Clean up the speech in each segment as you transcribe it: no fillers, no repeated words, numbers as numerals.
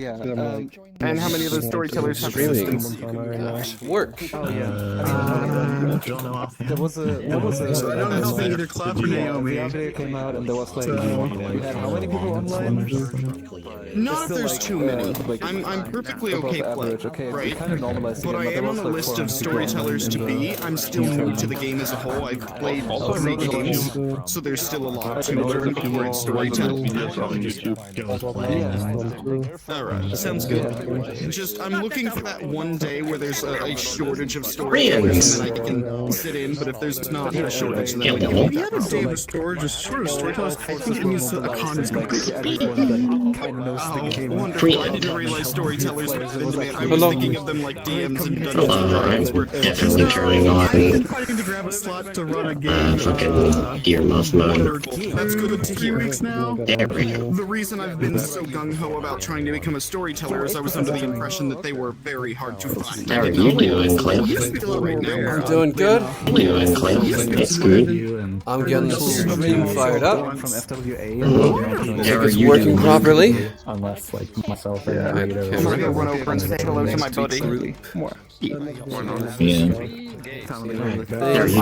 Yeah. And how many of those storytellers have assistants? Work. Oh yeah. There was a. So I don't know either Cloud or Naomi. The update came out and there was like we had how many people online? Not if there's too many. Like, I'm perfectly okay average. playing, Okay, right? kind of normalized But I am on the list of storytellers to be. I'm still new to the game as a whole. I've played 3 games, so there's still a lot to learn before it's storytelling. Alright, sounds good. I'm looking for that one day where there's a shortage of storytellers and then I can sit in, but if there's not a shortage, then we have a day of storage, a short of storytellers. I think it means a con's wonderful. I didn't realize storytellers were in demand. I was thinking of them like DMs and Dungeons and Dragons were definitely turning on trying to grab a slot to run a game. fucking earmuff mode. That's good. 2 weeks now. There we go. The reason I've been so gung-ho about trying to become a storyteller is I was under the impression that they were very hard to find. How are you doing, Clint? I'm doing good. How are you doing, Clint? It's good. I'm getting the stream fired up. From FWA. It's working properly. Unless like myself or I'm gonna run over and say hello to my buddy. Yeah. I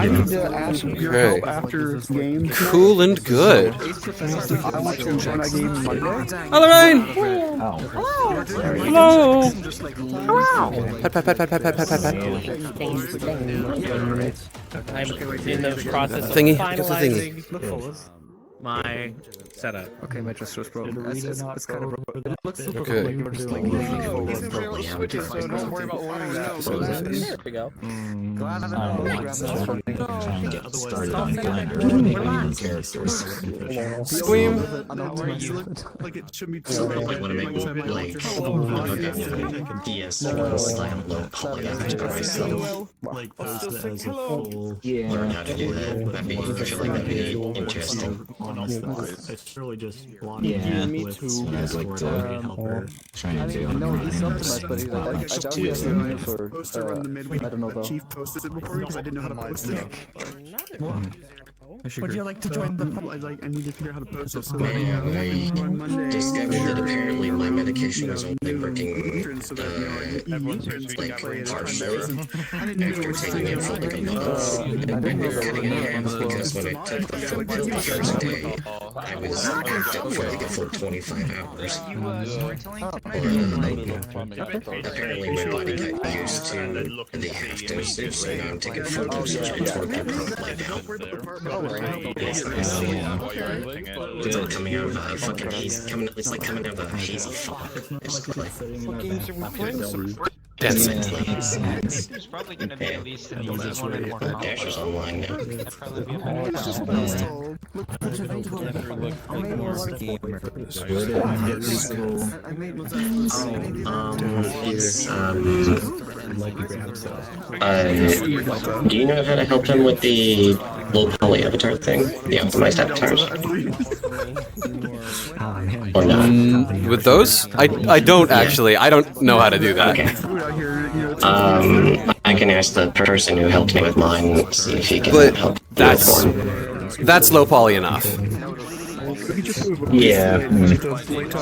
need to ask your help after games. Cool and good. I want to join a game Monday. Hello, Lorraine. Hello. Pat, pat, pat, pat, pat, pat, pat, pat. I'm in the process of Thingy. finalizing my setup. Okay, my just was broken. It's kind of broken. It looks super Okay. like you're just like There we go. Squeam. Like it should be I want to make like DS slam low poly avatar myself. like hello. Learn how to do that. I feel like that'd be interesting. It's really just Yeah, me too. trying to No, he's optimized, but he's like, I doubt he has any for, Poster in the midweek. I don't know though. Chief posted it before because I didn't know how to post it. I Would you like to join the? I need to figure out how to post it. So I discovered that apparently my medication is only working like partially. After taking it for like a month, and cutting it in half because when I took the full pill the first day, I was knocked out for like a full 25 hours. Apparently my body got used to the half dosage, so now I'm taking full dosage and it's working properly now. It's like coming out of a fucking haze. It's like coming out of a hazy fog. It's like There's probably going to be at least an easy one in one. Dasher's online now. Do you know how to help him with the low poly avatar thing? The optimized avatars? Or not? With those? I don't actually. I don't know how to do that. Okay. I can ask the person who helped me with mine, see if he can help. That's low poly enough. Yeah.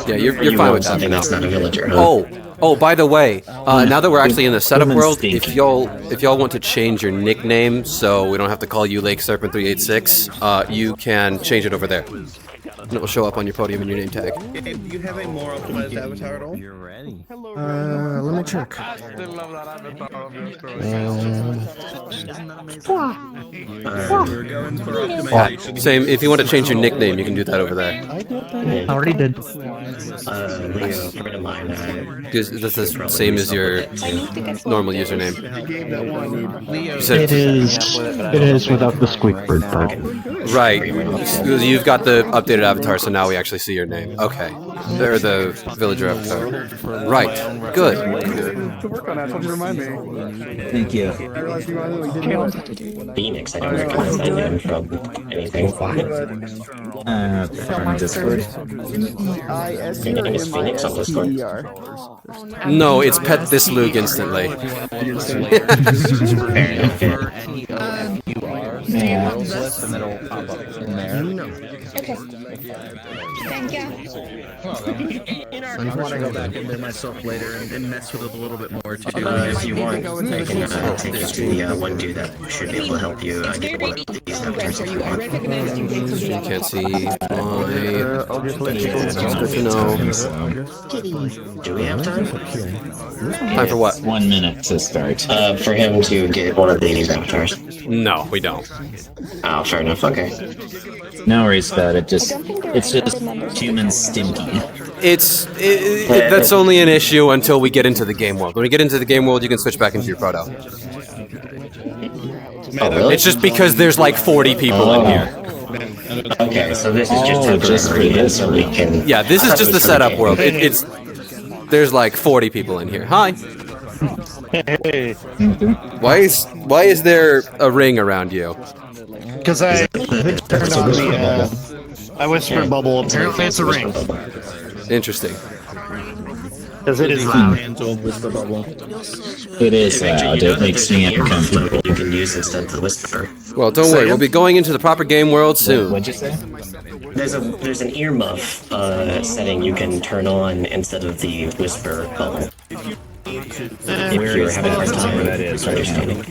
Yeah, you're fine with that. Something that's not a villager, huh? Oh, by the way, now that we're actually in the setup world, if y'all want to change your nickname so we don't have to call you Lake Serpent 386, you can change it over there. And it will show up on your podium in your name tag. Do you have a more optimized avatar at all? You're ready. Let me check. I still love that avatar of yours. We're going for optimization. Same, if you want to change your nickname, you can do that over there. I already did. A friend of mine, Because that's the same as your normal username. You said, It is without the squeak bird part. right. You've got the updated avatar, so now we actually see your name. Okay. They're the villager avatar. Right. Good. To work on that, so you remind me. Thank you. Phoenix, I don't recognize that name from anything. From Discord. Your name is Phoenix on Discord? No, it's pet this Luke instantly. Fair enough. rules list, and it'll pop up in there. Okay. Thank you. I want to go back in there myself later and mess with it a little bit more too. If you want, I can take you to the one dude that should be able to help you get one of these avatars. I recognized you because You can't see my... Do we have time? Time for what? 1 minute to start. For him to get one of these avatars. No, we don't. Oh, fair enough. Okay. No worries about it. It's just human stinky. That's only an issue until we get into the game world. When we get into the game world, you can switch back into your proto. Oh, really? It's just because there's like 40 people in here. Okay, so this is just temporary, so we can... Yeah, this is just the setup world. There's like 40 people in here. Hi. Why is there a ring around you? Because I turned on the I whispered bubble. Apparently it's a ring. Interesting. Because it is loud. It is loud. It makes me uncomfortable. You can use instead of the whisper. Well, don't worry. We'll be going into the proper game world soon. What'd you say? There's an earmuff setting you can turn on instead of the whisper bubble. If you're having a hard time understanding.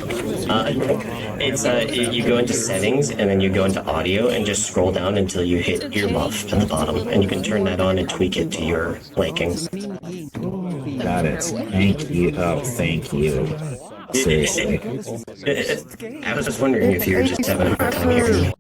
It's you go into settings and then you go into audio and just scroll down until you hit earmuff at the bottom, and you can turn that on and tweak it to your liking. Got it. Thank you. Oh, thank you. Seriously. I was just wondering if you were just having a hard time hearing me.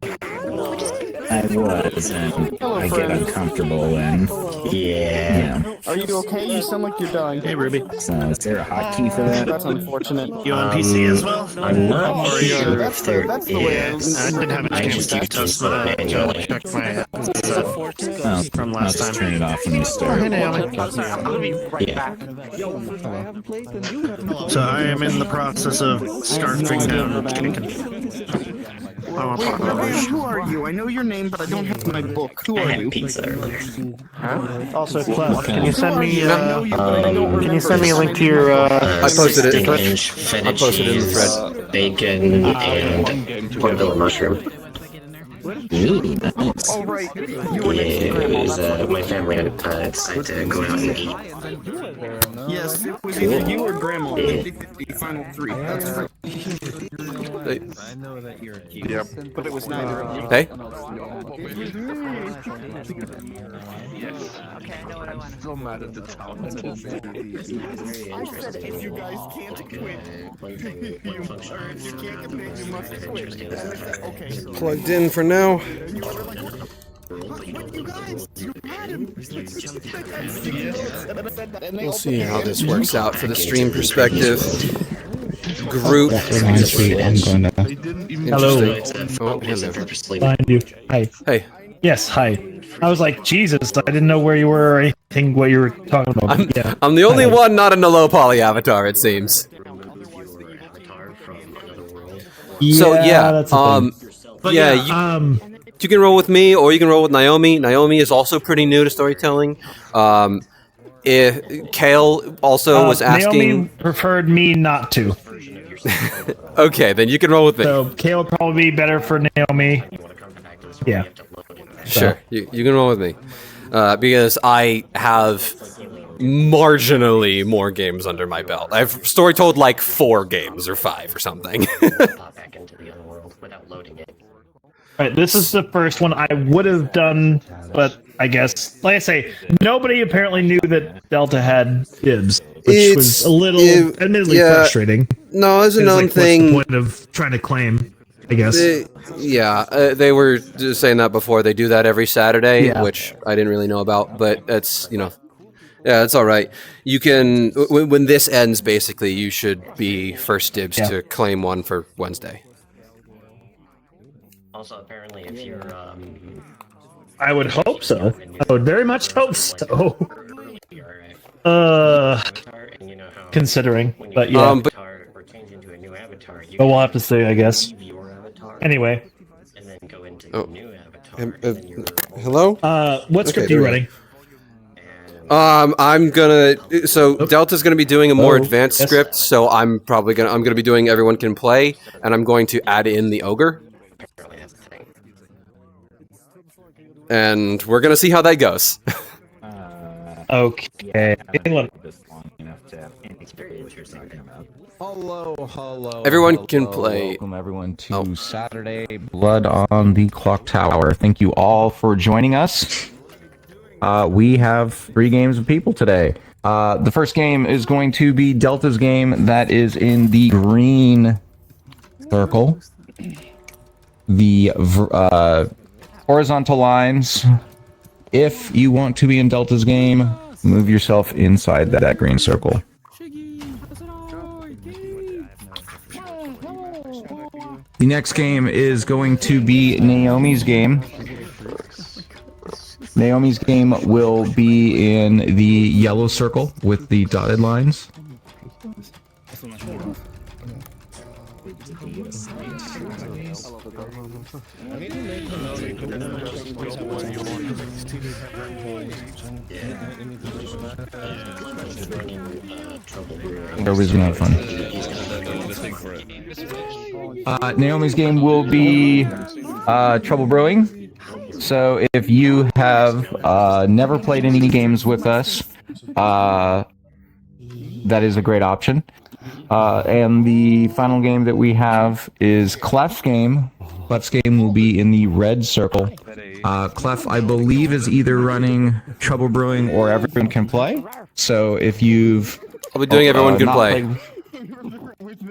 I was, and I get uncomfortable when... Yeah. Are you okay? You sound like you're dying. Hey, Ruby. So, is there a hotkey for that? That's unfortunate. You on PC as well? I'm not sure if there That's the way is. I didn't have a I chance just to used to test it manually. check my Oh, from I'll last just time. turn it off when you start. Yeah. So I am in the process of scarfing down chicken. Who are you? I know your name, but I don't have my book. Who I are had you? pizza earlier. Also, Clef, can you send me I know you, but I don't can you remember. send me a link to your I posted it. Steak-inch, feta I posted it in the cheese, bacon, and portobello mushroom. Ooh, nice. Oh, right. You Yeah, were next to it Grandma. was my family decided to go out and eat. Yes, it was either you or Grandma. 50-50, final three. That's right. Yep. But it was neither of you. Hey? So mad at the town. I said if you guys can't quit, you can't commit, you must quit. Okay. Plugged in for now. We'll see how this works out for the stream perspective. Groot. Hello. Oh, hello. Find you. Hi. Hey. Yes, hi. I was like, Jesus, I didn't know where you were or anything, what you were talking about. I'm the only one not in a low poly avatar, it seems. So yeah, that's a thing. you can roll with me or you can roll with Naomi. Naomi is also pretty new to storytelling. If Kale also was asking. Naomi preferred me not to. Okay, then you can roll with me. So Kale would probably be better for Naomi. Yeah. Sure, you can roll with me. Because I have marginally more games under my belt. I've story told like 4 games or 5 or something. Right, this is the first one I would have done, but I guess, like I say, nobody apparently knew that Delta had dibs, which was a little, admittedly, frustrating. No, it's a known like, thing. What's the point of trying to claim, I guess? They were just saying that before. They do that every Saturday, which I didn't really know about, but it's, yeah, it's all right. You can, when this ends, basically, you should be first dibs to claim one for Wednesday. Also, apparently, if you're, I would hope so. I would very much hope so. Considering, but yeah. But we'll have to see, I guess. Anyway. Hello? What script are you running? I'm gonna. So Delta's gonna be doing a more advanced script. So I'm gonna be doing Everyone Can Play, and I'm going to add in the Ogre. and we're gonna see how that goes. Okay. Hello. Everyone can play. Welcome everyone to Saturday Blood on the Clocktower. Thank you all for joining us. We have 3 games of people today. The first game is going to be Delta's game. That is in the green circle. The horizontal lines. If you want to be in Delta's game, move yourself inside that green circle. The next game is going to be Naomi's game. Naomi's game will be in the yellow circle with the dotted lines. Resonite fun. Naomi's game will be Trouble Brewing. So if you have never played any games with us, that is a great option. And the final game that we have is Clef's game. Clef's game will be in the red circle. Clef, I believe, is either running Trouble Brewing or Everyone Can Play. So if you've... I'll be doing Everyone Can Play.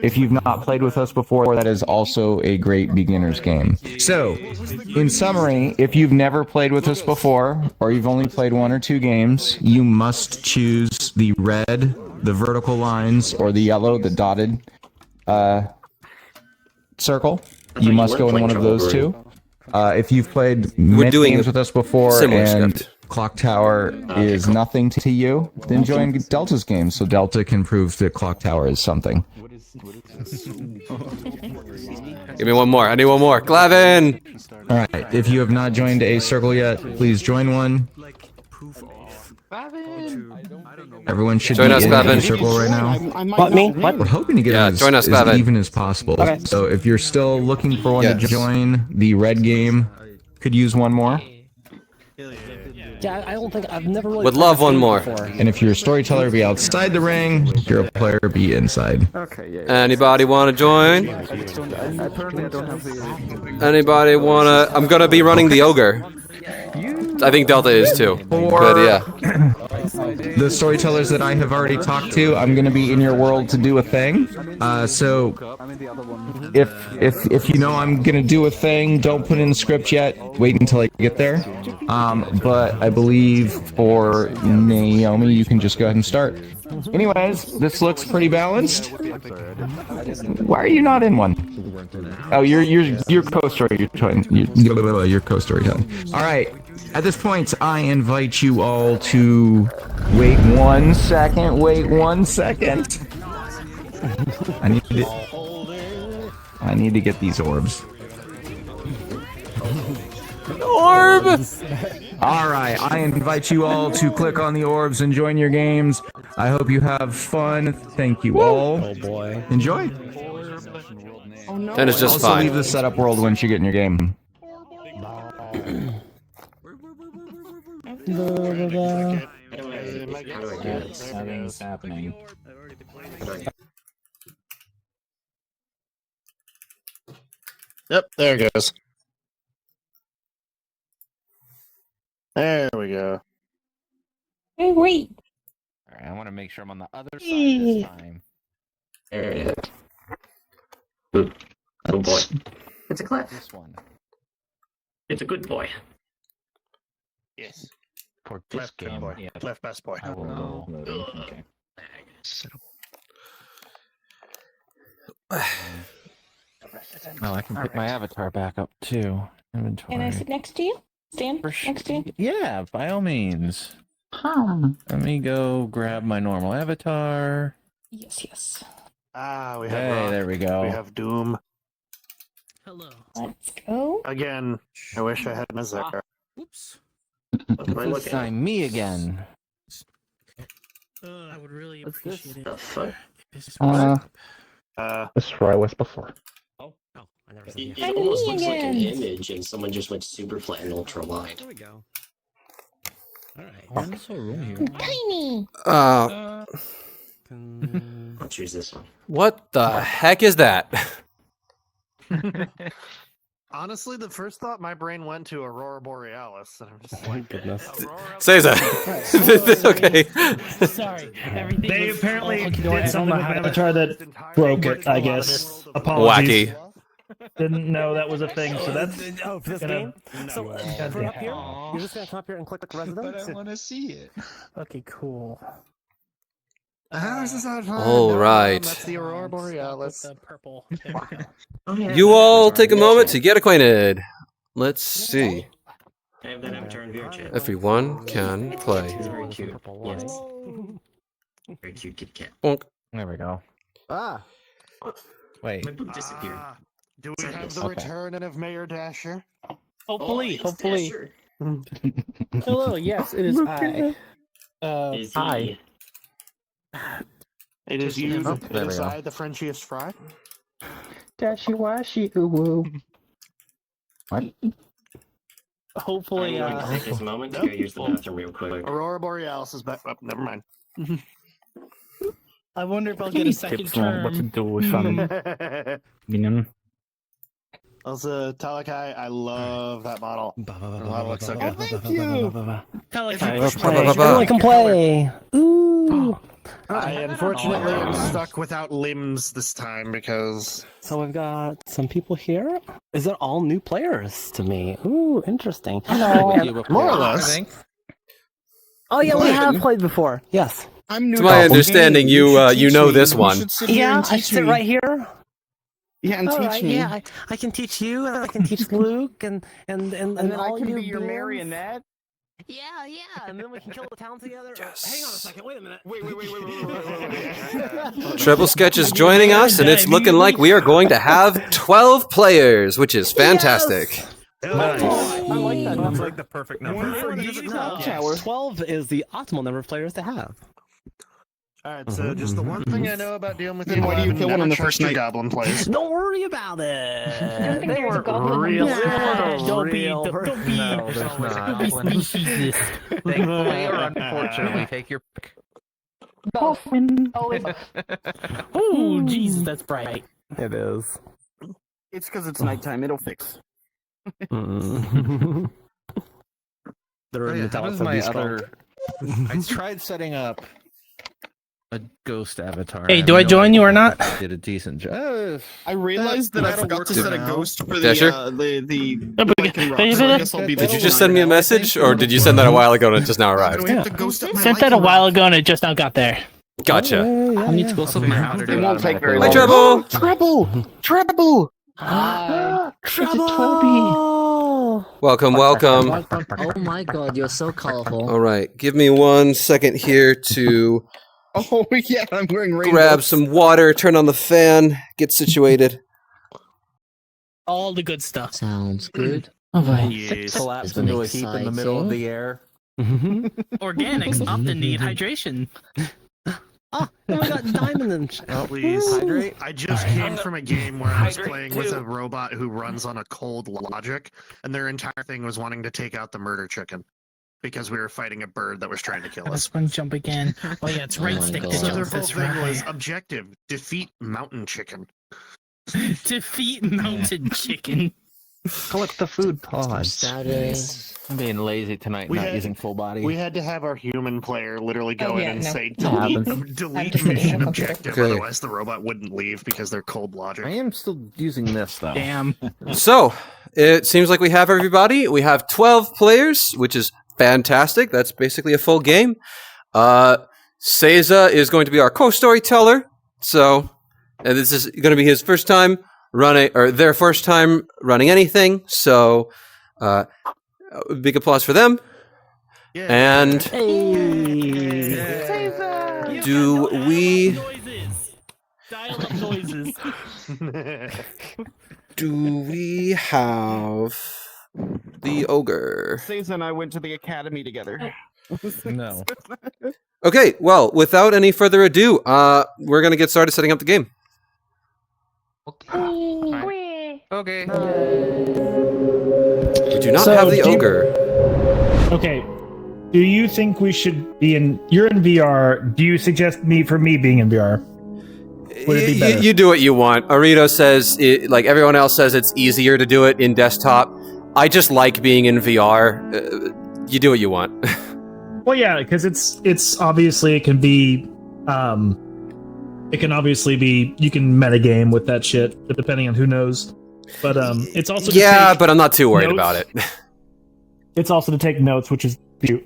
If you've not played with us before, that is also a great beginner's game. So, in summary, if you've never played with us before, or you've only played 1 or 2 games, you must choose the red, the vertical lines, or the yellow, the dotted circle. You must go in one of those 2. If you've played many games with us before and Clocktower is nothing to you, then join Delta's game so Delta can prove that Clocktower is something. Give me one more. I need one more. Glavin! Alright, if you have not joined a circle yet, please join one. Everyone should join be us, in Glavin. a circle right now. What, me? What? We're hoping to get join us, as Glavin. even as possible. Okay. So if you're still looking for one to join, the red game could use one more. Yeah, I don't think I've never really. Would love one more. And if you're a storyteller, be outside the ring. If you're a player, be inside. Anybody want to join? Anybody want to... I'm going to be running the Ogre. I think Delta is too. But yeah. The storytellers that I have already talked to, I'm going to be in your world to do a thing. So if you know I'm going to do a thing, don't put in the script yet. Wait until I get there. But I believe for Naomi, you can just go ahead and start. Anyways, this looks pretty balanced. Why are you not in one? Oh, you're co-story. You're co-storytelling. All right. At this point, I invite you all to wait 1 second. Wait 1 second. I need to get these orbs. Orb! Alright, I invite you all to click on the orbs and join your games. I hope you have fun. Thank you all. Oh boy. Enjoy. That is just also, fine. leave the setup world once you get in your game. Nothing's happening. Yep, there it goes. There we go. Hey, wait. Alright, I want to make sure I'm on the other side this time. There it is. Oh boy. It's a Clef. This one. It's a good boy. Yes. For this Left game. boy. Yeah. Left best boy. I will go loading. Okay. Oh, I can pick my avatar back up too. Inventory. Can I sit next to you? Stand next to you? Yeah, by all means. Huh. Let me go grab my normal avatar. Yes, yes. Ah, we have Hey, Rock. there we go. We have Doom. Hello. Let's go. Again, I wish I had Mazar. Oops. What am I looking at? Sign me again. I would really appreciate it. The fuck? This This is where I was before. Oh, I It almost looks like an image, and someone just went super flat and ultra wide. There we go. Alright, so room here. Tiny. I'll choose this one. What the heck is that? Honestly, the first thought my brain went to Aurora Borealis, and I'm just like, goodness. Caesar. Okay. Sorry. Everything They was apparently all did something with Avatar that broke it, I guess. Wacky. Apologies. Didn't know that was a thing, so that's Oh, for this gonna... game? So, for up here, you're just gonna come up here and click Resonite? But I want to see it. Okay, cool. how is this not fun? All right. That's the Aurora Borealis. The purple. You all take a moment to get acquainted. Let's see. I have that avatar in VR chat. Everyone can play. It's very cute. Yes. Very cute kitty cat. Bonk. There we go. Ah. Wait. My book disappeared. Do we have the return of Mayor Dasher? Hopefully, it's hopefully. Dasher. Hello, yes, it is I. Is Hi. he? It is you. Oh, It there we is go. I, the Frenchiest fry. Dashy washy ooh woo. What? Hopefully, I'm going to take this moment to go use the bathroom real quick. Aurora Borealis is back up. Never mind. I wonder if I'll get a second Tips on what to term. do with some minion. Also, Talakai, I love that model. That looks so good. Thank you. I will play. Everyone can play. Ooh. I unfortunately am stuck without limbs this time because So we've got some people here. Is it all new players to me? Ooh, interesting. more or less. Oh yeah, we have played before. Yes. I'm new To my the understanding, game. you should you teach know me. this You one. should sit here Yeah, and I teach sit me. right here. Yeah, and All teach right, me. yeah, I can teach you, and I can teach Luke, and then I all can you be your beings. marionette. Yeah, and then we can kill the town together. Yes. Hang on a second, wait a minute. Wait. Treble Sketch is joining us, and it's looking like we are going to have 12 players, which is fantastic. I like that That's number. like the perfect number. for Does each it know? Clocktower. 12 is the optimal number of players to have. Alright, so just the one thing I know about dealing with Then why do you kill one on the first night? Goblin plays. Don't worry about it. think there's a goblin real. on this Don't be. Don't be. No, there's not. Speciesist. Thankfully or unfortunately, take your pick. Dolphin. Always. Ooh, Jesus, that's bright. It is. It's because it's nighttime. It'll fix. They're in the How does telephone my booth other? I tried setting up a ghost avatar. Hey, I have do I no join idea you or if not? I did a decent job. I realized that I That'll forgot work to for set a now. ghost for Dasher? the Lycan rock, so I guess I'll be the Did you just designer send me a now, I think. message, or did you send that a while ago and it just now How do arrived? we have to ghost up my Sent that a Lycan while rock? ago and it just now got there. Gotcha. I need to go Also, my how to do It it won't take very Hi, long. Treble. Treble! Trouble! Welcome, welcome. Oh my god, you're so colorful. All right, give me 1 second here to Oh yeah, I'm wearing rainbows. grab some water, turn on the fan, get situated. All the good stuff. Sounds good. Oh boy. Yes. Collapse It's been into a heap in the middle of the air. Organics often need hydration. Oh, now we got diamond and Please. Hydrate. I just came from a game where I was playing with a robot who runs on a cold logic, and their entire thing was wanting to take out the murder chicken because we were fighting a bird that was trying to kill us. Spring jump again. Oh yeah, it's Oh right my stick to God. So their jump. whole That's thing was right. objective: defeat mountain chicken. Defeat mountain chicken. Collect the food pods. Saturday. I'm being lazy tonight, We not had- using full body. We had to have our human player literally go Oh, in yeah, and no. say happens. delete just sitting mission on the objective, Okay. otherwise the robot wouldn't leave because they're cold logic. I am still using this though. Damn. So, it seems like we have everybody. We have 12 players, which is fantastic. That's basically a full game. Seiza is going to be our co-storyteller. So, and this is going to be his first time running, or their first time running anything. So, big applause for them. Yeah. And Hey. do we Noises. Dial-up noises. do we have the ogre? Cesar and I went to the academy together. No. Okay, well, without any further ado, we're going to get started setting up the game. Okay. We do not So, have the do you- ogre. Okay. Do you think we should be in? You're in VR. Do you suggest me being in VR? Would it be better? You do what you want. Arito says, like everyone else says, it's easier to do it in desktop. I just like being in VR. You do what you want. Well, yeah, because it's obviously it can be, it can obviously be you can metagame with that shit depending on who knows. But it's also but I'm not too worried about it. It's also to take notes, which is do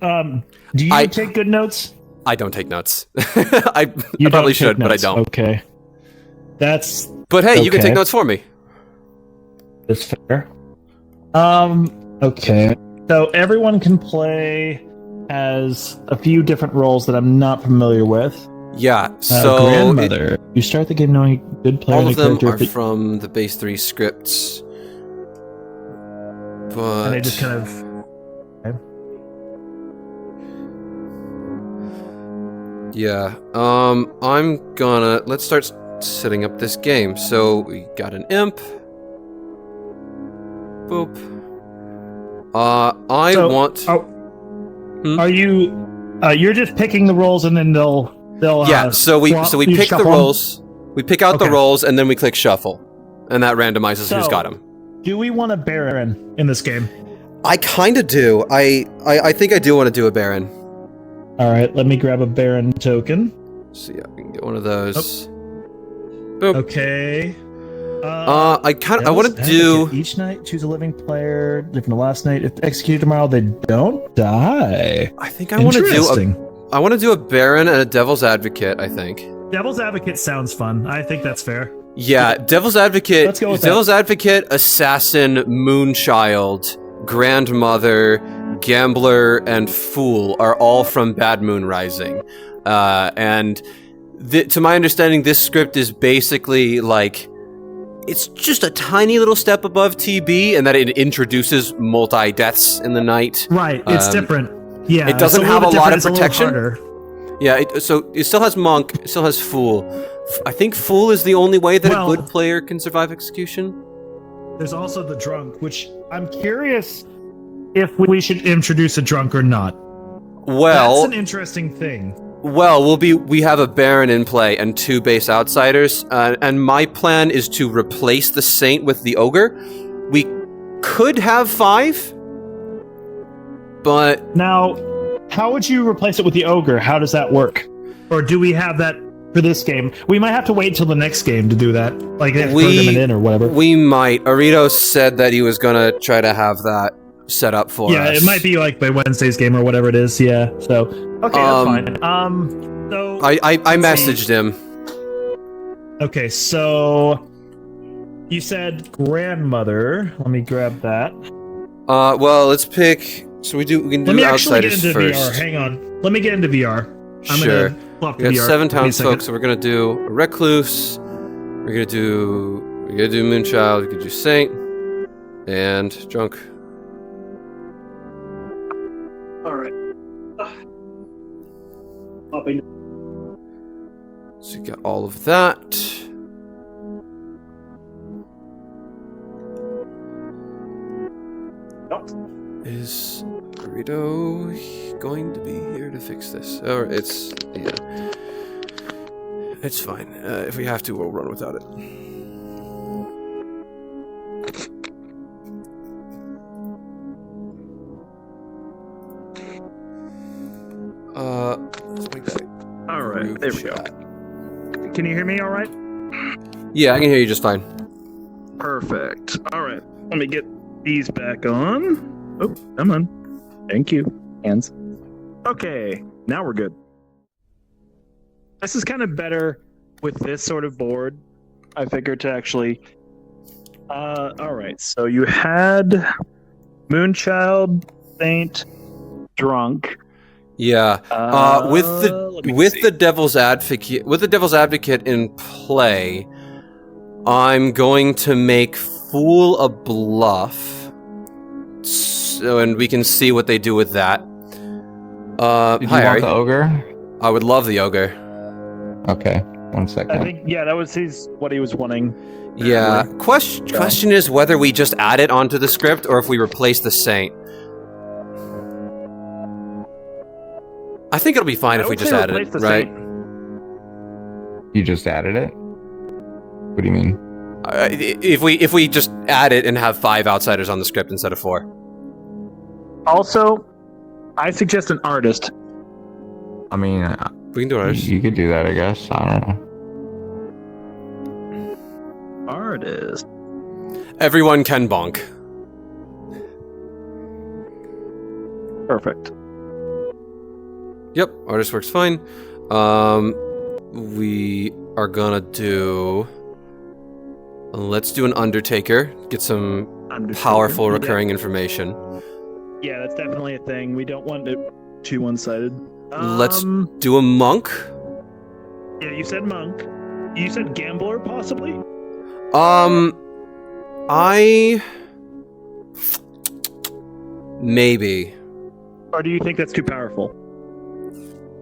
you take good notes? I don't take notes. I probably should, but I don't. Okay, that's. But hey, you can take notes for me. That's fair. Okay. So everyone can play as a few different roles that I'm not familiar with. Yeah. So grandmother. You start the game knowing a good player. All of them character, are from the base 3 scripts. But and they just kind of. Yeah. Let's start setting up this game. So we got an imp. Boop. Are you? You're just picking the roles, and then they'll. Yeah. So we pick the roles. We pick out the roles, and then we click shuffle, and that randomizes who's got them. Do we want a Baron in this game? I kind of do. I think I do want to do a Baron. All right, let me grab a Baron token. So yeah, we can get one of those. Boop. Okay. I want to do each night. Choose a living player. Different than last night. If executed tomorrow, they don't die. I think I want to do I want to do a Baron and a Devil's Advocate. I think Devil's Advocate sounds fun. I think that's fair. Yeah, Devil's Advocate. Let's go with Devil's Advocate, Assassin, Moonchild, Grandmother, Gambler, and Fool are all from Bad Moon Rising, and to my understanding, this script is basically like. It's just a tiny little step above TB, and that it introduces multi-deaths in the night. Right, it's different. Yeah, it doesn't have a lot of it's protection. Yeah, so it still has Monk, it still has Fool. I think Fool is the only way that a good player can survive execution. There's also the Drunk, which I'm curious if we should introduce a Drunk or not. Well, that's an interesting thing. Well, we have a Baron in play and 2 base outsiders, and my plan is to replace the Saint with the Ogre. We could have 5, but... Now, how would you replace it with the Ogre? How does that work? Or do we have that for this game? We might have to wait till the next game to do that. Like, they have to program it in or whatever. We might. Arito said that he was gonna try to have that set up for us. Yeah, it might be like by Wednesday's game or whatever it is, yeah. So, okay, that's fine. So... I messaged him. Okay, so... You said Grandmother. Let me grab that. Well, let's pick... So we can do outsiders first. VR. Hang on. Let me get into VR. Sure. We got 7 townsfolk, so we're gonna do a Recluse. We're gonna do Moonchild. We could do Saint. And Drunk. Alright. So you got all of that. Is Burrito going to be here to fix this? Or it's fine. If we have to, we'll run without it. Let's make that. All right, there we go. Can you hear me all right? Yeah, I can hear you just fine. Perfect. All right, let me get these back on. Oh, come on. Thank you. Hands. Okay, now we're good. This is kind of better with this sort of board. I figured to actually... all right, so you had Moonchild, Saint, Drunk. Yeah. With the Devil's Advocate in play, I'm going to make Fool a bluff, so and we can see what they do with that. Did you want the Ogre? I would love the Ogre. Okay. 1 second. I think that was what he was wanting. Yeah. Question is whether we just add it onto the script or if we replace the saint. I think it'll be fine if we just added it, right? You just added it? What do you mean? If we just add it and have 5 outsiders on the script instead of 4. Also, I suggest an artist. I mean, we can do artist. You could do that, I guess. I don't know. Artist. Everyone can bonk. Perfect. Yep, artist works fine. We are gonna do... Let's do an Undertaker. Get some powerful recurring information. Yeah, that's definitely a thing. We don't want it too one-sided. Let's do a monk. Yeah, you said monk. You said gambler, possibly? Maybe. Or do you think that's too powerful?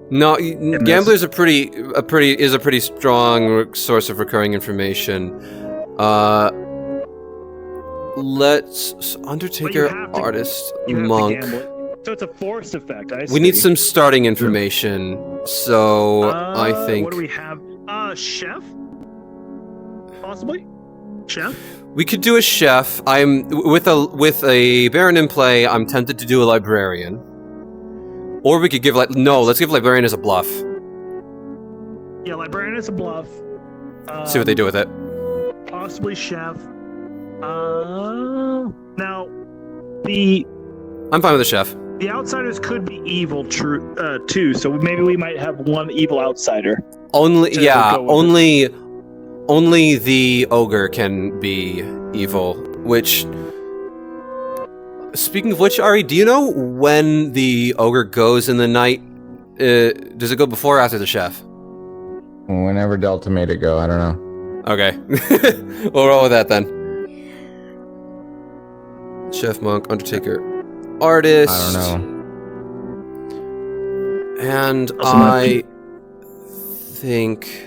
No, gambler is a pretty strong source of recurring information. Let's Undertaker, artist, monk. So it's a forced effect. I see. We need some starting information. So I think. What do we have? Chef? Possibly? Chef? We could do a chef. I'm with a Baron in play. I'm tempted to do a librarian. Or we could give let's give librarian as a bluff. Yeah, librarian is a bluff. See what they do with it. Possibly chef. Now I'm fine with the chef. the outsiders could be evil, too. So maybe we might have one evil outsider. Only the ogre can be evil. Which, speaking of which, Ari, do you know when the ogre goes in the night? Does it go before or after the chef? Whenever Delta made it go, I don't know. Okay, we'll roll with that then. Chef, monk, undertaker, artist. I don't know. And I think.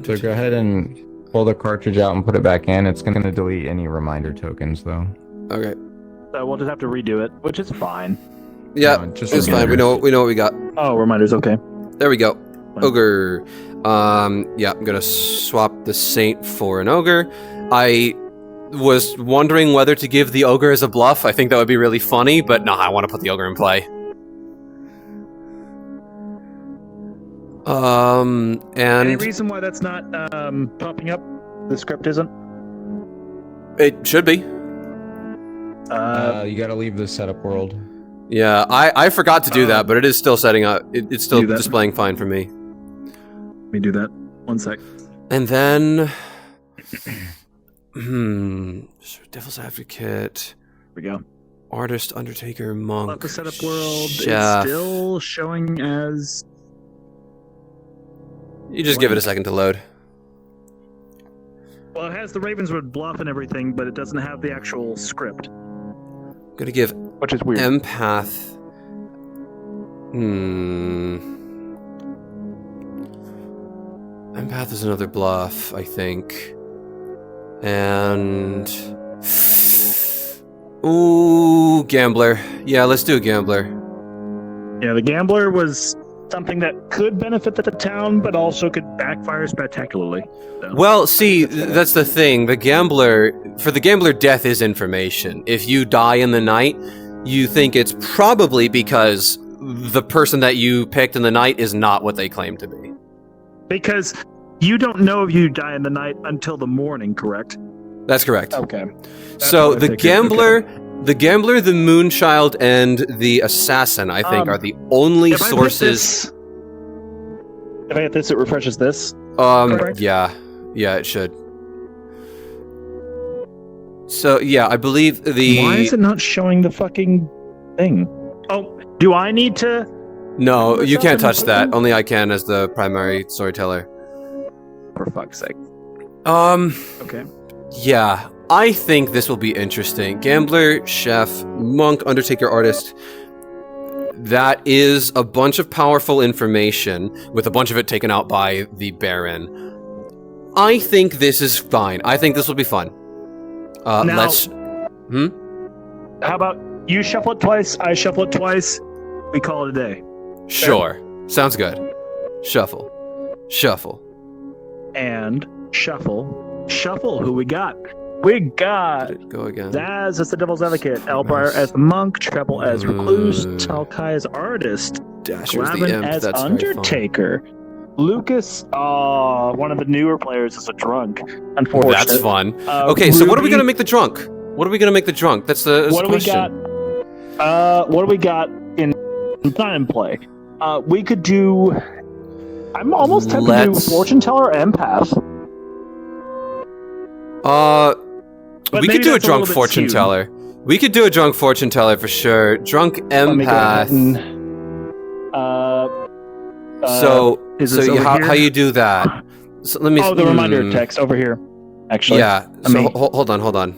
So go ahead and pull the cartridge out and put it back in. It's going to delete any reminder tokens, though. Okay. So we'll just have to redo it, which is fine. Yeah, No, just it's fine. We know what we got. Oh, reminders. Okay. There we go. Ogre. Yeah, I'm gonna swap the saint for an ogre. I was wondering whether to give the ogre as a bluff. I think that would be really funny, but no, I want to put the ogre in play. And any reason why that's not popping up? The script isn't. It should be. You gotta leave the setup world. Yeah, I forgot to do that, but it is still setting up. It's still displaying fine for me. Let me do that. 1 sec. And then, Devil's Advocate. Here we go. Artist, Undertaker, Monk. The setup world chef. is still showing as. You just give it a second to load. Well, it has the Ravenswood bluff and everything, but it doesn't have the actual script. I'm gonna give which is weird. Empath. Empath is another bluff, I think. And ooh, Gambler. Yeah, let's do a Gambler. Yeah, the Gambler was something that could benefit the town, but also could backfire spectacularly. So. Well, see, that's the thing. For the Gambler, death is information. If you die in the night, you think it's probably because the person that you picked in the night is not what they claim to be. Because you don't know if you die in the night until the morning, correct? That's correct. Okay. So the Gambler, the Moonchild, and the Assassin, I think, are the only sources. If I hit this, it refreshes this. Correct? Yeah, it should. So yeah, I believe the. Why is it not showing the fucking thing? Oh, do I need to? No, you can't touch that. Only I can as the primary storyteller. For fuck's sake. Okay. Yeah, I think this will be interesting. Gambler, chef, monk, undertaker, artist. that is a bunch of powerful information, with a bunch of it taken out by the Baron. I think this is fine. I think this will be fun. Now- Let's... How about you shuffle it twice, I shuffle it twice, we call it a day. Sure. Sounds good. Shuffle. Shuffle. And shuffle. Shuffle, who we got? We got Go again. Daz as the Devil's Advocate, Elbriar as the Monk, Treble as Recluse, Talkai as Artist, Dasher as the Glavin Imp. as That's very fun. Undertaker, Lucas, one of the newer players, is a drunk. Unfortunately, That's fun. Okay, so what are we gonna make the drunk? What are we gonna make the drunk? That's the What do we question. got? What do we got in time play? We could do. I'm almost tempted to do Fortune Teller Empath. But We maybe could do a that's a drunk little bit fortune skewed. teller. We could do a drunk fortune teller for sure. Drunk Let me go ahead empath. is this over how here? you do that? So let me. Oh, the reminder text over here. Actually, Yeah. So hold on.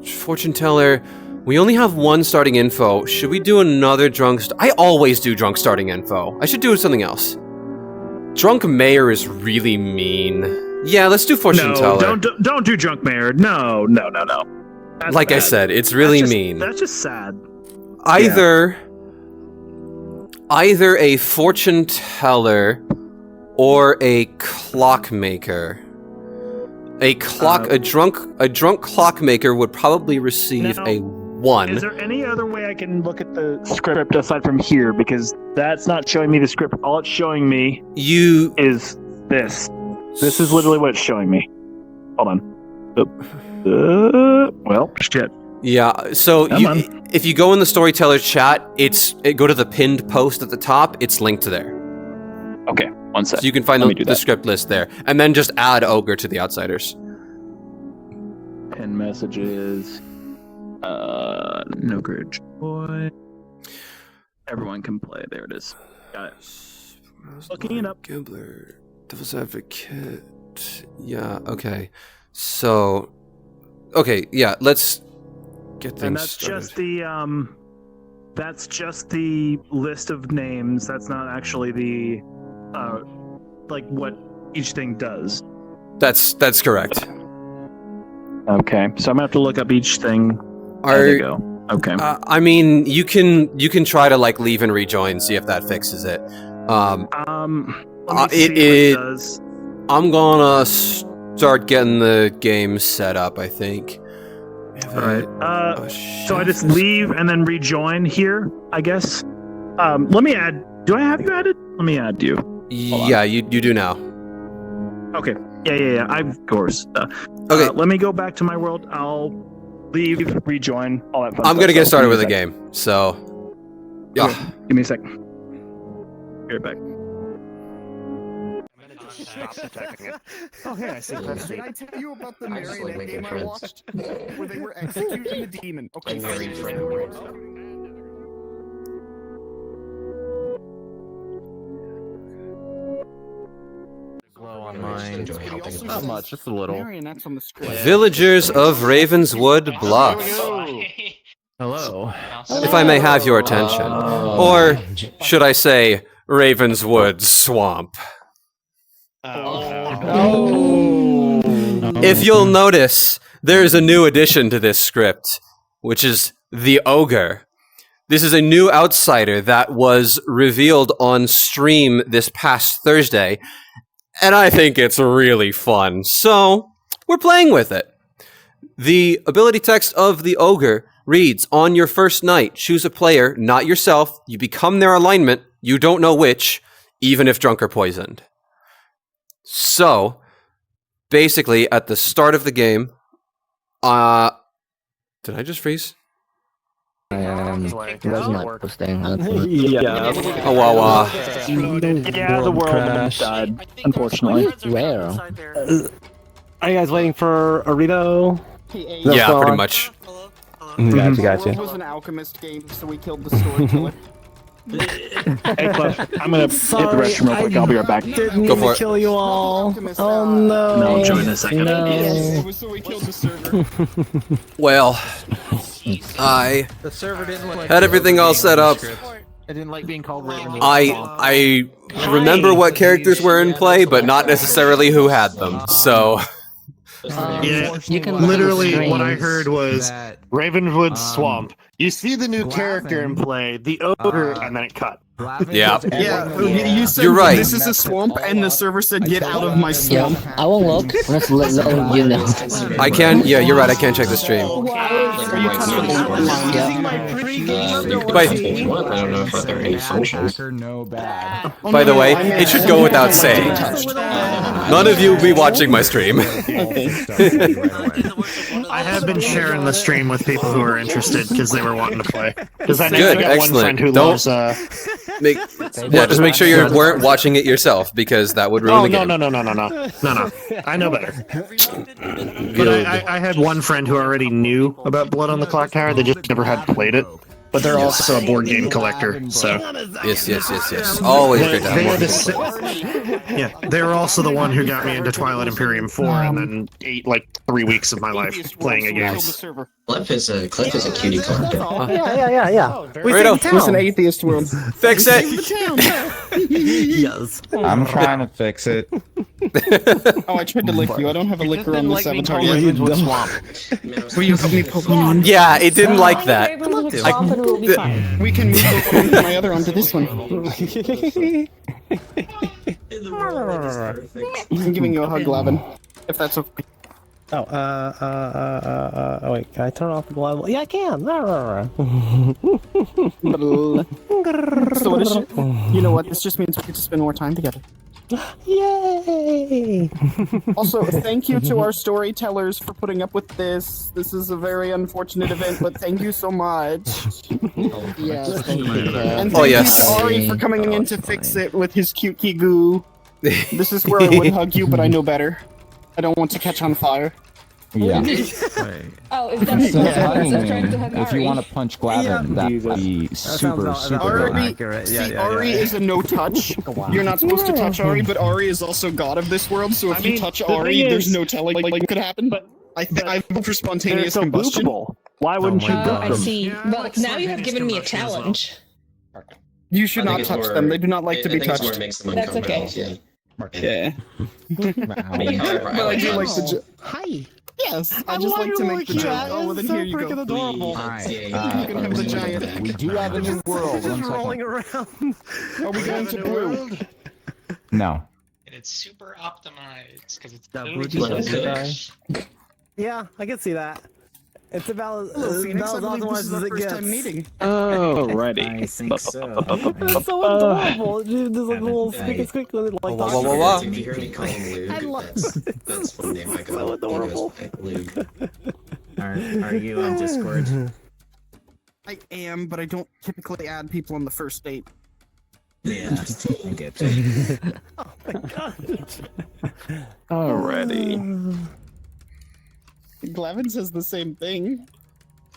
Fortune teller. We only have one starting info. Should we do another drunk? I always do drunk starting info. I should do something else. Drunk mayor is really mean. Yeah, let's do fortune teller. Don't do drunk mayor. No. That's Like I bad. said, it's really That's just- mean. That's just sad. Either a fortune teller or a clockmaker. A drunk clockmaker would probably receive Now, a 1. Is there any other way I can look at the script aside from here? Because that's not showing me the script. All it's showing me is this. This is literally what it's showing me. Hold on. Well, shit. Yeah, so Come on. if you go in the Storyteller chat, go to the pinned post at the top, it's linked to there. Okay, one sec. So you can find Let me the do that. script list there. And then just add Ogre to the Outsiders. Pin messages. No Gridge Boy. Everyone can play. There it is. Got it. Looking it up. Gambler. Devil's Advocate. Yeah, okay. So... Okay, yeah, let's get things And that's started. just the list of names. That's not actually the like what each thing does. That's correct. Okay, so I'm gonna have to look up each thing as they go. Okay. I mean, you can try to like leave and rejoin, see if that fixes it. Let me see what it does. I'm gonna start getting the game set up, I think. All right. So I just leave and then rejoin here, I guess. Let me add. Do I have you added? Let me add you. Yeah, you do now. Okay. Yeah. Of course. Okay. Let me go back to my world. I'll leave, rejoin, all that fun I'm stuff. gonna get So started give with me the a sec. game. So, yeah. Okay, give me a sec. Be right back. Stop attacking it. Oh, hey, I see. Did I tell you about the marionette game I watched? Where they were executing the demon. Okay, Glow on mine. Not much, just a little. marionettes on the screen. Villagers of Ravenswood Bluff. Hello. If I may have your attention. Or should I say, Ravenswood Swamp. If you'll notice, there's a new addition to this script, which is the Ogre. This is a new outsider that was revealed on stream this past Thursday, and I think it's really fun, so we're playing with it. The ability text of the Ogre reads, on your first night, choose a player, not yourself, you become their alignment, you don't know which, even if drunk or poisoned. So, basically, at the start of the game, did I just freeze? Resonite posting. Yeah. Oh, wow. Yeah, the world died, unfortunately. Where? Are you guys waiting for Arito? Yeah, pretty much. Gotcha. It was an alchemist game, so we killed the storyteller. Hey, Clutch, I'm gonna hit the restroom real quick. I'll be right back. Go for it. Kill you all. Oh no. No, join in a second. No. It was so we killed the server. Well, I The server didn't want had everything all set up I didn't like being called Raven. I remember what characters were in play, but not necessarily who had them. So. Yeah, You can literally what I streams heard was Ravenwood Swamp. You see the new character in play, the Ogre, and then it cut. Yeah. Yeah, you said You're right. this is a swamp, and the server said get out of my Yeah, swamp. I won't look. Let's let you know. I can. Yeah, you're right. I can check the stream. By, I don't know if there are any functions. by the way, it should go without saying. None of you will be watching my stream. I have been sharing the stream with people who are interested because they were wanting to play. Because I know Good, I got one excellent. friend who Don't- loves. Just make sure you weren't watching it yourself, because that would ruin Oh the no game. no! I know better. But I had one friend who already knew about Blood on the Clocktower. They just never had played it. But they're also a board game collector, so Yes. Always great to have more. Yeah, they were also the one who got me into Twilight Imperium 4, and then ate like 3 weeks of my life playing a game. Cliff is a cutie collector. Yeah. It's an atheist world. Fix it. Yes. I'm trying to fix it. Oh, I tried to lick you. I don't have a licker on this avatar yet. Ravenwood Swamp. Will you help me, Pokemon? Yeah, it didn't like that. Will be fine. We can move Pokemon from my other onto this one. I'm giving you a hug, Lavin. If that's okay. Oh, wait, can I turn off the global? Yeah, I can. So what is you know what? This just means we get to spend more time together. Yay! Also, thank you to our storytellers for putting up with this. This is a very unfortunate event, but thank you so much. Yes, thank you. And Oh, thank yes. you to Ari for coming in to fix it with his cute goo. This is where I would hug you, but I know better. I don't want to catch on fire. Yeah. Oh, is that Instead of because hugging I'm trying to hug him, if you Ari? want to punch Glavin, that would be super Ari, accurate. see, Ari is a no-touch. You're not supposed to touch Ari, but Ari is also god of this world, so if you touch Ari, there's no telling what could happen. I vote for spontaneous combustion. Why wouldn't you Oh, book I them? see. Well, now you have given me a challenge. You should not touch them. They do not like to be touched. That's okay. Yeah. But I do like the. Hi. Yes, I just like to make the joke. Oh, well, then here you go. Adorable. You can have the giant. We do have a new world. Just 1 second. rolling around. Are we going to blue? No. And it's super optimized because it's That literally blue just guy. Yeah, I can see that. It's about Hello, Phoenix. I about as believe this optimized is as our it first gets. time meeting. Alrighty. I think so. It's so adorable. Dude, there's like a little squeak when it like talks. If you hear me call him I Luke, love that's one name I go. So adorable. Luke. Are you on Discord? I am, but I don't typically add people on the first date. Yeah, I get you. Oh my god. Alrighty. Glavin says the same thing.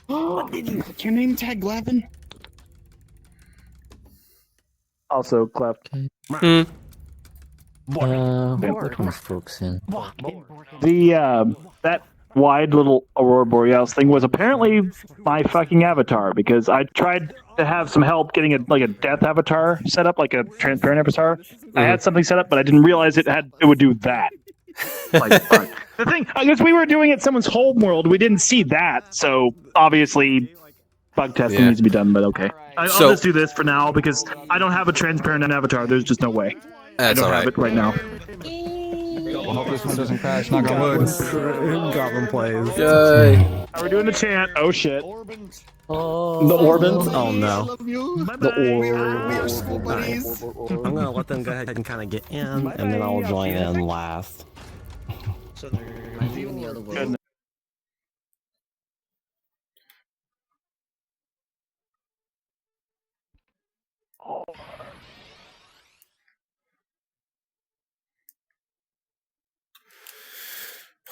What's your name tag, Glavin? Also, Clef. What was folks in? The that wide little Aurora Borealis thing was apparently my fucking avatar, because I tried to have some help getting a death avatar set up, like a transparent avatar. I had something set up, but I didn't realize it would do that. The thing, I guess we were doing it in someone's home world. We didn't see that, so obviously bug testing needs to be done. But okay, I'll just do this for now because I don't have a transparent avatar. There's just no way. That's I don't all have it right now. We'll hope this one doesn't crash. Knock on wood. Goblin plays. Yay. Are we doing the chant? Oh shit. Oh, The Orbans? Oh no. We are school buddies. I'm gonna let them go ahead and kind of get in, and then I'll join in last.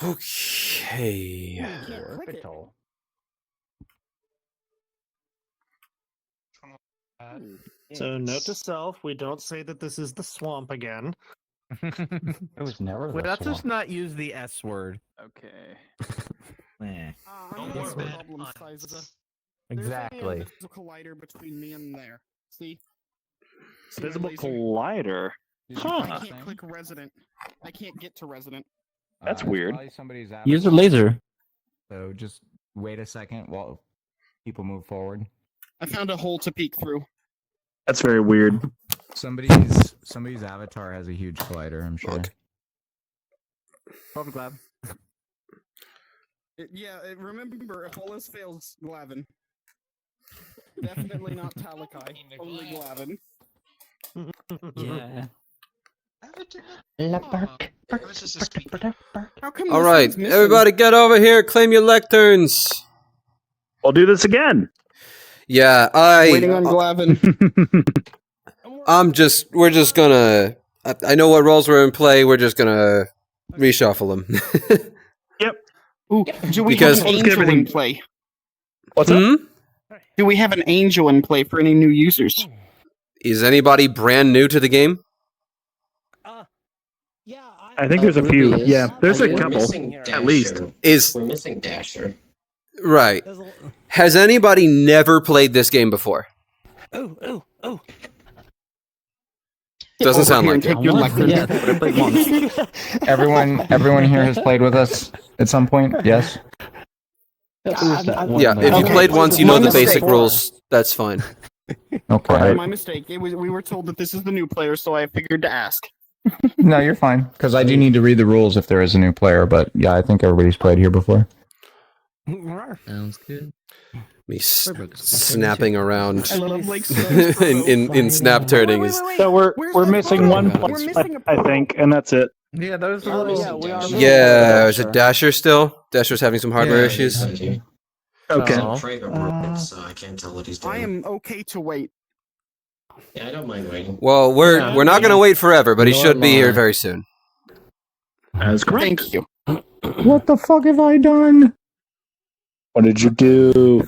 Okay. So note to self: we don't say that this is the swamp again. It was never. Wait, let's just not use the S word. Okay. Problem sizes. Exactly. There's a collider between me and there. See? Visible laser? collider. I can't click resident. I can't get to resident. That's It's weird. probably somebody's Use a avatar. laser. So just wait a second while people move forward. I found a hole to peek through. That's very weird. Somebody's avatar has a huge collider, I'm sure. Glab. Remember, if all else fails, Glavin. Definitely not Talakai. Only Glavin. Yeah. How come All this right, one's missing? everybody, get over here. Claim your lecterns. We'll do this again. Yeah, Waiting on Glavin. We're just gonna. I know what roles were in play. We're just gonna reshuffle them. Yep. Ooh, do we Because- have an angel in play? What's up? Do we have an angel in play for any new users? Is anybody brand new to the game? I think there's a few. Ruby is. Yeah, there's a We're couple, missing at least. We're missing Dasher. Right. Has anybody never played this game before? Oh. Doesn't sound Over like here it. and take your lectern. Yeah, but I played once. Everyone here has played with us at some point. Yes. Yeah, if you played once, you know the basic rules. That's fine. Okay. My mistake. We were told that this is the new player, so I figured to ask. No, you're fine. Because I do need to read the rules if there is a new player. But yeah, I think everybody's played here before. Sounds good. Me snapping around I love like in snap turning is. So we're missing one point, I think, and that's it. Yeah, those are little. Yeah, is it Dasher still? Dasher's having some hardware issues. Okay. I'm afraid of robots, so I can't tell what he's doing. I am okay to wait. Yeah, I don't mind waiting. Well, we're not gonna wait forever, but he should be here very soon. That's correct. Thank you. What the fuck have I done? What did you do?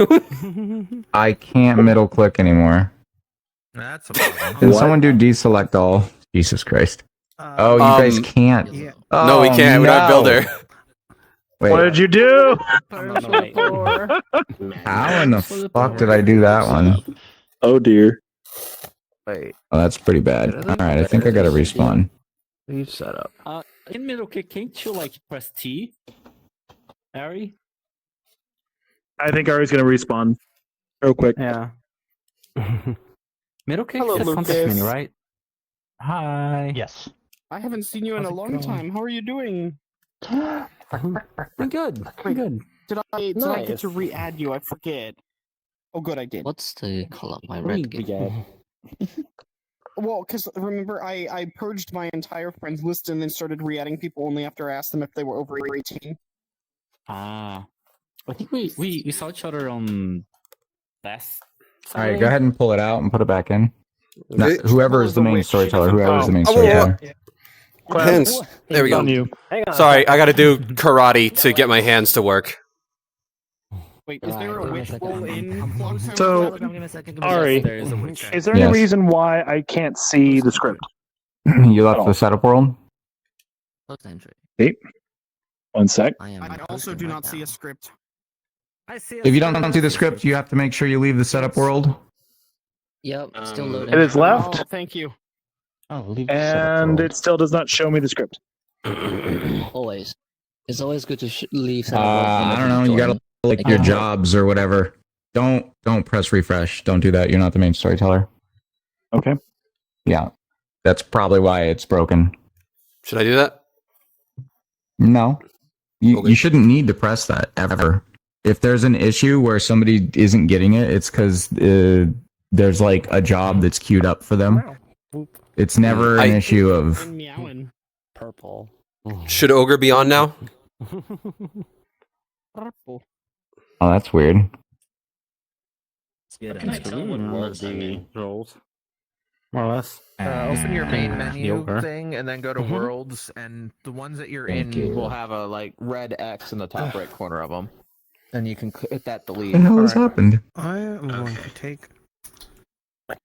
I can't middle click anymore. That's a problem. Can someone do deselect all? Jesus Christ. Oh, you guys can't. Yeah. Oh, No, we can't. We don't have Builder. Wait, What did you do? how in the fuck did I do that one? Oh dear. Wait. Oh, that's pretty bad. Alright, I think I gotta respawn. Leave setup. In middle kick, can't you like press T? Ari? I think Ari's gonna respawn real quick. Yeah. Middle kick Hello, is the context Lucas. menu, right? Hi. Yes. I haven't seen you in a long time. How are you doing? I'm good. I'm good. Did I get to re-add you? I forget. Oh, good, I did. What's the color of my red game? Well, because remember, I purged my entire friends list and then started re-adding people only after I asked them if they were over 18. Ah. I think we saw each other on last. Alright, go ahead and pull it out and put it back in. No, Vi- whoever is the main storyteller, whoever is the main Oh, storyteller. Hands. There we go. On you. Sorry, I gotta do karate to get my hands to work. Wait, is there a witch roll in Clocktower? So, Ari, There is a witch. is there any Yes. reason why I can't see the script? You left the setup world? Hey, 1 sec. I also do not see a script. If you don't see the script, you have to make sure you leave the setup world. Yep, still loading. It is left, Oh, thank you. Oh, leave and it still does not show me the script. Always. It's always good to leave. I don't know. You gotta like your jobs or whatever. Don't press refresh. Don't do that. You're not the main storyteller. Okay. Yeah, that's probably why it's broken. Should I do that? No, you Okay. you shouldn't need to press that ever. If there's an issue where somebody isn't getting it, it's because there's like a job that's queued up for them. It's never an issue of. And meowing. purple. Should Ogre be on now? Purple. Oh, that's weird. Yeah, Can I tell what worlds I'm in? Rolls. More or less. Open your main menu Ogre. thing and then go to worlds, and the ones that you're in will have a like red X in the top right corner of them, and you can hit that delete. What the hell has happened? I am going to take.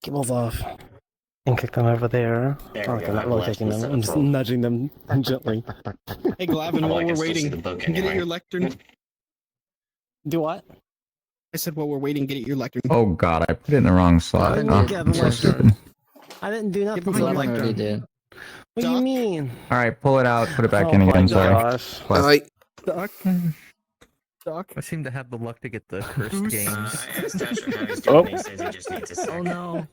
Cables off. And kick them over there. There Oh, we okay, go, not I've really left kicking the them. I'm just setup roll. nudging them gently. Hey, Glavin, Oh, I while can we're still see waiting, the book can you get anyway. your lectern? Do what? I said while we're waiting, get your lectern. Oh god, I put it in the wrong slot. I Oh, didn't so stupid. I didn't do nothing. behind your Like lectern. did. what do you mean? All right, pull it out. Put it back in again. Sorry. Plus- Doc. Doc. I seem to have the luck to get the cursed games. Oh no.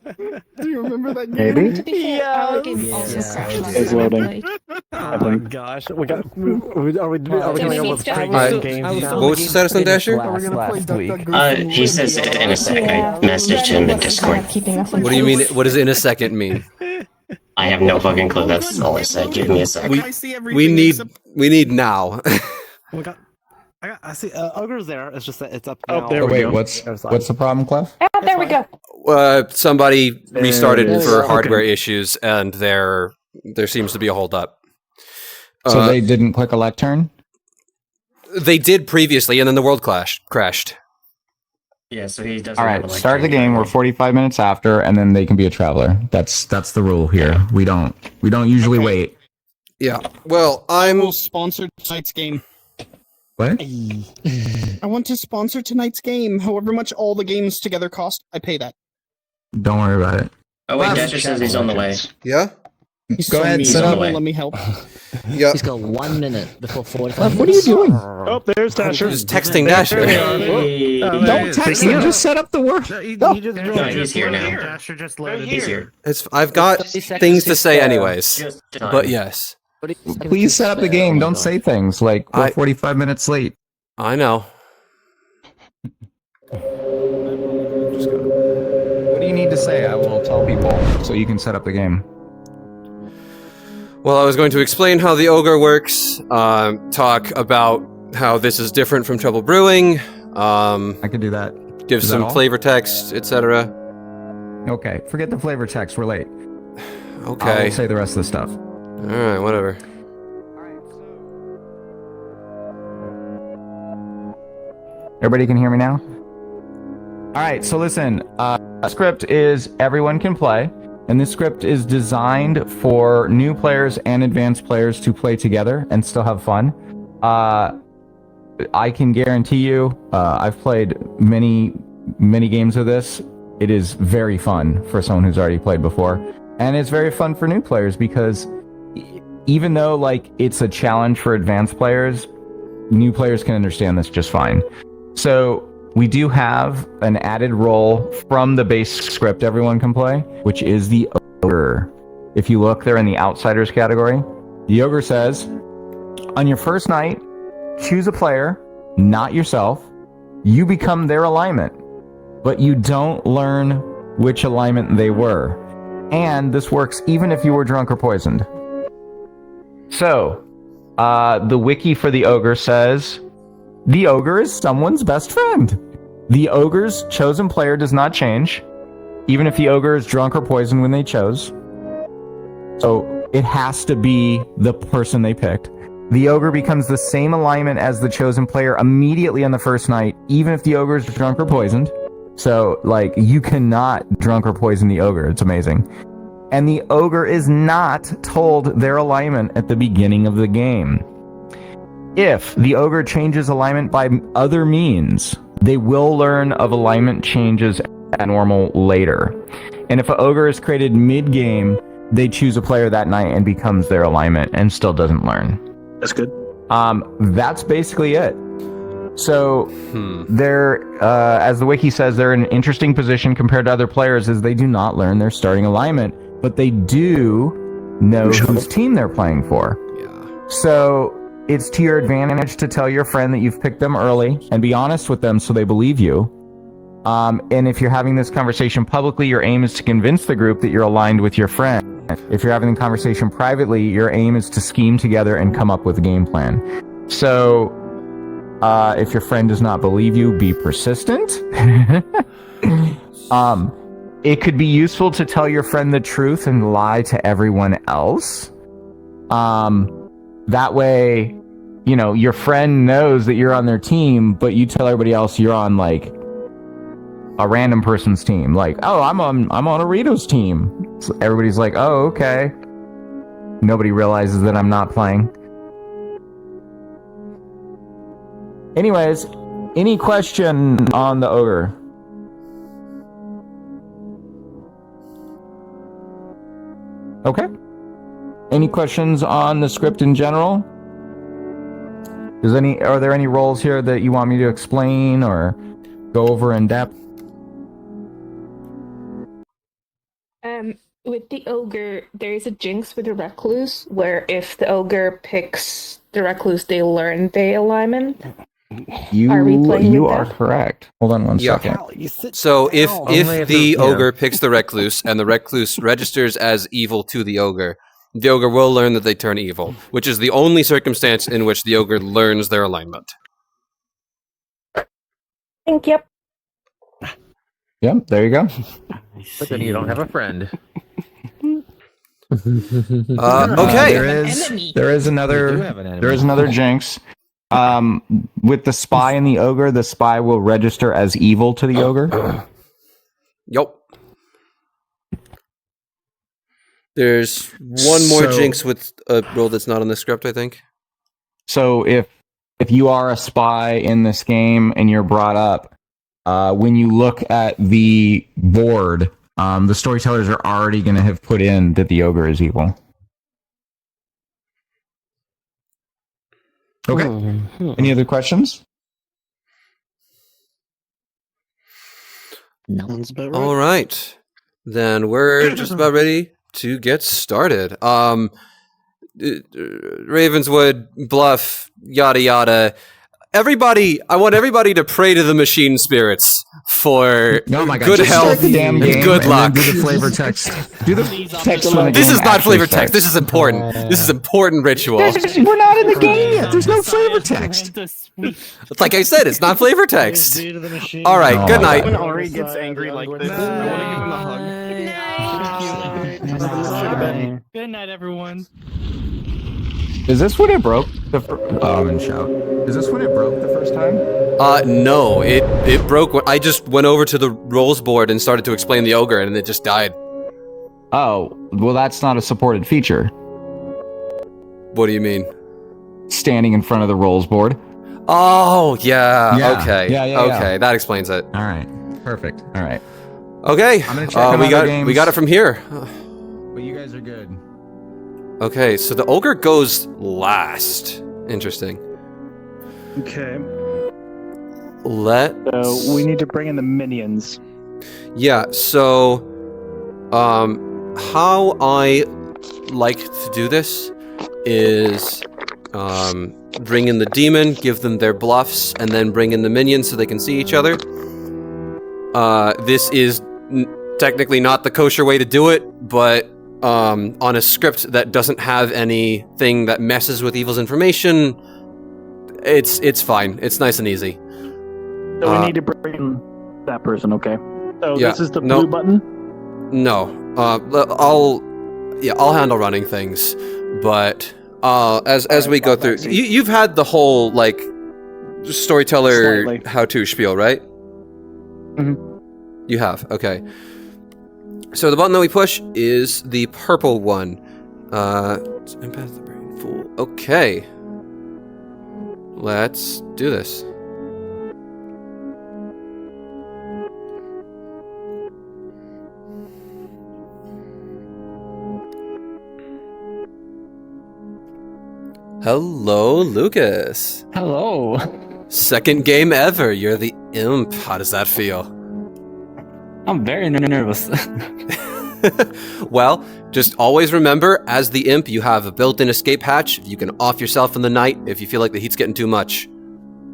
Do you remember that game? Maybe. To be fair, our game also crashed last It's time I loading. played. Oh my gosh, we got. Are we coming up with What great games? What was the status on Dasher? Are we gonna play Duck Duck Goose? He says it in a sec. I messaged him in Discord. What do you mean? What does in a second mean? I have no fucking clue. That's all I said. Give me a sec. I see everything We need except- now. We got. I see. Ogre's there. It's just that it's up. Oh, now. there Oh, we wait, go. what's the problem, Clef? Ah, there we go. Somebody restarted it is. for Okay. hardware issues, and there seems to be a holdup. So they didn't click a lectern? They did previously, and then the world crashed. Yeah, so he doesn't. All have right, a start the lectern. game. We're 45 minutes after, and then they can be a traveler. That's the rule here. We don't usually wait. Yeah. Well, I will sponsor tonight's game. What? I want to sponsor tonight's game. However much all the games together cost, I pay that. Don't worry about it. Oh wait, Dasher says he's on the way. Yeah. Go ahead, He's set on up. the way. Let me help. Yeah. He's got 1 minute before 45 Clef, what are you doing? Oh, there's Dasher. Just texting Dasher. Hey. Don't text him. Just set up the work. No. No, he's here now. Dasher just loaded. He's here. I've got 30 seconds things to to say spare. anyways. Just But yes, Please set up the game. Don't say things like we're I- 45 minutes late. I know. What do you need to say? I will tell people so you can set up the game. Well, I was going to explain how the Ogre works, talk about how this is different from Trouble Brewing, I could do that. give Is that some all? flavor text, etc. Okay, forget the flavor text. We're late. Okay. I'll say the rest of the stuff. Alright, whatever. Everybody can hear me now? Alright, so listen. Script is everyone can play, and this script is designed for new players and advanced players to play together and still have fun. I can guarantee you, I've played many games of this. It is very fun for someone who's already played before. And it's very fun for new players because even though like it's a challenge for advanced players, new players can understand this just fine. So we do have an added role from the base script everyone can play, which is the Ogre. If you look, they're in the Outsiders category. The Ogre says, on your first night, choose a player, not yourself. You become their alignment, but you don't learn which alignment they were. And this works even if you were drunk or poisoned. So, the wiki for the Ogre says, the Ogre is someone's best friend. The Ogre's chosen player does not change, even if the Ogre is drunk or poisoned when they chose. So, it has to be the person they picked. The Ogre becomes the same alignment as the chosen player immediately on the first night, even if the Ogre is drunk or poisoned. So, like, you cannot drunk or poison the Ogre. It's amazing. And the Ogre is not told their alignment at the beginning of the game. If the Ogre changes alignment by other means, they will learn of alignment changes at normal later. And if an Ogre is created mid-game, they choose a player that night and becomes their alignment and still doesn't learn. That's good. That's basically it. So they're, as the wiki says, they're in an interesting position compared to other players as they do not learn their starting alignment, but they do know whose team they're playing for. Yeah. So it's to your advantage to tell your friend that you've picked them early and be honest with them so they believe you. And if you're having this conversation publicly, your aim is to convince the group that you're aligned with your friend. If you're having the conversation privately, your aim is to scheme together and come up with a game plan. So if your friend does not believe you, be persistent. It could be useful to tell your friend the truth and lie to everyone else. That way, you know, your friend knows that you're on their team, but you tell everybody else you're on like a random person's team. Like, oh, I'm on Arito's team. So everybody's like, oh, okay. Nobody realizes that I'm not playing. Anyways, Any question on the ogre? Okay. Any questions on the script in general? Are there any roles here that you want me to explain or go over in depth? With the ogre, there is a jinx with the recluse, where if the ogre picks the recluse, they learn the alignment. You are correct. Hold on one second. So if Only if the it- yeah. ogre picks the recluse and the recluse registers as evil to the ogre will learn that they turn evil, which is the only circumstance in which the ogre learns their alignment. Thank you. Yep, there you go. But then you don't have a friend. Okay. There is another jinx. With the spy and the ogre, the spy will register as evil to the ogre. Yup. There's one more jinx with a role that's not on the script, I think. So if you are a spy in this game and you're brought up, when you look at the board, the storytellers are already going to have put in that the ogre is evil. Okay. Any other questions? All right. Then we're just about ready to get started. Ravenswood, Bluff, yada yada. I want everybody to pray to the machine spirits for good health and good luck. Do the flavor text. Do the text when the This game is not actually flavor starts. text. This is important. This is important ritual. We're not in the game yet. There's no flavor text. Like I said, it's not flavor text. All right. Good night. When Ari gets angry like this, I want to give him a hug. Good night, everyone. Is this when it broke? I'm in shout. Is this when it broke the first time? No. It broke when I just went over to the rolls board and started to explain the ogre, and it just died. Oh, well, that's not a supported feature. What do you mean? Standing in front of the rolls board. Oh, yeah. Okay. Yeah. Okay, that explains it. All right. Perfect. All right. Okay. I'm gonna check on other games. We got it from here. But you guys are good. Okay, so the ogre goes last. Interesting. Okay. So we need to bring in the minions. Yeah, so how I like to do this is bring in the demon, give them their bluffs, and then bring in the minions so they can see each other. This is technically not the kosher way to do it, but on a script that doesn't have anything that messes with evil's information, it's fine. It's nice and easy. So we need to bring in that person, okay? So yeah, this is the blue button? No. I'll handle running things, but as we go through, you've had the whole like storyteller how-to spiel, right? Mm-hmm. You have, okay. So the button that we push is the purple one. Empath the brain fool. Okay. Let's do this. Hello, Lucas. Hello. Second game ever. You're the imp. How does that feel? I'm very nervous. Well, just always remember, as the imp, you have a built-in escape hatch. You can off yourself in the night if you feel like the heat's getting too much.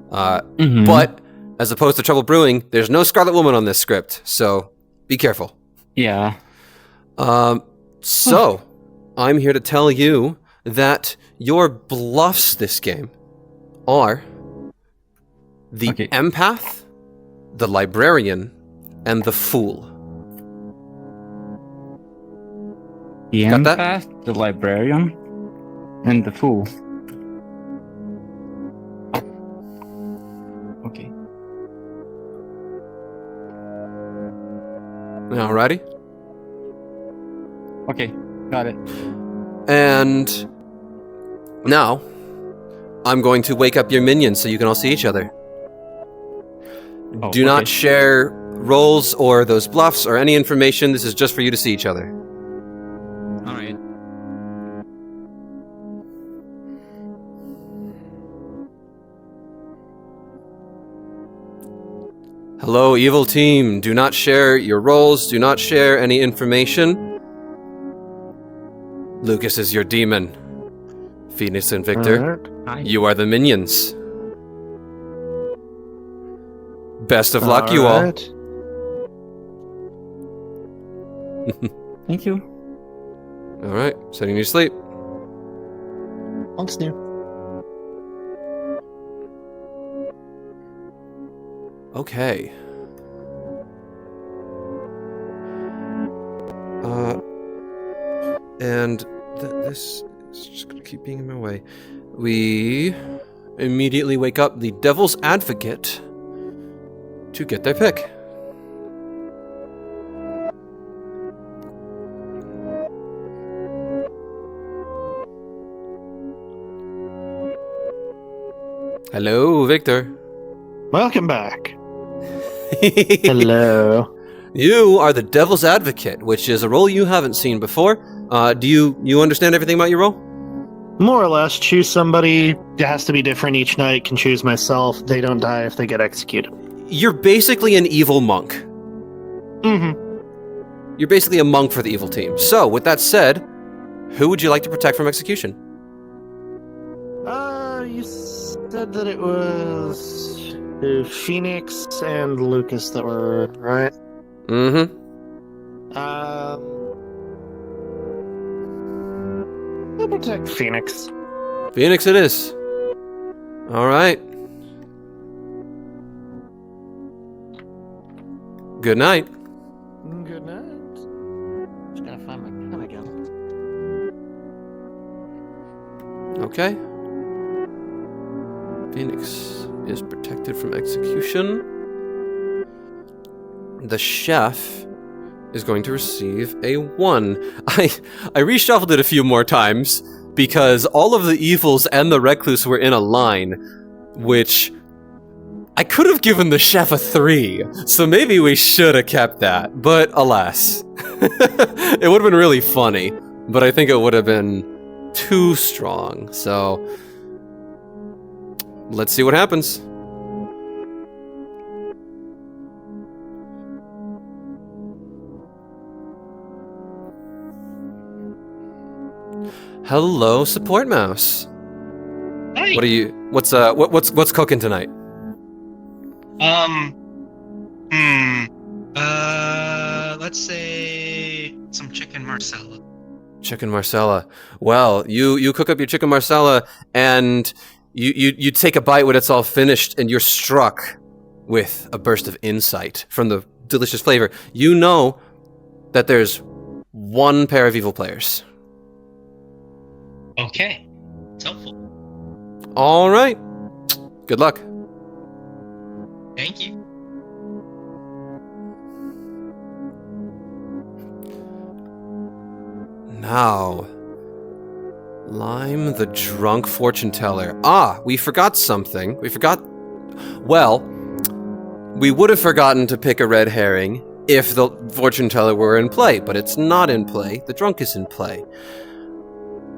But, as opposed to Trouble Brewing, there's no Scarlet Woman on this script, so be careful. Yeah. So, I'm here to tell you that your bluffs this game are the empath, the librarian, and the fool. The Got that? empath, the librarian, and the fool. Okay. Alrighty. Okay, got it. And now, I'm going to wake up your minions so you can all see each other. Do not share rolls or those bluffs or any information. This is just for you to see each other. Alright. Hello, evil team. Do not share your rolls. Do not share any information. Lucas is your demon. Phoenix and Victor, you are the minions. Best of luck, you all. Thank you. Alright, setting you to sleep. Thanks, dude. Okay. And this is just gonna keep being in my way. We immediately wake up the Devil's Advocate to get their pick. Hello, Victor. Welcome back. Hello. You are the Devil's Advocate, which is a role you haven't seen before. Do you understand everything about your role? More or less, choose somebody. It has to be different each night. Can choose myself. They don't die if they get executed. You're basically an evil monk. Mm-hmm. You're basically a monk for the evil team. So, with that said, who would you like to protect from execution? You said that it was Phoenix and Lucas that were right. Mm-hmm. I'll protect Phoenix. Phoenix it is. Alright. Good night. Good night. Just gotta find my pen again. Okay. Phoenix is protected from execution. The chef is going to receive a 1. I reshuffled it a few more times because all of the evils and the recluse were in a line, which I could have given the chef a 3, so maybe we should have kept that, but alas. It would have been really funny, but I think it would have been too strong, so let's see what happens. Hello, support mouse. Hi. What are you? What's cooking tonight? Let's say some chicken marsala. Chicken marsala. Well, you cook up your chicken marsala and you take a bite when it's all finished, and you're struck with a burst of insight from the delicious flavor. You know that there's one pair of evil players. Okay, it's helpful. All right. Good luck. Thank you. Now, Lime the drunk fortune teller. Ah, we forgot something. Well, we would have forgotten to pick a red herring if the fortune teller were in play, but it's not in play. The drunk is in play.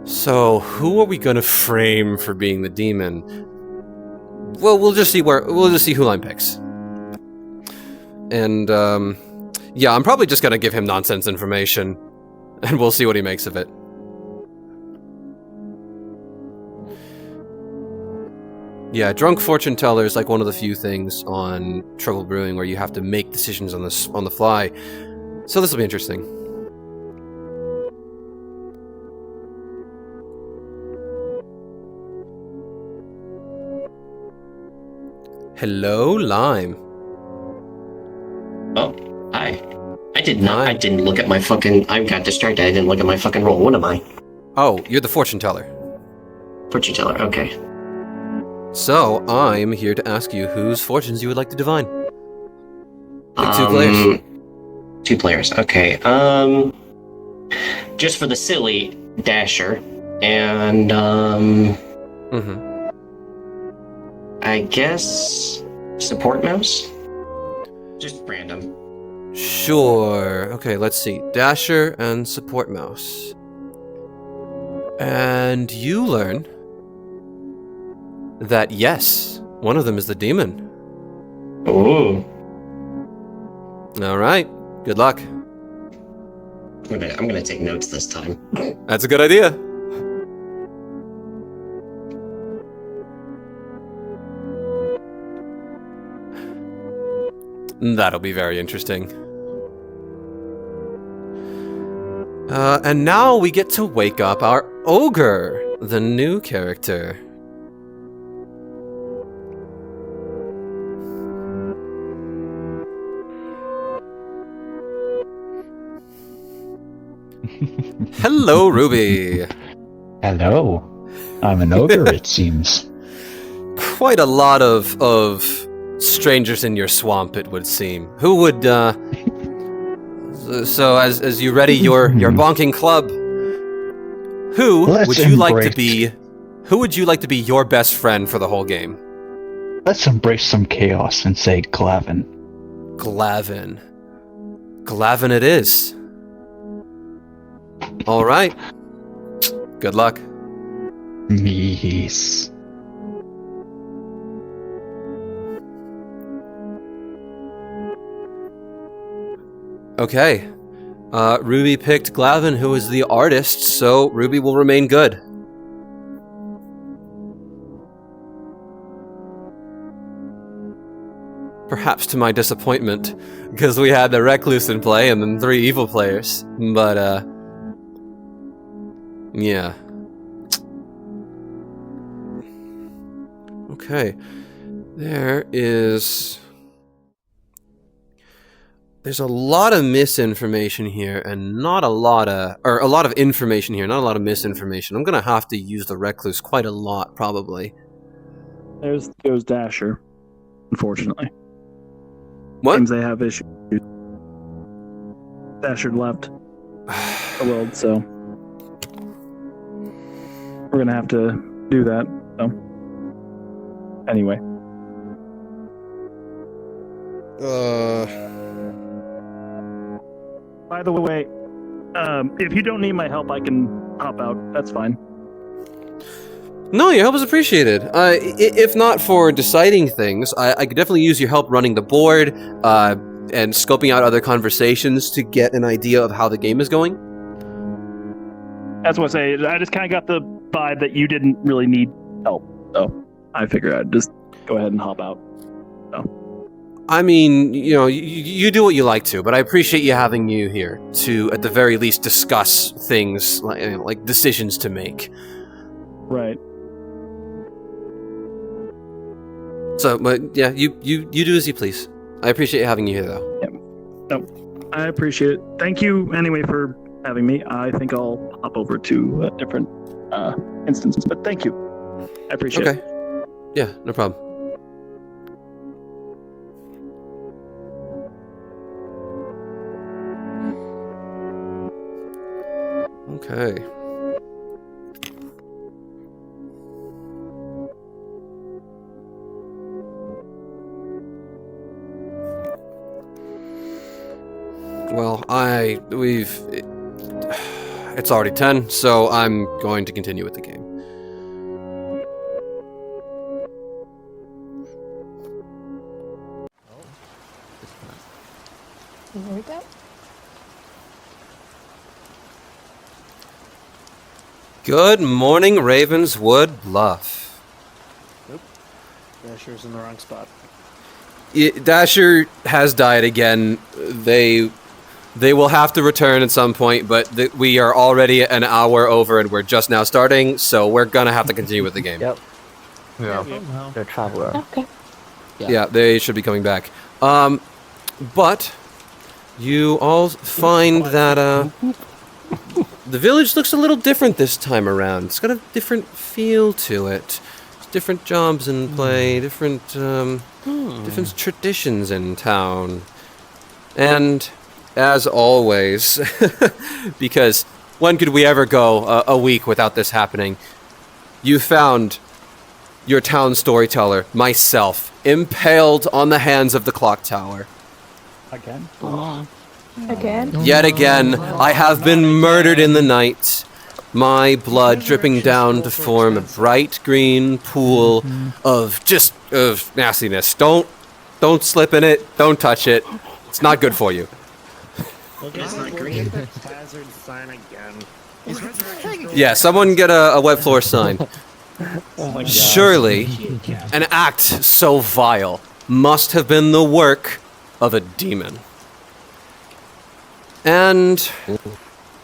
So, who are we gonna frame for being the demon? Well, we'll just see who Lime picks. And, yeah, I'm probably just gonna give him nonsense information, and we'll see what he makes of it. Yeah, drunk fortune teller is like one of the few things on Trouble Brewing where you have to make decisions on the fly. So this will be interesting. Hello, Lime. Oh, hi. I didn't look at my fucking... I got distracted. I didn't look at my fucking roll. What am I? Oh, you're the fortune teller. Fortune teller, okay. So, I'm here to ask you whose fortunes you would like to divine. Pick 2 players. 2 players, okay. Just for the silly, Dasher. And, Mm-hmm. I guess... Support mouse? Just random. Sure. Okay, let's see. Dasher and support mouse. And you learn that yes, one of them is the demon. Ooh. All right. Good luck. I'm gonna take notes this time. That's a good idea. That'll be very interesting. And now we get to wake up our Ogre, the new character. Hello, Ruby. Hello. I'm an ogre, it seems. Quite a lot of strangers in your swamp, it would seem. Who would, So as you ready your bonking club, who would you like to be your best friend for the whole game? Let's embrace some chaos and say Glavin. Glavin. Glavin it is. All right. Good luck. Yes. Okay. Ruby picked Glavin, who is the artist, so Ruby will remain good. Perhaps to my disappointment, because we had the Recluse in play and then 3 evil players. But, yeah. Okay. There's a lot of misinformation here and not a lot of... Or a lot of information here, not a lot of misinformation. I'm gonna have to use the Recluse quite a lot, probably. There goes Dasher, unfortunately. What? Seems they have issues. Dasher left the world, so... We're gonna have to do that, so... Anyway. By the way, if you don't need my help, I can hop out. That's fine. No, your help is appreciated. If not for deciding things, I could definitely use your help running the board, and scoping out other conversations to get an idea of how the game is going. That's what I say. I just kind of got the vibe that you didn't really need help, so I figured I'd just go ahead and hop out. So. I mean, you know, you do what you like to, but I appreciate you having you here to, at the very least, discuss things like decisions to make. Right. So, but yeah, you do as you please. I appreciate having you here, though. Yep. No, I appreciate it. Thank you anyway for having me. I think I'll hop over to a different instances, but thank you. I appreciate it. Okay. Yeah, no problem. Okay. Well, it's already 10, so I'm going to continue with the game. There we go. Good morning, Ravenswood Bluff. Nope. Dasher's in the wrong spot. Dasher has died again. They will have to return at some point, but we are already an hour over and we're just now starting, so we're gonna have to continue with the game. Yep. Yeah. They're traveler. Okay. Yeah, they should be coming back. But you all find that the village looks a little different this time around. It's got a different feel to it. There's different jobs in play, different traditions in town. And as always, because when could we ever go a week without this happening? You found your town storyteller, myself, impaled on the hands of the Clocktower. Again? Again? Yet again, I have been murdered in the night. My blood dripping down to form a bright green pool of nastiness. Don't slip in it. Don't touch it. It's not good for you. It's not green. Hazard sign again. Yeah, someone get a wet floor sign. Surely, an act so vile must have been the work of a demon. And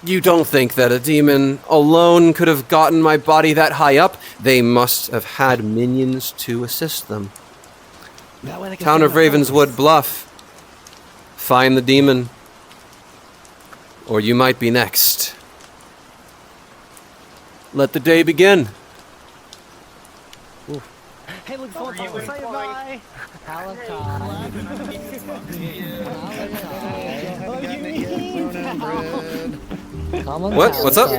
you don't think that a demon alone could have gotten my body that high up? They must have had minions to assist them. Town of Ravenswood Bluff. Find the demon. Or you might be next. Let the day begin. Hey, look forward to it. Say bye. What? What's up?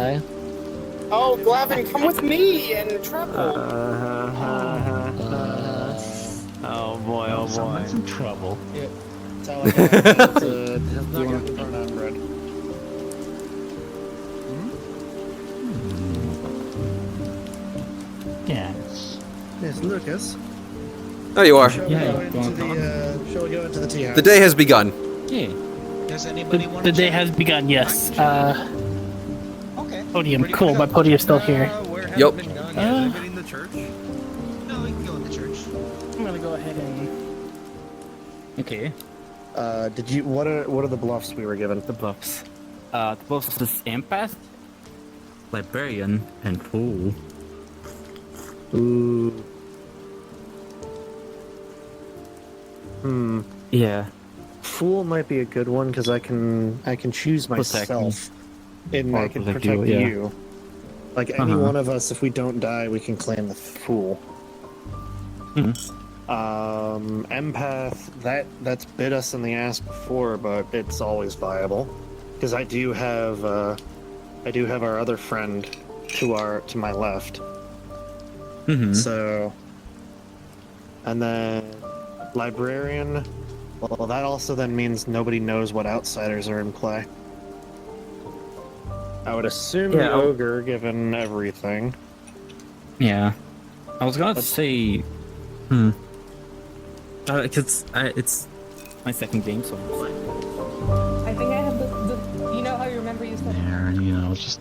Oh, Glavin, come with me and trouble. Oh boy, oh boy. Someone's in trouble. Yeah. That's all I got. Has not got thrown on bread. Yes. Yes, Lucas. There you are. Shall we go into the tea house? The day has begun. Yeah. Does anybody want The to day has begun, yes. Okay. Podium, cool. My podium's still here. Yup. Anybody in the church? No, we can go in the church. I'm gonna go ahead and. Okay. Did you? What are the bluffs we were given? The buffs. The buffs is Empath, Librarian, and Fool. Ooh. Yeah. Fool might be a good one because I can choose Protect myself, and I Or can protect protect you, yeah. you. Like any Uh-huh. one of us, if we don't die, we can claim the fool. Empath, that's bit us in the ass before, but it's always viable because I do have our other friend to my left. So, and then librarian. Well, that also then means nobody knows what outsiders are in play. I would assume the ogre, given everything. Yeah. I was gonna say. Because it's my second game, so. I think I have the you know how you remember you said. There, you know, just.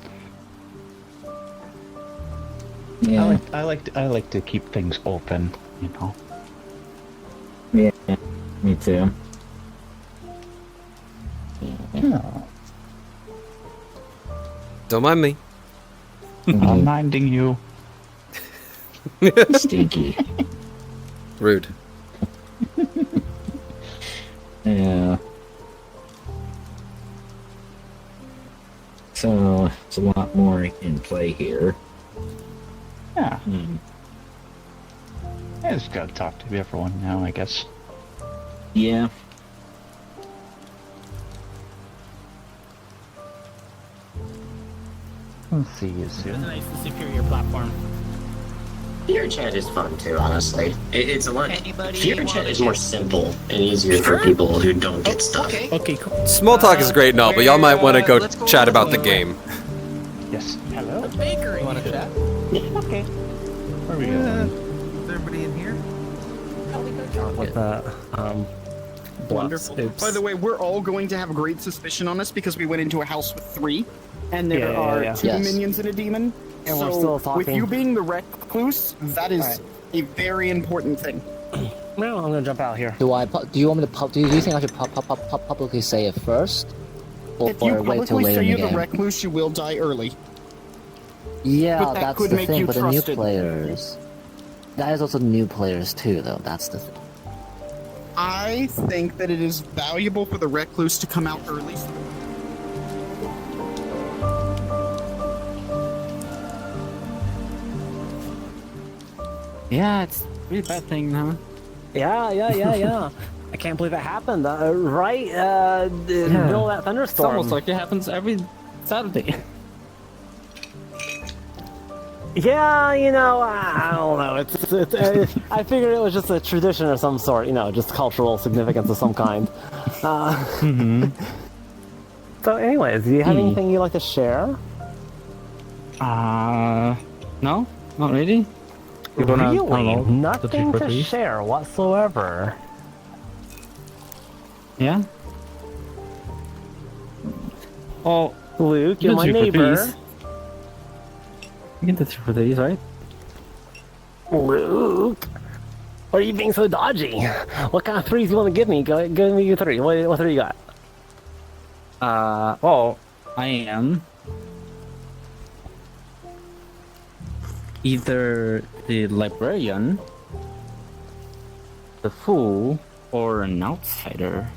Yeah. I like to keep things open, you know. Yeah, me too. Yeah. Don't mind me. I'm minding you. Stinky. Rude. Yeah. So it's a lot more in play here. Yeah. I just gotta talk to everyone now, I guess. Yeah. Let's see you soon. It's a nice superior platform. Fear chat is fun too, honestly. It's a lot. Anybody Fear chat wanna is more simple and easier for people who don't get stuff. Okay, cool. Small talk is great and all, but y'all might want to go chat about the game. Yes. Hello. Bakery. You want to chat? Okay. Where are we going? Is everybody in here? With the Wonderful. Oops. By the way, we're all going to have a great suspicion on us because we went into a house with 3, and there Yeah, are yeah. 2 Yes. minions and a demon. And so we're still with talking. you being the recluse, that is a very important thing. Well, I'm gonna jump out here. Do you want me to do you think I should publicly say it first, or If you wait till publicly later say in you're the the game? recluse, you will die early. Yeah, but that that's could the make thing. you But the new trusted. players, that is also new players too, though. That's the thing. I think that it is valuable for the recluse to come out early. Yeah, it's a really bad thing, huh? Yeah. I can't believe it happened. Right? In the middle of that It's thunderstorm. almost like it happens every Saturday. Yeah, you know, I don't know. I figured it was just a tradition of some sort, you know, just cultural significance of some kind. So, anyways, do you have anything you'd like to share? No, not really. You wanna, I don't Really? know, Nothing the to please? share whatsoever. Yeah. Oh, Luke, you're my neighbor. You get the 3 for these, right? Luke, why are you being so dodgy? What kind of 3s you want to give me? Give me your 3. What 3 you got? Well, I am either the librarian, the fool, or an outsider.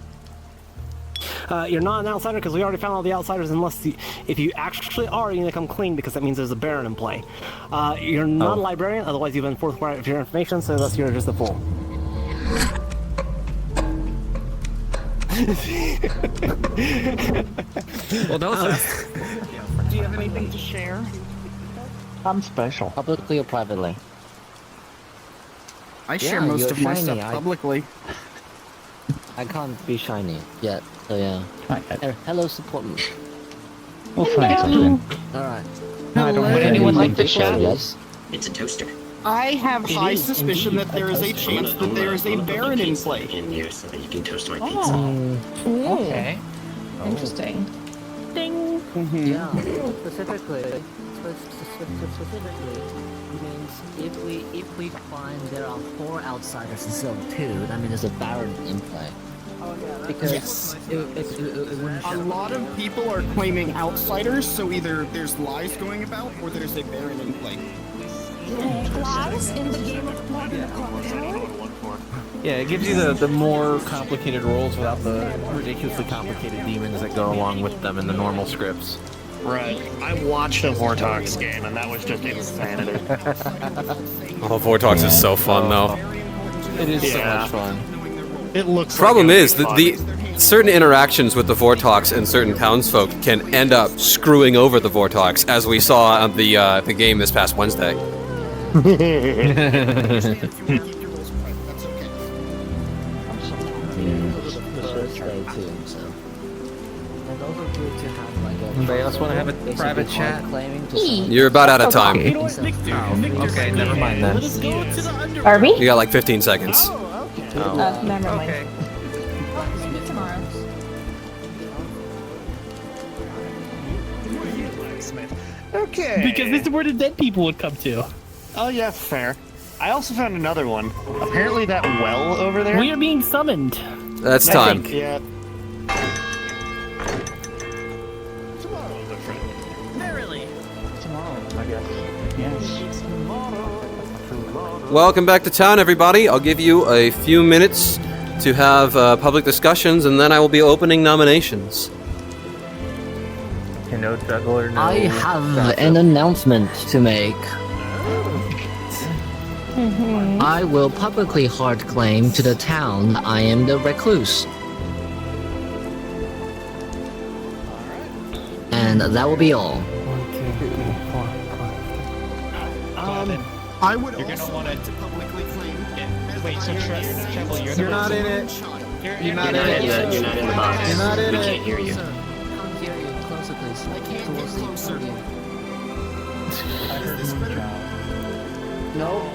You're not an outsider because we already found all the outsiders. If you actually are, you need to come clean because that means there's a Baron in play. You're not a librarian, otherwise you've been forthright with your information, so thus you're just a fool. Well, that was fast. Do you have anything to share? I'm special. Publicly or privately? I share Yeah, most you're of my shiny. stuff publicly. I can't be shiny yet, so yeah. Hello, support me. We'll find something. Alright. No, I don't Would anyone like to chat? It's a toaster. I have high suspicion that there is a chance that there is a Baron in play. In here so that you can toast my pizza. Okay. Interesting. Ding! Yeah, specifically means if we find there are 4 outsiders instead of 2, that means there's a Baron in play. Because it wouldn't A lot of people are claiming outsiders, so either there's lies going about or there's a Baron in play. Lies in the game of blood in the Clocktower? Yeah, it gives you the more complicated rolls without the ridiculously complicated demons that go along with them in the normal scripts. Right. I watched a Vortox game, and that was just insanity. Oh, Vortox is so fun, though. It is so much fun. It looks. Problem like is that the certain interactions with the Vortox and certain townsfolk can end up screwing over the Vortox, as we saw on the game this past Wednesday. Anybody else want to have a private chat? You're about out of time. Okay, never mind then. Are we? You got like 15 seconds. Never mind. Okay. Because this is where the dead people would come to. Oh yeah, fair. I also found another one. Apparently that well over there. We are being summoned. That's time. Yeah. Verily. Tomorrow, I guess. Yes. Welcome back to town, everybody. I'll give you a few minutes to have public discussions, and then I will be opening nominations. Okay, no juggler, no. I have an announcement to make. I will publicly hard claim to the town that I am the recluse. And that will be all. I would You're gonna also want like to publicly claim. Wait, so Trevor, You're not in it. You're not in it. You're not in the box. You're not in We it. can't hear you. Come here, you closer, please. I can't get closer. Towards Is this better? No.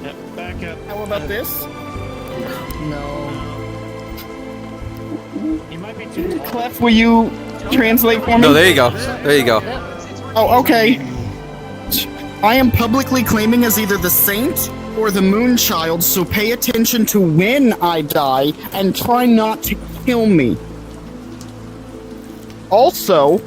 Yep, back up. How about this? No. You might be too tall. Clef, will you translate for me? No, there you go. There you go. Oh, okay. I am publicly claiming as either the saint or the moon child, so pay attention to when I die and try not to kill me. Also,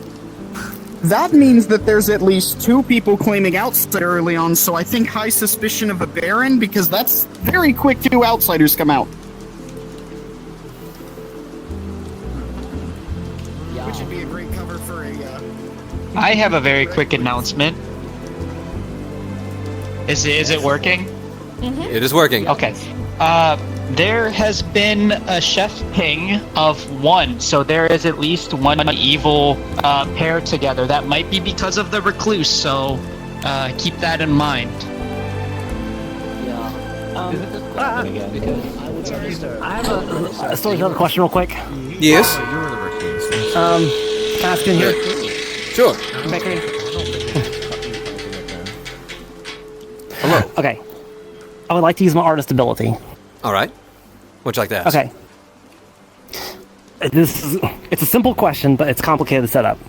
that means that there's at least 2 people claiming outsider early on, so I think high suspicion of a Baron, because that's very quick 2 outsiders come out. Which would be a great cover for a, I have a very quick announcement. Is it working? It is working. Okay. There has been a chef ping of 1, so there is at least 1 evil pair together. That might be because of the recluse, so keep that in mind. I have a storyteller question real quick. Yes. Ask in here. Sure. Bakery. Hello. Okay. I would like to use my artist ability. All right. What'd you like to ask? Okay. It's a simple question, but it's complicated to set up.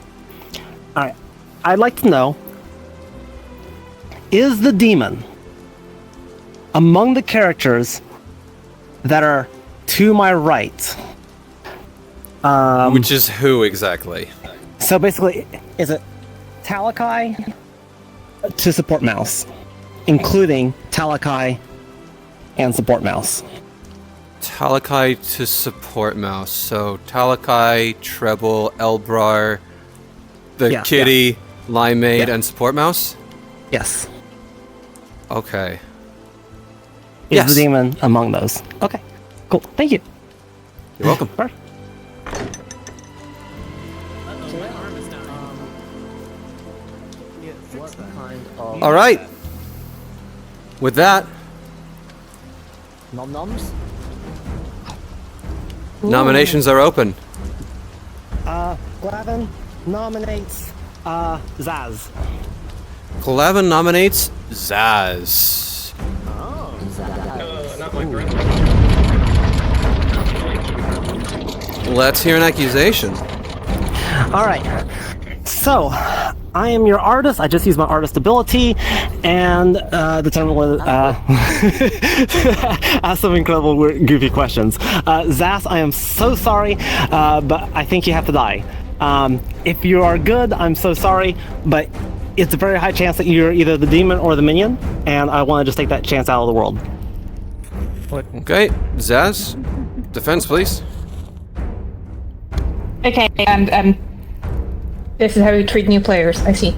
All right. I'd like to know, is the demon among the characters that are to my right? Which is who exactly? So basically, is it Talakai to support mouse, including Talakai and support mouse? Talakai to support mouse. So Talakai, Treble, Elbrar, the kitty, Limeade, and support mouse? Yes. Okay. Is the demon among those? Okay. Cool. Thank you. You're welcome. All right. With that, Nom-noms? nominations are open. Glavin nominates Zaz. Clavin nominates Zaz. Let's hear an accusation. All right. So, I am your artist. I just used my artist ability and determine whether ask some incredible, weird, goofy questions. Zaz, I am so sorry, but I think you have to die. If you are good, I'm so sorry, but it's a very high chance that you're either the demon or the minion, and I want to just take that chance out of the world. Okay, Zaz, defense, please. Okay, and this is how you treat new players. I see.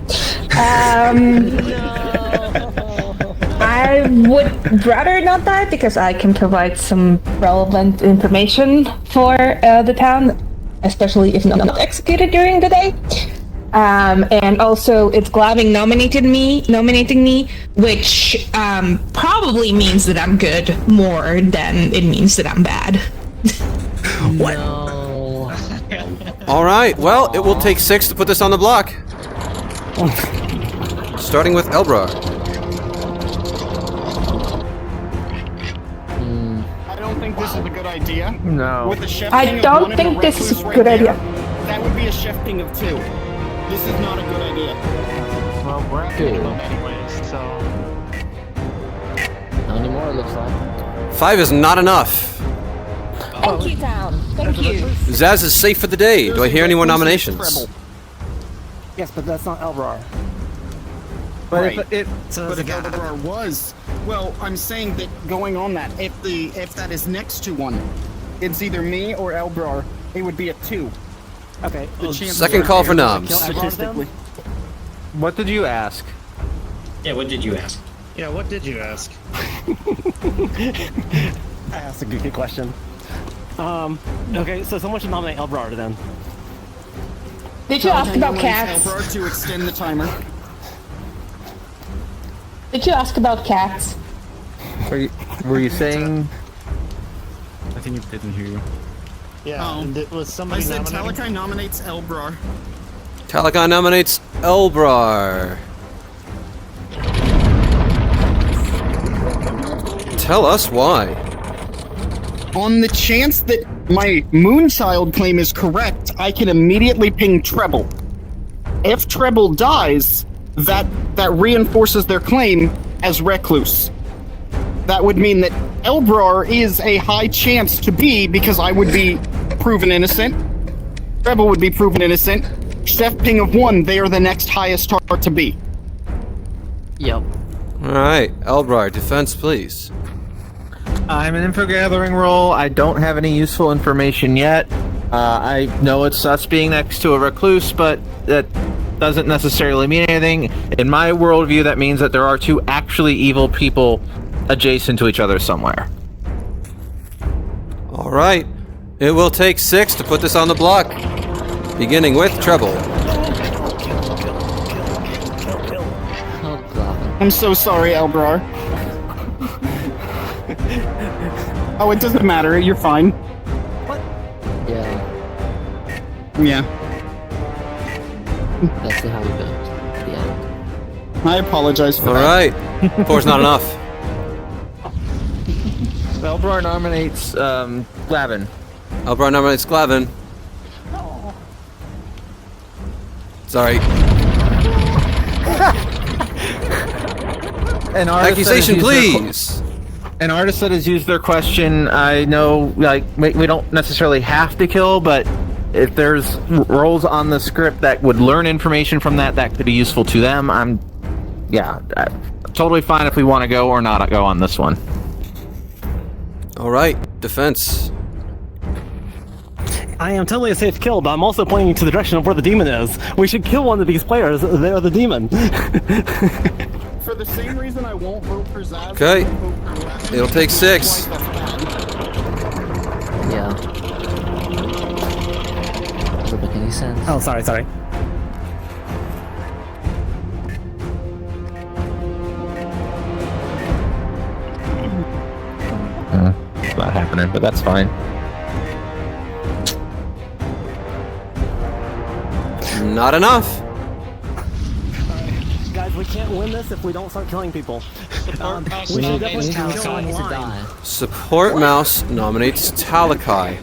I would rather not die because I can provide some relevant information for the town, especially if not executed during the day. And also, it's Glavin nominating me, which probably means that I'm good more than it means that I'm bad. What? All right. Well, it will take 6 to put this on the block. Starting with Elbrar. I don't think this is a good idea. No. With the chef I ping of don't one and think a this is recluse a right good there, idea. That would be a chef ping of 2. This is not a good idea. Well, we're at minimum anyways, so. Not anymore, it looks like. 5 is not enough. Thank you, town. Thank you. Zaz is safe for the day. Do I hear any more nominations? Yes, but that's not Elbrar. But Right. if Elbrar was, well, I'm saying that going on that, if that is next to one, it's either me or Elbrar. It would be a 2. Okay. Second call for noms. Statistically. What did you ask? Yeah, what did you ask? Yeah, what did you ask? I asked a goofy question. Okay, so someone should nominate Elbrar then. Did you ask about cats? Elbrar to extend the timer. Did you ask about cats? Were you saying? I think it didn't hear you. Yeah, and it was I somebody said nominated. Talakai nominates Elbrar. Talakai nominates Elbrar. Tell us why. On the chance that my Moonchild claim is correct, I can immediately ping Treble. If Treble dies, that reinforces their claim as Recluse. That would mean that Elbrar is a high chance to be, because I would be proven innocent. Treble would be proven innocent. Chef ping of 1, they are the next highest target to be. Yep. Alright, Elbrar, defense, please. I'm an info gathering role. I don't have any useful information yet. I know it's us being next to a recluse, but that doesn't necessarily mean anything. In my worldview, that means that there are 2 actually evil people adjacent to each other somewhere. Alright, it will take 6 to put this on the block. Beginning with Treble. I'm so sorry, Elbrar. Oh, it doesn't matter. You're fine. Yeah, Yeah. that's how we go. Yeah. I apologize for All that. right. Four's not enough. Elbrar nominates Glavin. Elbrar nominates Glavin. Sorry. An artist Accusation, that has used please. An artist that has used their question. I know, like, we don't necessarily have to kill, but if there's roles on the script that would learn information from that could be useful to them, I'm totally fine if we want to go or not go on this one. All right, defense. I am totally a safe kill, but I'm also pointing to the direction of where the demon is. We should kill one of these players. They are the demon. For the same reason I won't vote for Zaz. Okay. It'll take 6. Yeah. Doesn't make any sense. Oh, sorry. It's not happening, but that's fine. Not enough. Guys, we can't win this if we don't start killing people. We should definitely kill someone to die. Support Mouse nominates Talakai.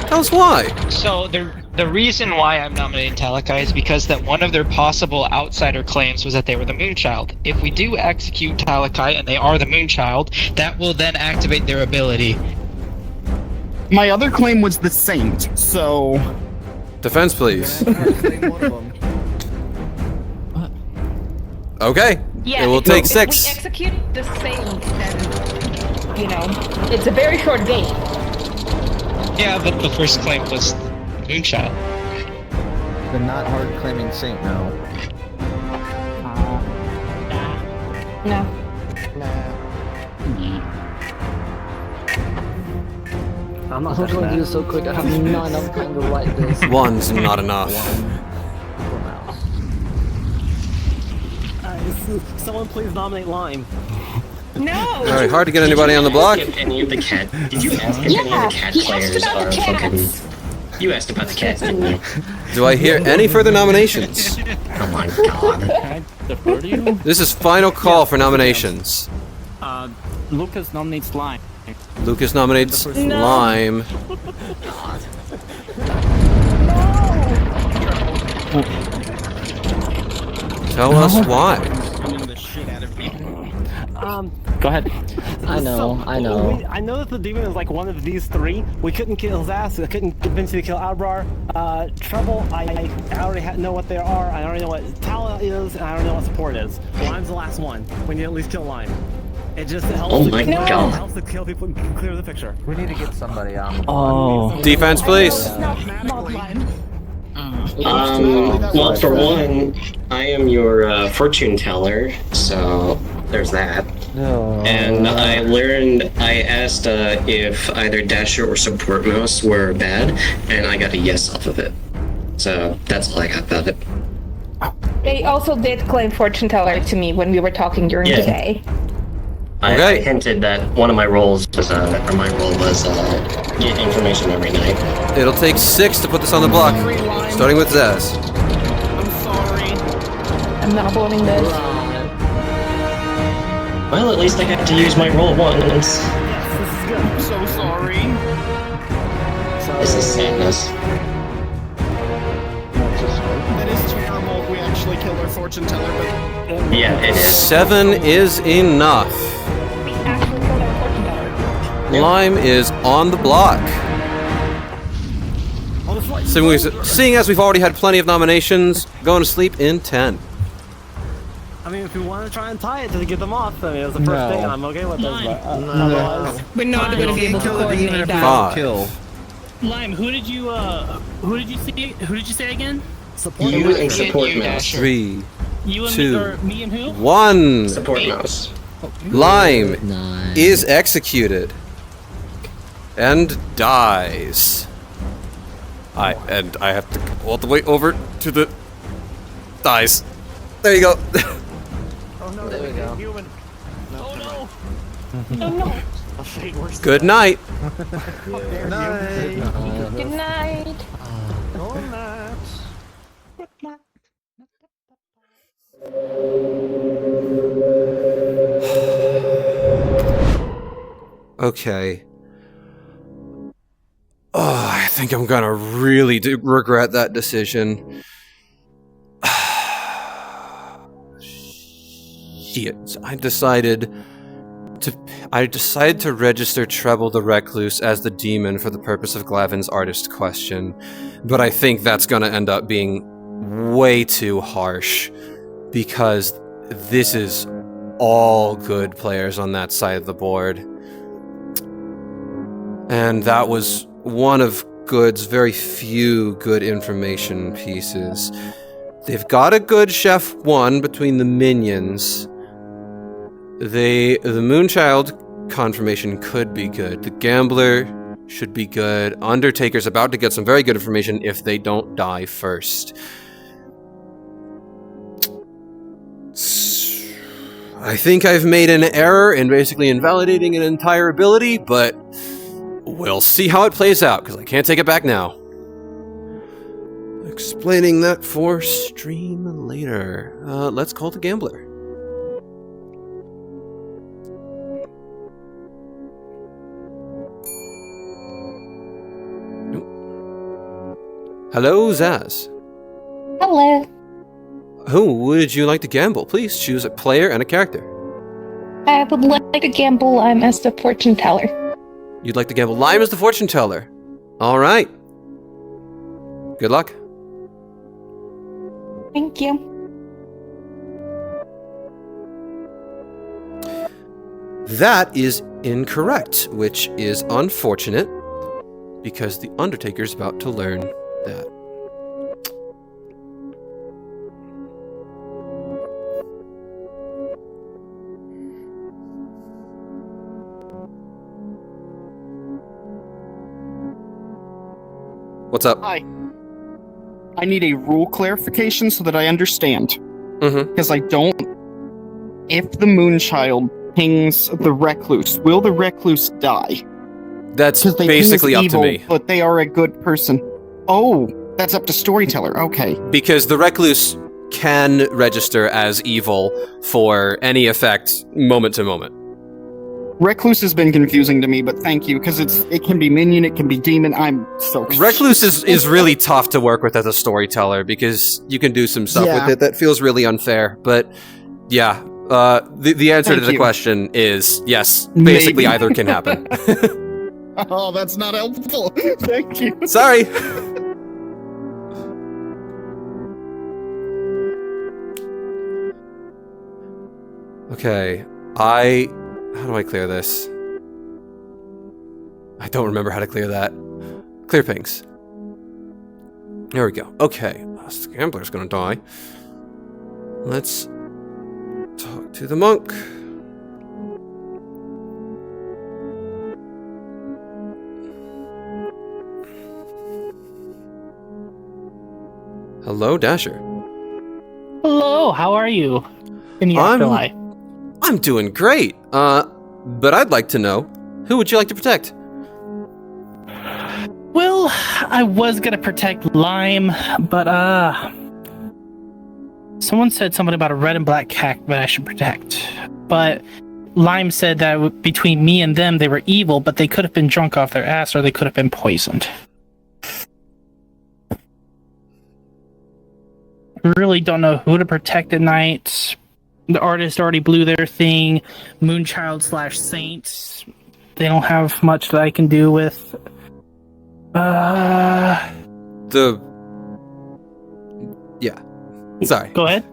Tell us why. So the reason why I'm nominating Talakai is because that one of their possible outsider claims was that they were the Moonchild. If we do execute Talakai and they are the Moonchild, that will then activate their ability. My other claim was the Saint, so... Defense, please. Okay. Yeah, it will take 6. If we execute the Saint, then, you know, it's a very short game. Yeah, but the first claim was Moonchild. The not hard claiming Saint, no. No. I'm not going to do this so quick. I have not enough time to write this. 1's not enough. Someone please nominate Lime. No! Alright, hard to get anybody on the block. If any of the cat, did you ask if any of the cat players are fucking... You asked about the cats, didn't you? Do I hear any further nominations? Oh my god. This is final call for nominations. Lucas nominates Lime. Lucas nominates Lime. Tell us why. Go ahead. I know. I know that the demon is like one of these 3. We couldn't kill his ass. I couldn't convince you to kill Albrar. Trouble, I already know what they are. I already know what Tala is, and I already know what support is. Lime's the last one. We need to at least kill Lime. It just helps. Oh my god. It helps to kill people and clear the picture. We need to get somebody on. Defense, please. Well, for one, I am your fortune teller, so there's that. And I asked if either Dasher or Support Mouse were bad, and I got a yes off of it. So that's all I got about it. They also did claim fortune teller to me when we were talking during the day. I hinted that one of my roles was, or my role was, get information every night. It'll take 6 to put this on the block, starting with Zaz. I'm sorry. I'm not voting this. Well, at least I got to use my role once. Yes, this is good. I'm so sorry. This is sadness. That is terrible if we actually kill our fortune teller, but... Yeah, it is. 7 is enough. Lime is on the block. Seeing as we've already had plenty of nominations, going to sleep in 10. I mean, if we want to try and tie it to get them off, I mean, it was the first day, and I'm okay with this, but otherwise... We're not going to be able to coordinate that. 5. Lime, who did you say again? Support you and Support Mouse. 3, You and 2, me, or me and who? 1. Support Mouse. Lime is executed and dies. I have to go all the way over to the dice. There you go. Oh no, there we go. Human. Oh no. Good night. Good night. Good night. Good night. Okay. Oh, I think I'm gonna really regret that decision. Shit. I decided to register Treble the Recluse as the demon for the purpose of Glavin's artist question, but I think that's gonna end up being way too harsh, because this is all good players on that side of the board. And that was one of Good's very few good information pieces. They've got a good Chef 1 between the minions. The Moonchild confirmation could be good. The Gambler should be good. Undertaker's about to get some very good information if they don't die first. I think I've made an error in basically invalidating an entire ability, but we'll see how it plays out, because I can't take it back now. Explaining that for stream later. Let's call the Gambler. Hello, Zaz. Hello. Who would you like to gamble? Please choose a player and a character. I would like to gamble I'm as the fortune teller. You'd like to gamble Lime as the fortune teller. All right. Good luck. Thank you. That is incorrect, which is unfortunate, because the Undertaker's about to learn that. What's up? Hi. I need a rule clarification so that I understand. Because I don't... If the Moonchild pings the Recluse, will the Recluse die? That's they basically up evil, to me. But they are a good person. Oh, that's up to Storyteller. Okay. Because the Recluse can register as evil for any effect moment to moment. Recluse has been confusing to me, but thank you, because it can be minion, it can be demon. I'm so confused. Recluse is really tough to work with as a storyteller, because you can do some stuff with it that feels really unfair. But yeah, the answer to the question is yes. Basically, either can happen. Oh, that's not helpful. Thank you. Sorry. Okay, how do I clear this? I don't remember how to clear that. Clear pings. There we go. Okay, the Gambler's gonna die. Let's talk to the monk. Hello, Dasher. Hello, how are you? In the afterlife. I'm doing great. But I'd like to know, who would you like to protect? Well, I was gonna protect Lime, but someone said something about a red and black cat that I should protect. But Lime said that between me and them, they were evil, but they could have been drunk off their ass or they could have been poisoned. Really don't know who to protect at night. The artist already blew their thing. Moonchild / Saints. They don't have much that I can do with. Yeah. Sorry. Go ahead.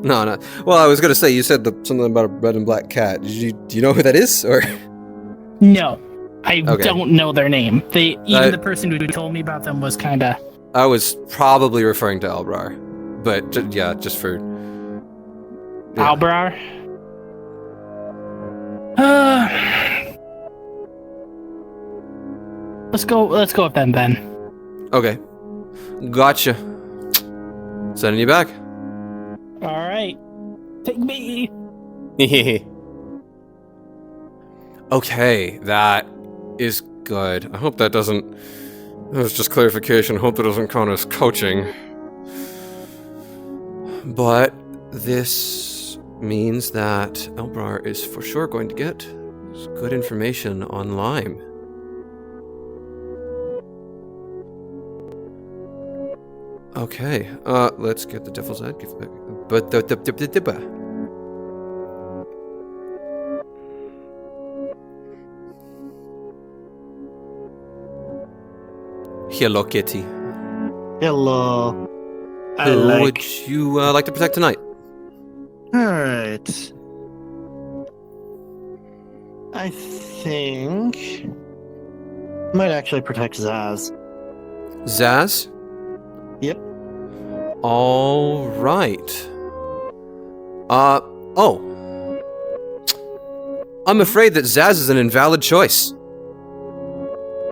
No. Well, I was gonna say, you said something about a red and black cat. Do you know who that is, or? No, I don't know their name. The person who told me about them was kind of. I was probably referring to Elbrar, but just for. Yeah. Albrar? Let's go with them then. Okay. Gotcha. Sending you back. All right. Take me. Okay, that is good. I hope that doesn't... That was just clarification. I hope that doesn't count as coaching. But this means that Elbrar is for sure going to get good information on Lyme. Okay, let's get the devil's advocate back. But hello, Kitty. Hello. Who would you like to protect tonight? Alright. I think... might actually protect Zaz. Zaz? Yep. All right. Oh. I'm afraid that Zaz is an invalid choice.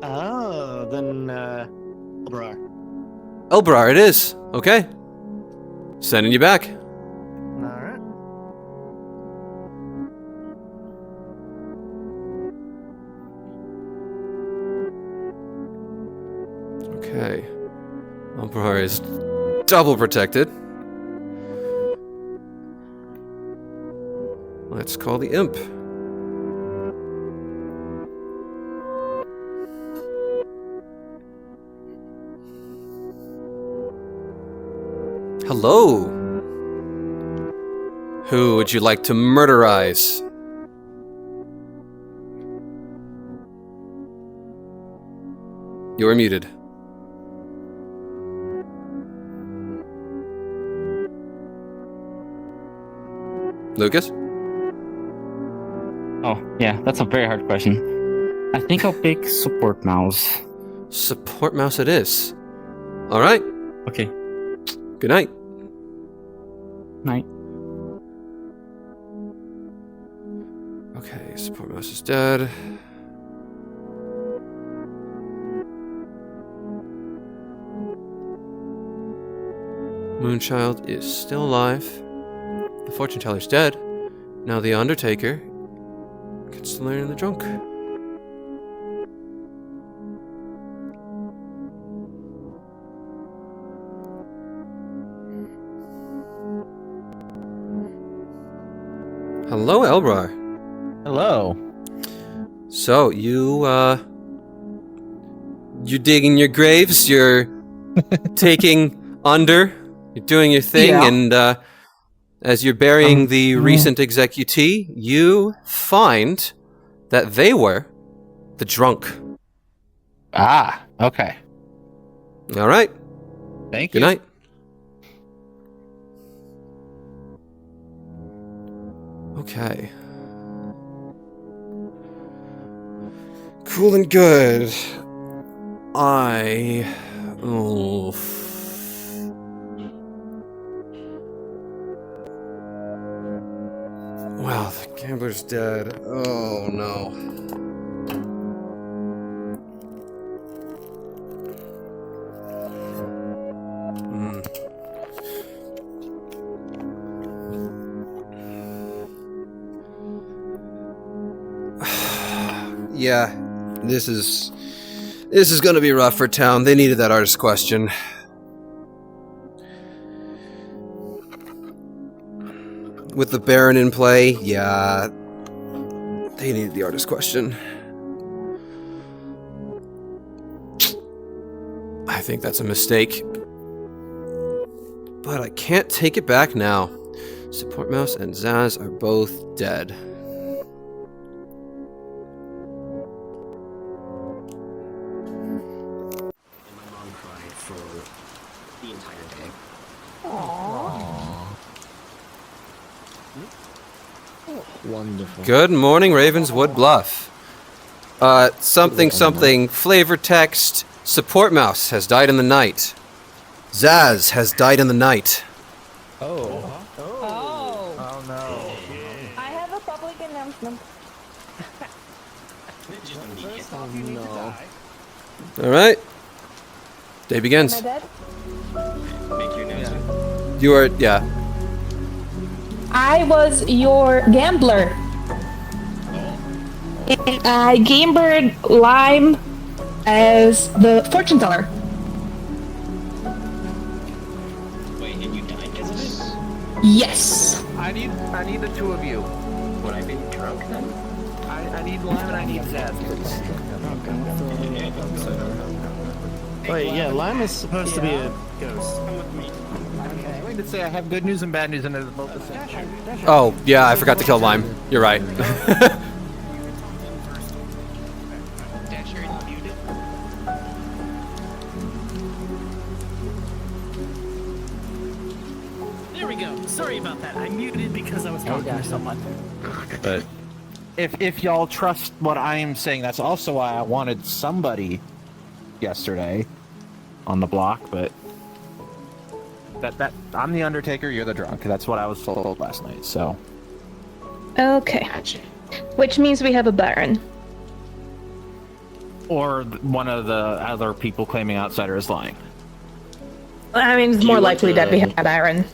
Oh, then, Elbrar. Elbrar it is. Okay. Sending you back. Alright. Okay. Elbrar is double protected. Let's call the imp. Hello. Who would you like to murderize? You're muted. Lucas? Oh, yeah, that's a very hard question. I think I'll pick support mouse. Support mouse it is. Alright. Okay. Good night. Night. Okay, support mouse is dead. Moonchild is still alive. The fortune teller's dead. Now the Undertaker gets to learn in the drunk. Hello, Elbrar. Hello. So, you're digging your graves, you're taking under, you're doing your thing, Yeah. and as you're burying the recent executee, you find that they were the drunk. Ah, okay. All right. Thank you. Good night. Okay. Cool and good. Oh. Wow, the gambler's dead. Oh no. Yeah, this is gonna be rough for town. They needed that artist question. With the Baron in play, yeah, they needed the artist question. I think that's a mistake. But I can't take it back now. Support Mouse and Zaz are both dead. Wonderful. Good morning, Ravenswood Bluff. Something, flavor text. Support Mouse has died in the night. Zaz has died in the night. Oh no. I have a public announcement. Oh no. Alright. Day begins. Am I dead? Make your announcement. You are, yeah. I was your gambler. And I gambled Lime as the fortune teller. Wait, and you died because of this? Yes. I need the two of you. Would I be drunk then? I need Lime and I need Zaz, please. Wait, yeah, Lime is supposed to be a ghost. I'm going to say I have good news and bad news, and they're both the same. Oh, yeah, I forgot to kill Lime. You're right. There we go. Sorry about that. I muted because I was talking to someone. But if y'all trust what I am saying, that's also why I wanted somebody yesterday on the block, but that I'm the Undertaker, you're the drunk. That's what I was told last night, so. Okay. Which means we have a Baron. Or one of the other people claiming outsider is lying. I mean, it's more likely that we have a Baron.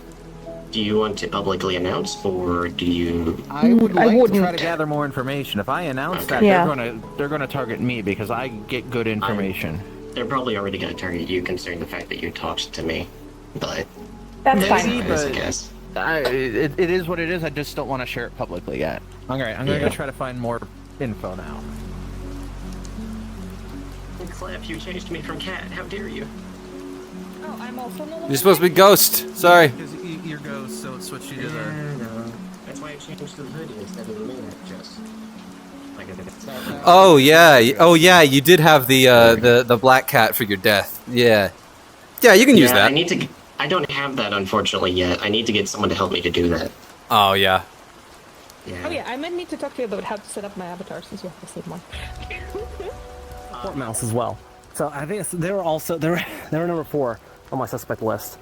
Do you want to publicly announce, or do you? I would like to try wouldn't. to gather more information. If I announce Okay. that, Yeah. they're gonna target me because I get good information. They're probably already going to target you, considering the fact that you talked to me. But That's Maybe, fine. I but guess. it is what it is. I just don't want to share it publicly yet. I'm gonna Yeah. try to find more info now. Clap, you changed me from cat. How dare you? Oh, I'm also no You're supposed to be Ghost. Sorry. Because you're Ghost, so it switched you to the. No. That's why I changed the hoodie instead of the minute, just. Oh yeah. Oh yeah. You did have the black cat for your death. Yeah. Yeah. You can use that. I need to. I don't have that unfortunately yet. I need to get someone to help me to do that. Oh yeah. Oh yeah, I might need to talk to you about how to set up my avatar since you have the same one. Support mouse as well. So I think they were also they were number 4 on my suspect list.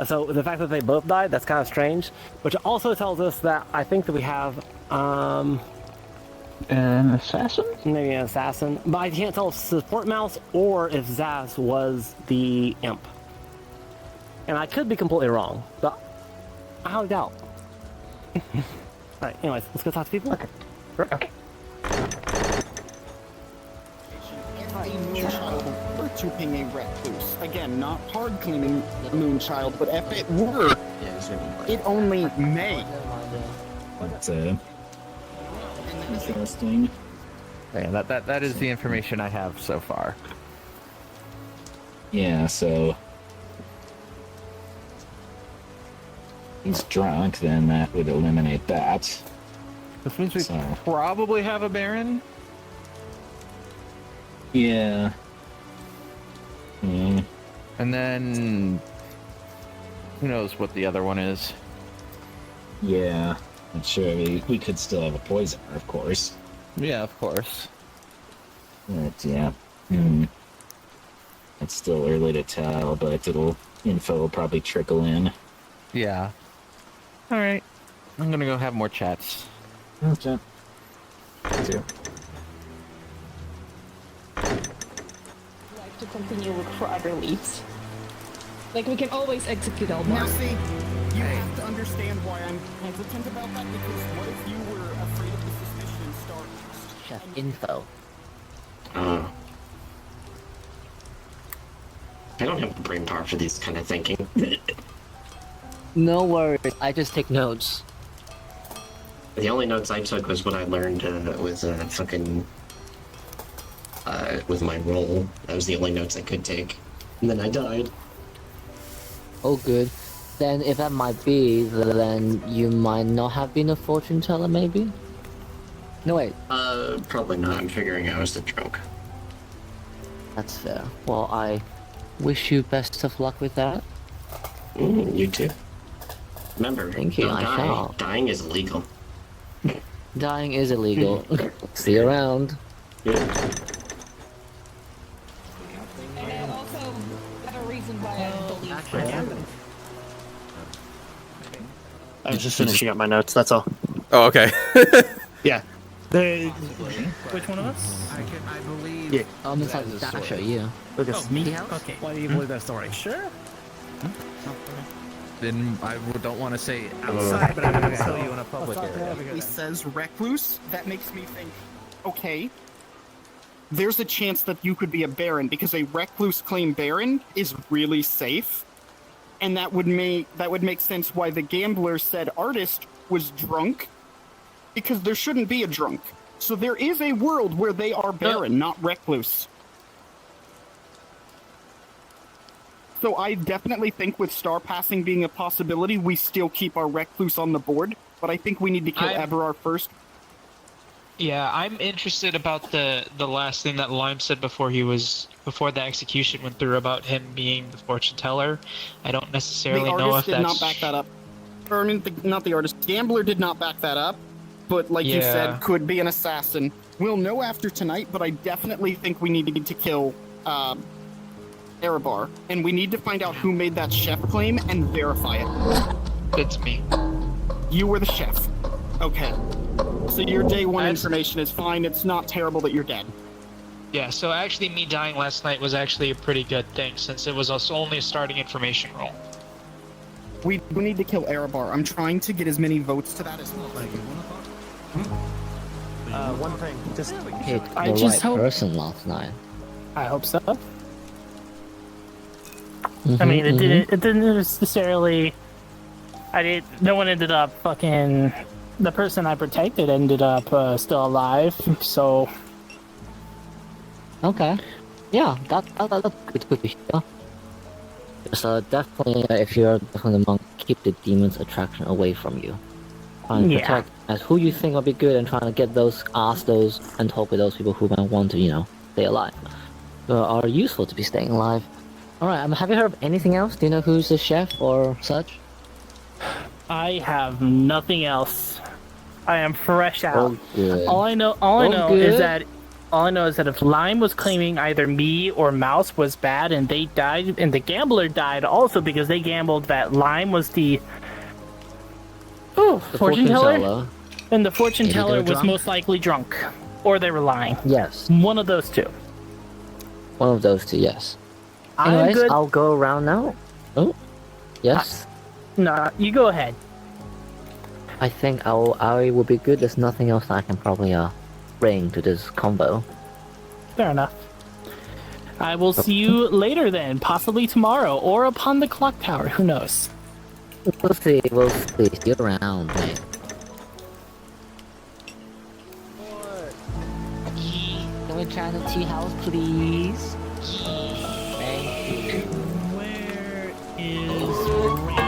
So the fact that they both died, that's kind of strange. Which also tells us that I think that we have An assassin? maybe an assassin, but I can't tell if support mouse or if Zaz was the imp. And I could be completely wrong, but I highly doubt. Alright, anyways, let's go talk to people. Okay. Moonchild to ping a recluse. Again, not hard claiming Moonchild, but if it were, it only may. That's interesting. Yeah, that is the information I have so far. Yeah, so he's drunk, then that would eliminate that. This means we probably have a Baron. Yeah. And then who knows what the other one is? Yeah. I'm sure we could still have a poisoner, of course. Yeah, of course. But yeah. It's still early to tell, but info will probably trickle in. Yeah. All right. I'm gonna go have more chats. Okay. Like to continue look for other leads. Like we can always execute all Now that. see, you have to understand why I'm hesitant about that, because what if you were afraid of the suspicion and start... Chef info. I don't have the brain power for these kind of thinking. No worries, I just take notes. The only notes I took was what I learned with fucking with my role. That was the only notes I could take, and then I died. Oh good. Then if that might be, then you might not have been a fortune teller maybe? No wait. Probably not. I'm figuring I was the drunk. That's fair. Well, I wish you best of luck with that. You too. Remember, Thank you, don't I die. shall. Dying is illegal. Dying is illegal. See you around. Yeah. And I also have a reason why I believe I was just finishing up my notes, that's all. Oh, okay. Yeah. Which one of us? I believe. Yeah. It's like Dasher, yeah. Oh, me? House? Okay. Why do you believe that story? Sure. Then I don't want to say outside, but I'm going to tell you in a public area. He says recluse. That makes me think, okay, there's a chance that you could be a baron because a recluse claim baron is really safe, and that would make sense why the gambler said artist was drunk, because there shouldn't be a drunk. So there is a world where they are baron, not recluse. So I definitely think with star passing being a possibility, we still keep our recluse on the board, but I think we need to kill Everard first. Yeah, I'm interested about the last thing that Lime said before the execution went through about him being the fortune teller. I don't necessarily know if The artist did not back that up. Or, I mean, not the artist. Gambler did not back that up, but like you said, could be an assassin. We'll know after tonight, but I definitely think we need to kill Erebar, and we need to find out who made that chef claim and verify it. It's me. You were the chef. Okay. So your day one information is fine. It's not terrible that you're dead. Yeah, so actually me dying last night was actually a pretty good thing, since it was only a starting information roll. We need to kill Erebar. I'm trying to get as many votes to that as possible. One thing, just hit I the just right hope- person last night. I hope so. I mean, it didn't necessarily. No one ended up fucking. The person I protected ended up still alive. So. Okay. Yeah, that's good to hear. So definitely, if you're definitely the monk, keep the demon's attraction away from you. Trying to protect as who you think will be good, and trying to ask those, and talk with those people who might want to, stay alive. Are useful to be staying alive. Alright, have you heard of anything else? Do you know who's the chef or such? I have nothing else. I am fresh out. Oh, good. All I know is that if Lime was claiming either me or Mouse was bad and they died, and the gambler died also because they gambled that Lime was the fortune teller, then the fortune teller was most likely drunk, or they were lying. Yes. One of those two. One of those two, yes. I'm Anyways, good. I'll go around now. Oh, yes. No, you go ahead. I think I will be good. There's nothing else I can probably bring to this combo. Fair enough. I will see you later then, possibly tomorrow, or upon the clock tower. Who knows? We'll see. See you around, mate. Can we try the tea house, please? Thank you. Where is Randall?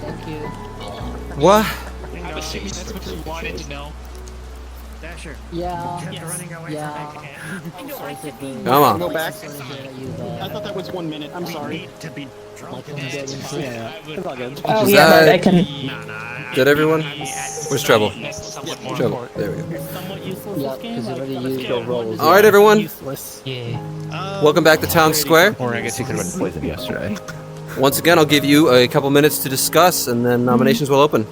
Thank you. What? I'm assuming that's what you wanted to know. Dasher. Yeah. Kept running away from Come on. Go back. I thought that was 1 minute. I'm sorry. to be drunk. Yeah, it's all good. Oh, Is yeah, that- I can. Did everyone? Where's Treble? Treble. There we go. Yeah, because you already used your rolls. All right, everyone. Useless. Yeah. Welcome back to Town Square. Or I guess you could have been poisoned yesterday. Once again, I'll give you a couple minutes to discuss, and then nominations will open.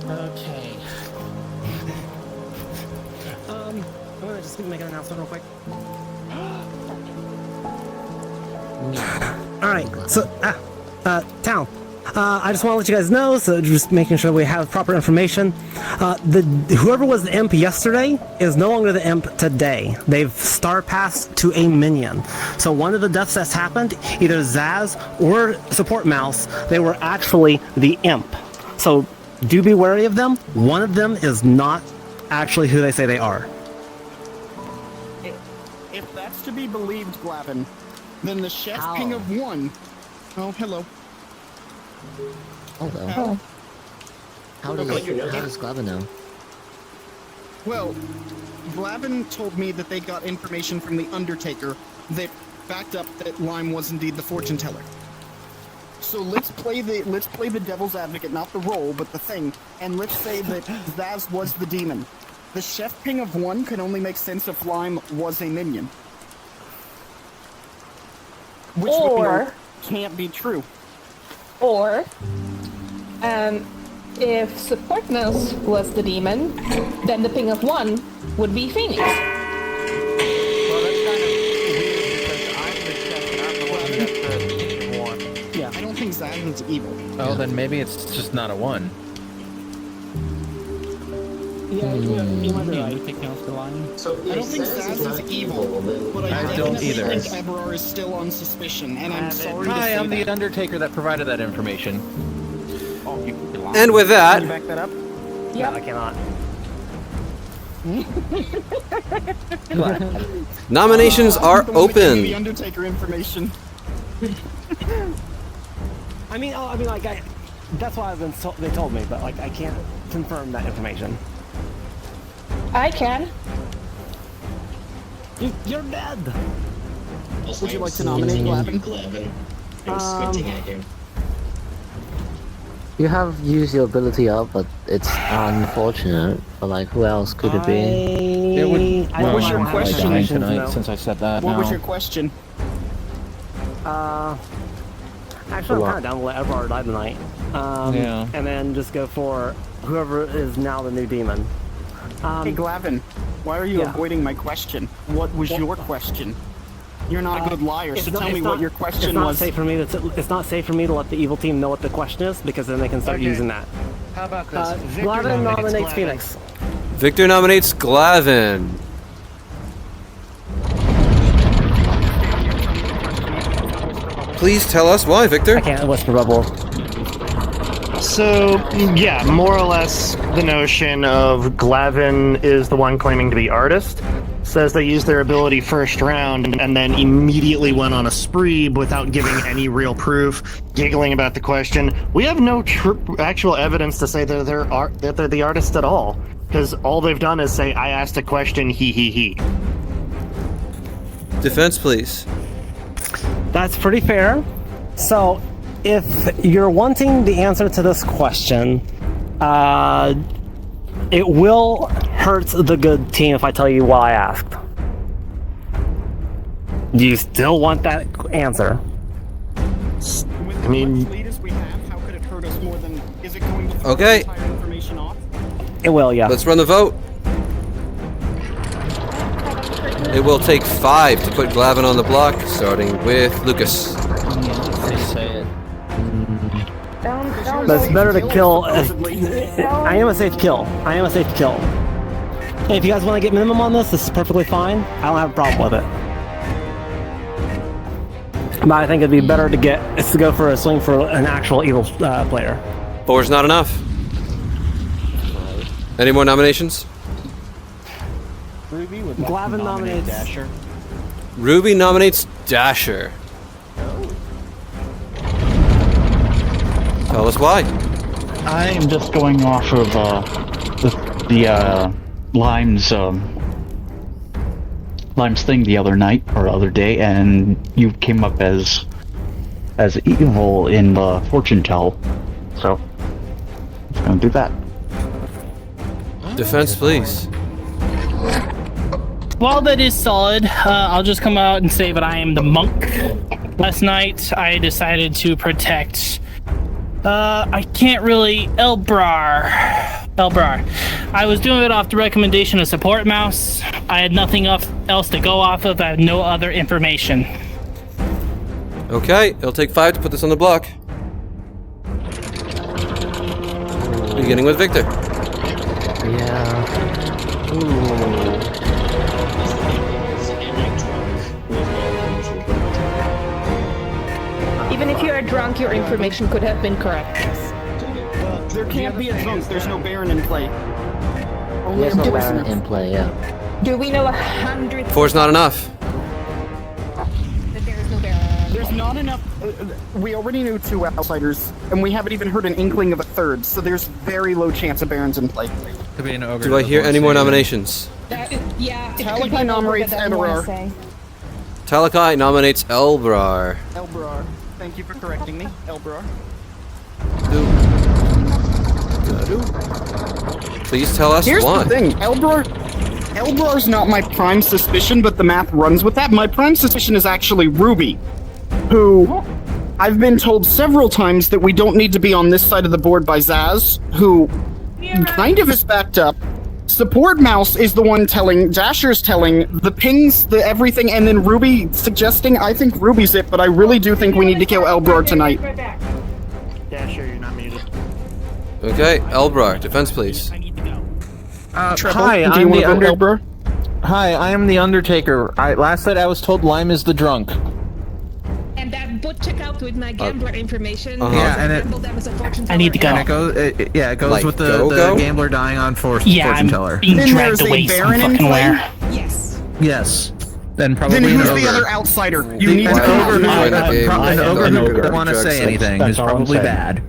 Okay. I'm gonna just make an announcement real quick. Alright, so, town. I just want to let you guys know, so just making sure we have proper information. Whoever was the imp yesterday is no longer the imp today. They've star passed to a minion. So one of the deaths that's happened, either Zaz or Support Mouse, they were actually the imp. So do be wary of them. One of them is not actually who they say they are. If that's to be believed, Glavin, then the chef How? king of one. Oh, hello. Hello. How does Glavin know? Well, Glavin told me that they got information from the Undertaker that backed up that Lime was indeed the fortune teller. So let's play the devil's advocate, not the role, but the thing, and let's say that Zaz was the demon. The chef ping of 1 could only make sense if Lime was a minion. Which we know can't be true. Or, if Support Mouse was the demon, then the ping of 1 would be Phoenix. Well, that's kind of weird because I'm the chef and I'm the one who got the ping of 1. Yeah, I don't think Zaz is evil. Oh, then maybe it's just not a 1. Yeah, you might be right. Taking off the line. So I don't think Zaz is evil, but I don't definitely either. think Eberard is still on suspicion, and I'm sorry to Hi, say I'm that. the Undertaker that provided that information. And with that, Can you back that up? Yeah, I cannot. nominations are The open. Undertaker information. I mean, like, that's why they told me, but like, I can't confirm that information. I can. You're dead. Would you like to nominate Glavin? I'm squinting at you. You have used your ability up, but it's unfortunate. But like, who else could it be? What was your question? Tonight, since I said that. What was your question? Actually, I'm kind of down to let Eberard die tonight. Yeah. And then just go for whoever is now the new demon. Hey, Glavin, why are you avoiding my question? What was your question? You're not a good liar, so tell me what your question was. It's not safe for me to let the evil team know what the question is, because then they can start using that. How about this? Victor Glavin nominates Glavin. Phoenix. Victor nominates Glavin. Please tell us why, Victor. I can't whisper bubble. So, yeah, more or less the notion of Glavin is the one claiming to be artist. Says they used their ability first round and then immediately went on a spree without giving any real proof, giggling about the question. We have no actual evidence to say that they're the artist at all, because all they've done is say, I asked a question, he. Defense, please. That's pretty fair. So, if you're wanting the answer to this question, it will hurt the good team if I tell you why I asked. Do you still want that answer? I mean, Okay. It will, yeah. Let's run the vote. It will take 5 to put Glavin on the block, starting with Lucas. But it's better to kill. I am a safe kill. Hey, if you guys want to get minimum on this is perfectly fine. I don't have a problem with it. But I think it'd be better to go for a swing for an actual evil player. 4's not enough. Any more nominations? Ruby would Glavin nominates Dasher. Ruby nominates Dasher. Tell us why. I am just going off of the Lime's thing the other night or other day, and you came up as evil in the fortune tell. So I'm gonna do that. Defense, please. While that is solid, I'll just come out and say that I am the monk. Last night, I decided to protect. I can't really. Elbrar. I was doing it off the recommendation of Support Mouse. I had nothing else to go off of. I have no other information. Okay, it'll take 5 to put this on the block. Beginning with Victor. Yeah. Even if you are drunk, your information could have been correct. There can't be a drunk. There's no Baron in play. Only There's a no poison. Baron in play, yeah. Do we know 100? 4's not enough. That there is no Baron? There's not enough. We already knew 2 outsiders, and we haven't even heard an inkling of a 3rd. So there's very low chance of Barons in play. Could be an ogre. Do I hear any more nominations? Yeah. Talakai nominates Eberard. Talakai nominates Elbrar. Elbrar. Thank you for correcting me, Elbrar. Please tell us Here's why. the thing, Elbrar's not my prime suspicion, but the math runs with that. My prime suspicion is actually Ruby, who I've been told several times that we don't need to be on this side of the board by Zaz, who kind of is backed up. Support Mouse is the one telling, Dasher's telling, the pings, the everything, and then Ruby suggesting. I think Ruby's it, but I really do think we need to kill Elbrar tonight. Dasher, you're not muted. Okay, Elbrar, defense, please. Hi, do you want to vote Elbrar? Hi, I am the Undertaker. Last night I was told Lime is the drunk. And that boot check out with my gambler information. Yeah, and it. I need to go. And it goes. It goes Like, with the go? gambler dying on fortune I'm teller. being Then dragged there's a away some Baron in fucking play? where. Yes. Yes. Then probably Then who's an the ogre. other outsider? You The need to come ogre, out. Join the game. an ogre who doesn't want to Drugs. say anything That's is all I'm probably saying. bad.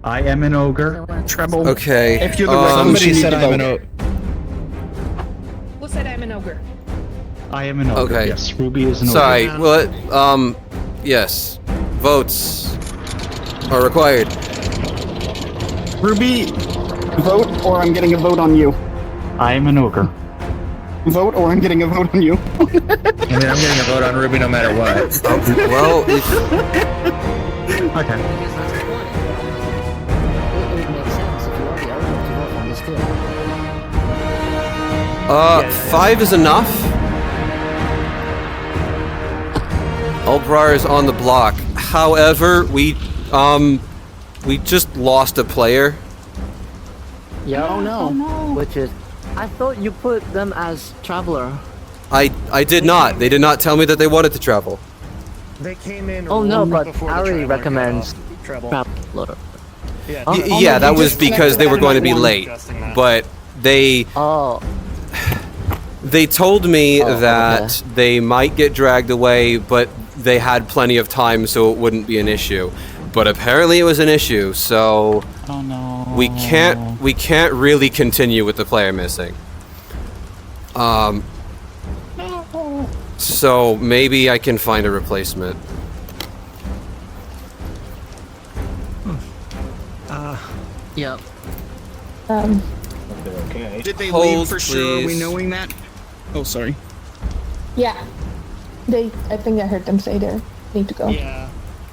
I am an ogre. Treble. Okay. If you're the red, Somebody you need said to I'm vote. an ogre. Who said I'm an ogre? I am an ogre. Okay. Yes, Ruby is an ogre. Sorry. Well, yes. Votes are required. Ruby, vote or I'm getting a vote on you. I am an ogre. Vote or I'm getting a vote on you. I mean, I'm getting a vote on Ruby no matter what. Well, if Okay. It makes sense if you are the other to vote on this too. 5 is enough. Elbrar is on the block. However, we just lost a player. Yeah. Oh no. Which is, I thought you put them as traveler. I did not. They did not tell me that they wanted to travel. They came in. Oh no, right but before the Ari traveler recommends got off. Treble. traveler. Yeah. Yeah, that was because they were going to be late. But they told me that they might get dragged away, but they had plenty of time, so it wouldn't be an issue. But apparently it was an issue, so Oh no. we can't really continue with the player missing. So maybe I can find a replacement. Yep. Did they Hold, leave for sure? Are we please. knowing that? Oh, sorry. Yeah. I think I heard them say they need to go. Yeah.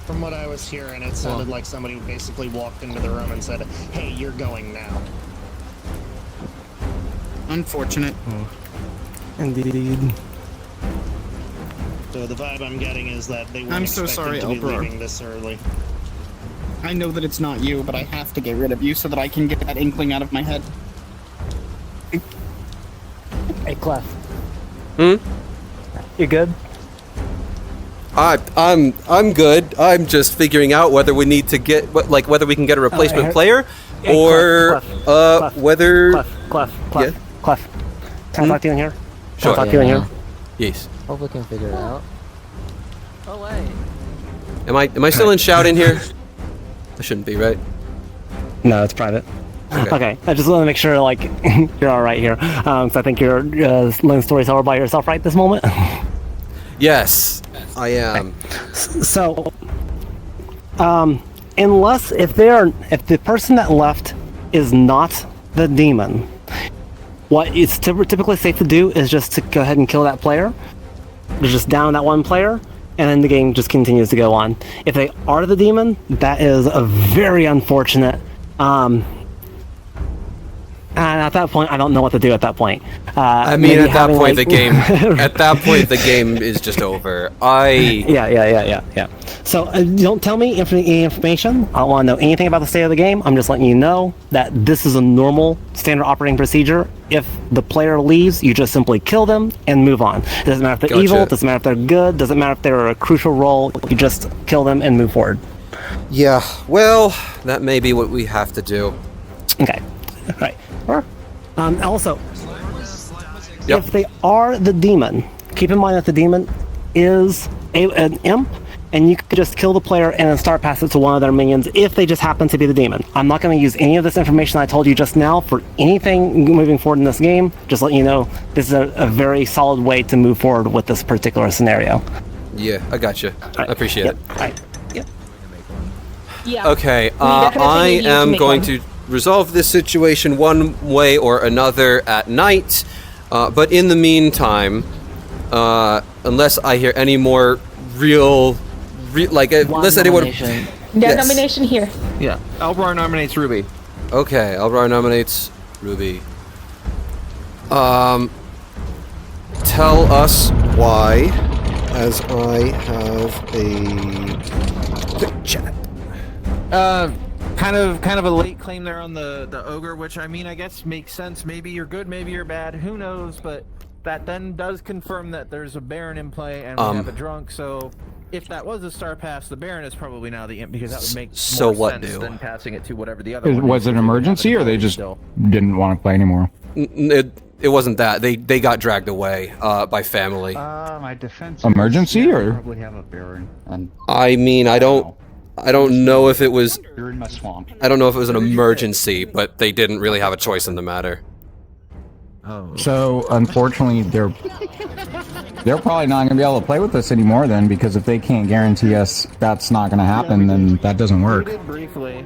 From what I was hearing, it sounded like somebody basically walked into the room and said, "Hey, you're going now." Unfortunate. Indeed. So the vibe I'm getting is that they weren't I'm so expected sorry, to be Elbrar. leaving this early. I know that it's not you, but I have to get rid of you so that I can get that inkling out of my head. Hey, Clef. Hmm? You good? I'm good. I'm just figuring out whether we need to get whether we can get a replacement player Hey, or Clef. whether Clef. Yeah. Clef. Can I talk to you in here? Can Sure. I talk to you in here? Yes. Hope we can figure it out. Oh wait. Am I still in shout in here? I shouldn't be, right? No, it's private. Okay, I just want to make sure, like, you're all right here, because I think you're letting Storyteller by yourself right this moment. Yes, I am. So, unless if the person that left is not the demon, what it's typically safe to do is just to go ahead and kill that player. They're just down that one player, and then the game just continues to go on. If they are the demon, that is a very unfortunate. And at that point, I don't know what to do at that point. I mean, at that point, the game. At that point, the game is just over. Yeah. So don't tell me any information. I don't want to know anything about the state of the game. I'm just letting you know that this is a normal standard operating procedure. If the player leaves, you just simply kill them and move on. It doesn't matter if they're evil. It doesn't matter if they're good. Doesn't matter if they're a crucial role. You just kill them and move forward. Yeah. Well, that may be what we have to do. Okay. All right. Also, if they are the demon, keep in mind that the demon is an imp, and you could just kill the player and then start passing it to one of their minions if they just happen to be the demon. I'm not going to use any of this information I told you just now for anything moving forward in this game. Just let you know this is a very solid way to move forward with this particular scenario. Yeah, I gotcha. I appreciate it. All right. Yep. Yeah. Okay. We definitely I need you to am make going one. to. resolve this situation one way or another at night. But in the meantime, unless I hear any more unless anyone... Nomination here. Yeah, Elbrar nominates Ruby. Okay, Elbrar nominates Ruby. Tell us why, as I have a quick chat. Kind of a late claim there on the Ogre, which I mean, I guess makes sense. Maybe you're good, maybe you're bad, who knows, but that then does confirm that there's a Baron in play and we have a drunk, so if that was a star pass, the Baron is probably now the imp, because that would make more sense than passing it to whatever the other one Was it an emergency, or they just didn't want to play anymore? It wasn't that. They got dragged away by family. My defense. Emergency, or? Probably have a Baron. I mean, I don't know if it was. You're in my swamp. I don't know if it was an emergency, but they didn't really have a choice in the matter. Oh. So unfortunately, they're probably not going to be able to play with us anymore then, because if they can't guarantee us that's not going to happen, then that doesn't work. Briefly.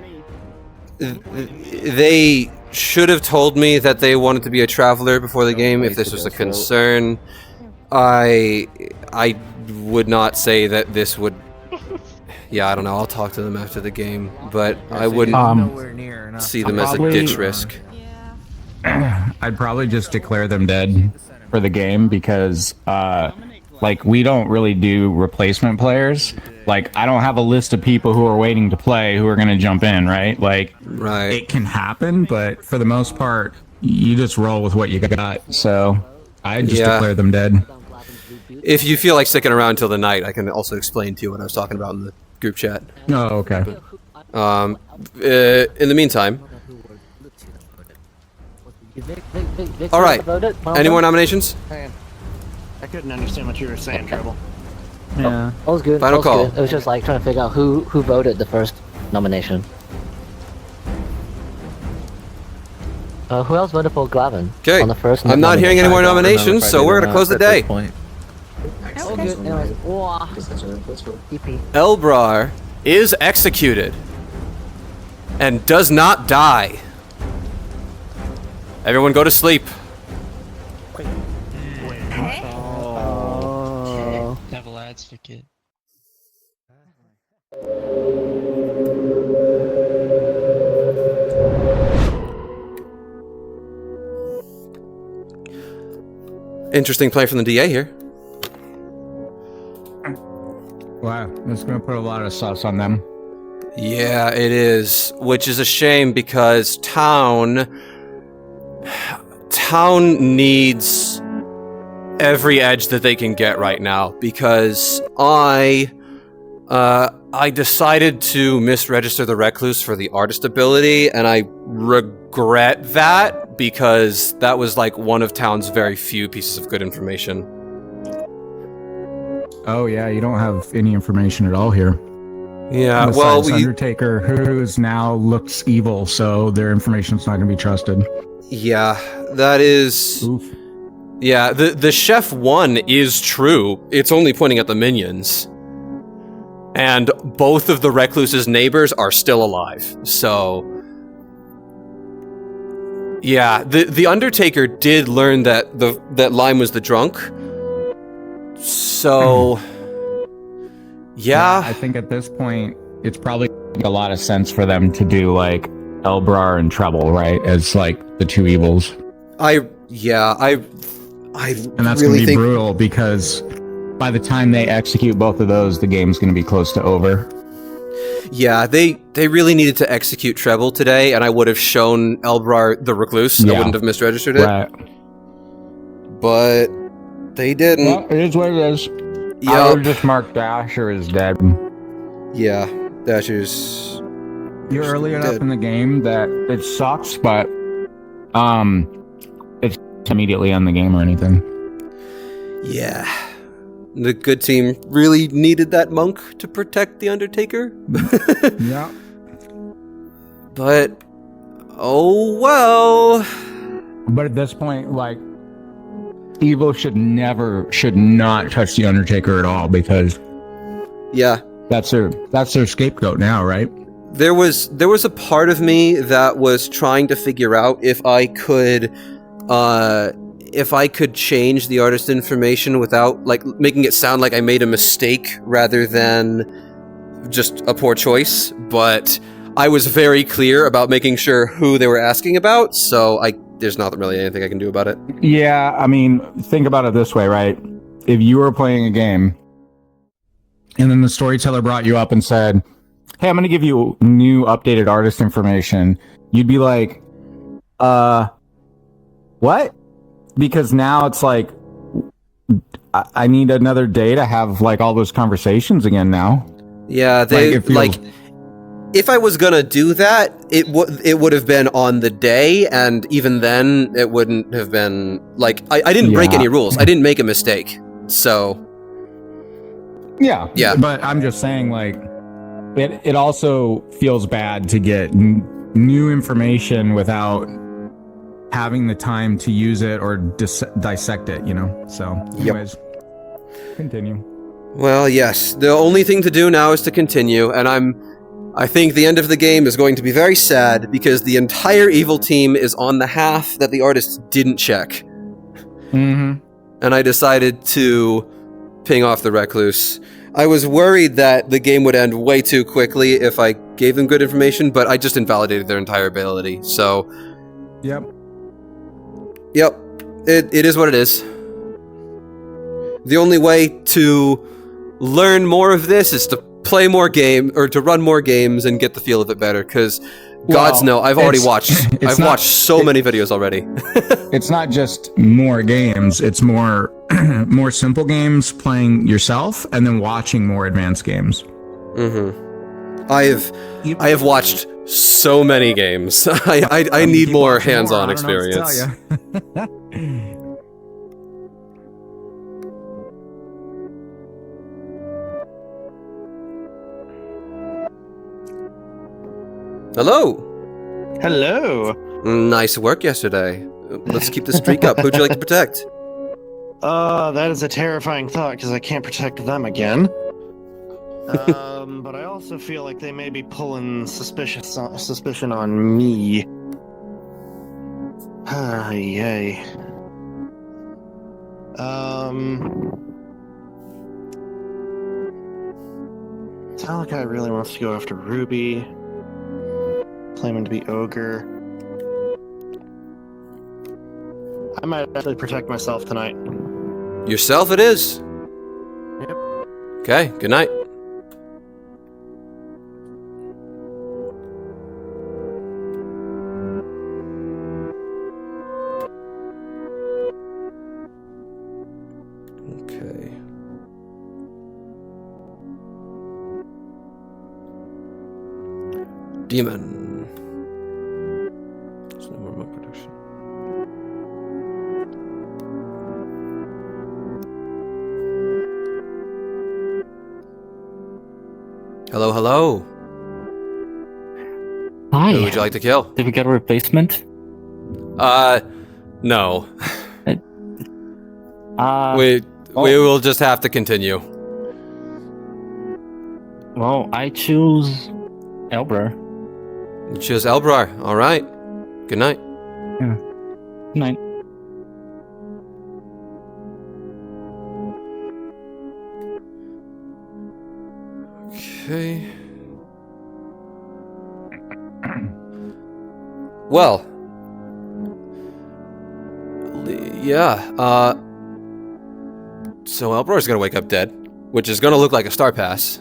They should have told me that they wanted to be a traveler before the game if this was a concern. I would not say that this would... Yeah, I don't know. I'll talk to them after the game, but I wouldn't see them as a ditch risk. I'd probably just declare them dead for the game, because like, we don't really do replacement players. Like, I don't have a list of people who are waiting to play who are going to jump in, right? Like, it can happen, but for the most part, you just roll with what you got. So I'd just declare them dead. If you feel like sticking around till the night, I can also explain to you what I was talking about in the group chat. Oh, okay. In the meantime... Alright, any more nominations? I couldn't understand what you were saying, Trouble. Yeah. That was good. Final call. Good. It was just like trying to figure out who voted the first nomination. Who else voted for Glavin? Okay. On the first I'm not hearing any more nominations, so we're gonna close the day. All good. Anyways, Elbrar is executed and does not die. Everyone go to sleep. Devil advocate. Interesting play from the DA here. Wow, that's going to put a lot of sauce on them. Yeah, it is, which is a shame because Town needs every edge that they can get right now, because I decided to misregister the Recluse for the artist ability, and I regret that, because that was like one of Town's very few pieces of good information. Oh yeah, you don't have any information at all here. Yeah, besides well, Undertaker, who's now looks evil, so their information's not going to be trusted. Yeah, that is... Oof. Yeah, the Chef 1 is true. It's only pointing at the minions. And both of the Recluse's neighbors are still alive, so... Yeah, the Undertaker did learn that that Lime was the drunk. So... Yeah. I think at this point, it's probably a lot of sense for them to do, like, Elbrar and Treble, right? As, like, the two evils. I And that's really going to be think... brutal, because by the time they execute both of those, the game's going to be close to over. Yeah, they really needed to execute Treble today, and I would have shown Elbrar the Recluse. I wouldn't have misregistered it. Right. But they didn't. Well, it is what it is. I would just mark Dasher as dead. Yeah, Dasher's... You're early enough in the game that it sucks, but it's immediately on the game or anything. Yeah. The good team really needed that monk to protect the Undertaker. Yeah. But, oh well. But at this point, like, Evil should not touch the Undertaker at all, because yeah, that's their scapegoat now, right? There was a part of me that was trying to figure out if I could change the artist information without like making it sound like I made a mistake rather than just a poor choice, but I was very clear about making sure who they were asking about, so there's not really anything I can do about it. Yeah, I mean, think about it this way, right? If you were playing a game and then the storyteller brought you up and said, hey, I'm going to give you new updated artist information, you'd be like, what? Because now it's like, I need another day to have like all those conversations again now. Yeah, if I was gonna do that, it would have been on the day, and even then, it wouldn't have been like I didn't break any rules. I didn't make a mistake, so yeah. But I'm just saying, like, it also feels bad to get new information without having the time to use it or dissect it, you know. So, anyways, continue. Well, yes. The only thing to do now is to continue, and I think the end of the game is going to be very sad because the entire evil team is on the half that the artist didn't check. Mm-hmm. And I decided to ping off the recluse. I was worried that the game would end way too quickly if I gave them good information, but I just invalidated their entire ability, so... Yep. It is what it is. The only way to learn more of this is to play more game or to run more games and get the feel of it better, because gods know I've already watched so many videos already. It's not just more games, it's more more simple games playing yourself and then watching more advanced games. I have watched so many games. I need more hands-on experience. Hello. Hello. Nice work yesterday. Let's keep the streak up. Who'd you like to protect? That is a terrifying thought because I can't protect them again. But I also feel like they may be pulling suspicion on me. Yay. Talakai really wants to go after Ruby. Claiming to be Ogre. I might actually protect myself tonight. Yourself it is. Yep. Okay, good night. Okay. Demon. There's no more monk production. Hello, hello. Hi. Who would you like to kill? Did we get a replacement? No. We will just have to continue. Well, I choose Elbrar. You choose Elbrar. All right. Good night. Yeah. Good night. Okay. Well. Yeah. So Elbrar's gonna wake up dead, which is gonna look like a star pass.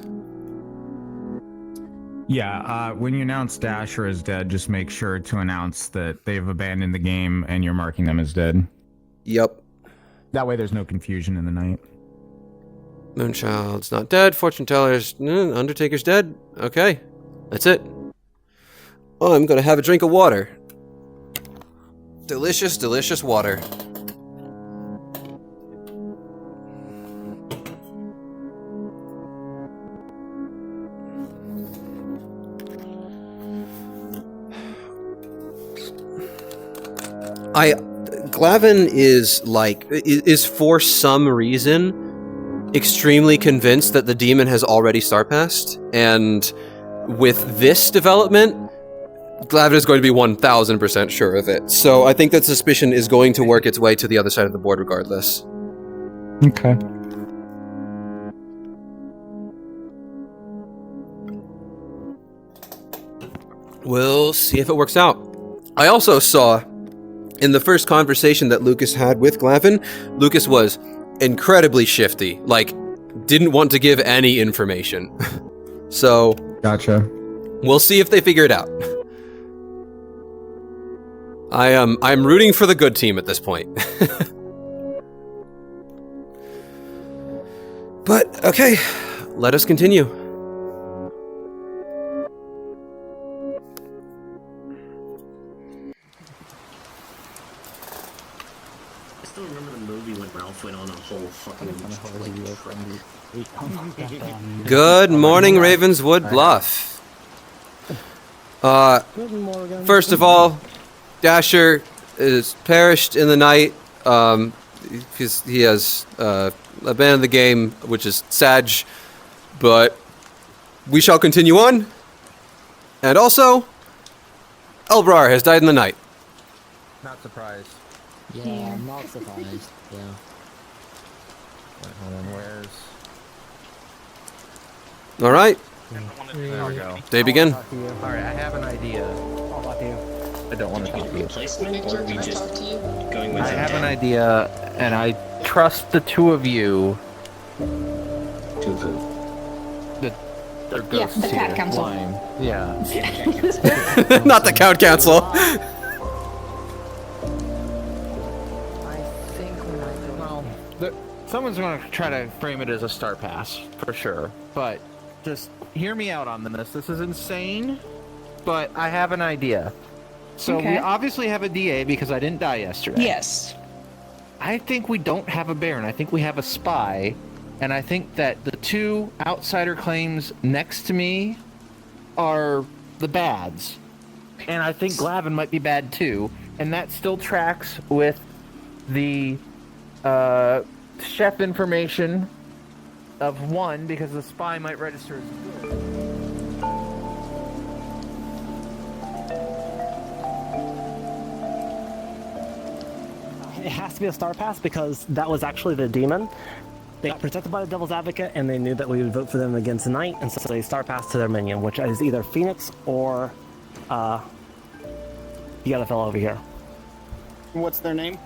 Yeah, when you announce Dasher is dead, just make sure to announce that they've abandoned the game and you're marking them as dead. Yep. That way there's no confusion in the night. Moonchild's not dead. Fortune teller's... Undertaker's dead. Okay. That's it. Oh, I'm gonna have a drink of water. Delicious, delicious water. Glavin is for some reason extremely convinced that the demon has already star passed, and with this development, Glavin is going to be 1000% sure of it. So I think that suspicion is going to work its way to the other side of the board regardless. Okay. We'll see if it works out. I also saw in the first conversation that Lucas had with Glavin, Lucas was incredibly shifty, like didn't want to give any information. So, gotcha. We'll see if they figure it out. I'm rooting for the good team at this point. But okay, let us continue. I still remember the movie when Ralph went on a whole fucking Good morning, Ravenswood Bluff. First of all, Dasher is perished in the night. Because he has abandoned the game, which is sad, but we shall continue on. And also, Elbrar has died in the night. Not surprised. Yeah, I'm not surprised. Yeah. Wait, hold on, where's... All right. There we go. They begin. Alright, I have an idea. I don't want to talk to you. Replacement, or are we just going with I have an idea, and I trust the two of you. Two of who? The ghosts the cat here, council. flying. Yeah. Not the Count Council. Someone's going to try to frame it as a star pass, for sure. But just hear me out on this. This is insane, but I have an idea. So Okay. we obviously have a DA because I didn't die yesterday. Yes. I think we don't have a Baron. I think we have a spy. And I think that the two outsider claims next to me are the bads. And I think Glavin might be bad too. And that still tracks with the chef information of one, because the spy might register as good. It has to be a star pass because that was actually the demon. They got protected by the Devil's Advocate, and they knew that we would vote for them again tonight, and so they star pass to their minion, which is either Phoenix or the other fellow over here What's their name?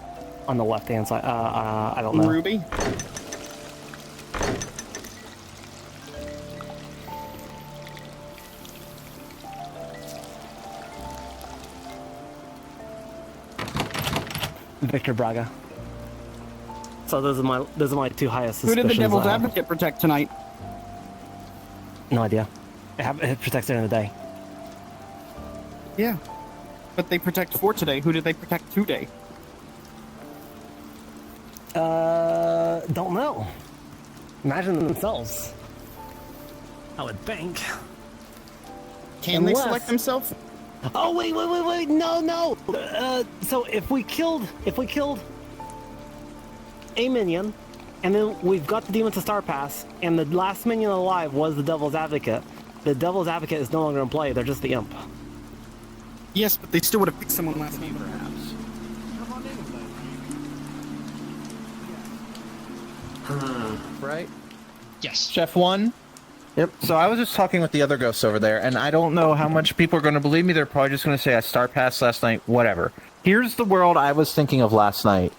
on the left-hand side. I don't know. Ruby? Victor Braga. So those are my two highest Who suspicions. did the Devil's Advocate protect tonight? No idea. It protects during the day. Yeah. But they protect for today. Who did they protect today? Don't know. Imagine themselves. I would think. Can they select themselves? Oh wait! No! So if we killed a minion, and then we've got the demon to star pass, and the last minion alive was the Devil's Advocate. The Devil's Advocate is no longer in play. They're just the imp. Yes, but they still would have picked someone last name, perhaps. Right? Yes. Chef 1? Yep. So I was just talking with the other ghosts over there, and I don't know how much people are going to believe me. They're probably just going to say I star passed last night, whatever. Here's the world I was thinking of last night.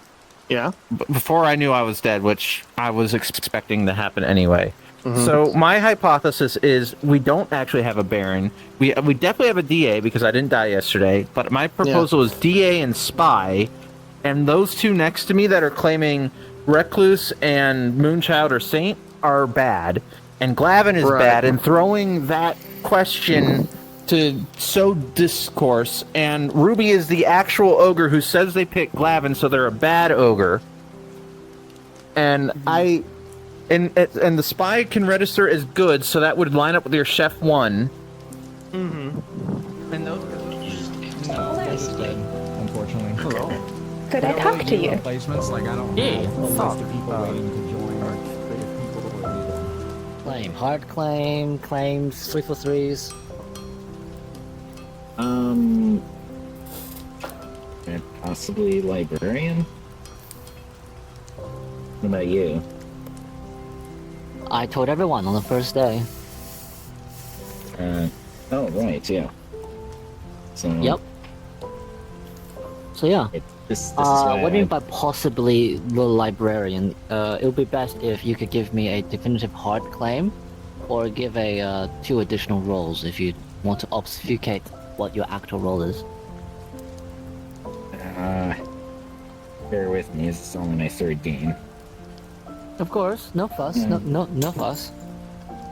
Yeah? Before I knew I was dead, which I was expecting to happen anyway. So my hypothesis is we don't actually have a Baron. We definitely have a DA because I didn't die yesterday, but my proposal is DA and Spy, and those two next to me that are claiming Recluse and Moonchild or Saint are bad, and Glavin is bad, and throwing that question to sow discourse, and Ruby is the actual ogre who says they picked Glavin, so they're a bad ogre. And and the spy can register as good, so that would line up with your Chef 1. And those He's dead, unfortunately. Hello. Could I talk to you? Placements, like I don't Yeah. have a list of people waiting to join or if people will leave them. Claim. Hard claim. Claims 3 for 3s. Possibly librarian? What about you? I told everyone on the first day. Oh, right, yeah. So... Yep. So yeah. This is why wondering about possibly the librarian. It would be best if you could give me a definitive hard claim, or give a 2 additional rolls if you want to obfuscate what your actual role is. Bear with me, this is only my 3rd game. Of course, no fuss, no fuss.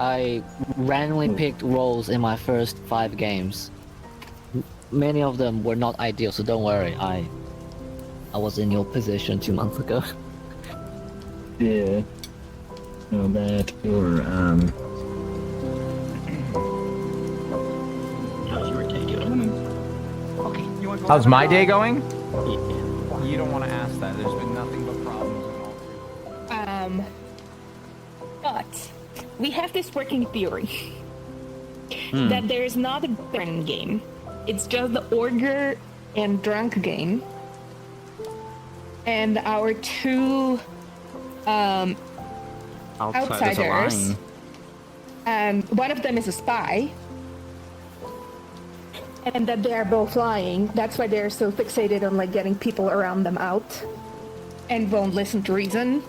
I randomly picked roles in my first 5 games. Many of them were not ideal, so don't worry. I was in your position 2 months ago. Yeah. No, that or How's your day doing? Okay. How's my day going? You don't want to ask that. There's been nothing but problems in all 3. But we have this working theory that there is not a Baron game. It's just the Ogre and Drunk game. And our 2 outsiders. One of them is a spy. And that they are both lying. That's why they're so fixated on like getting people around them out. And won't listen to reason.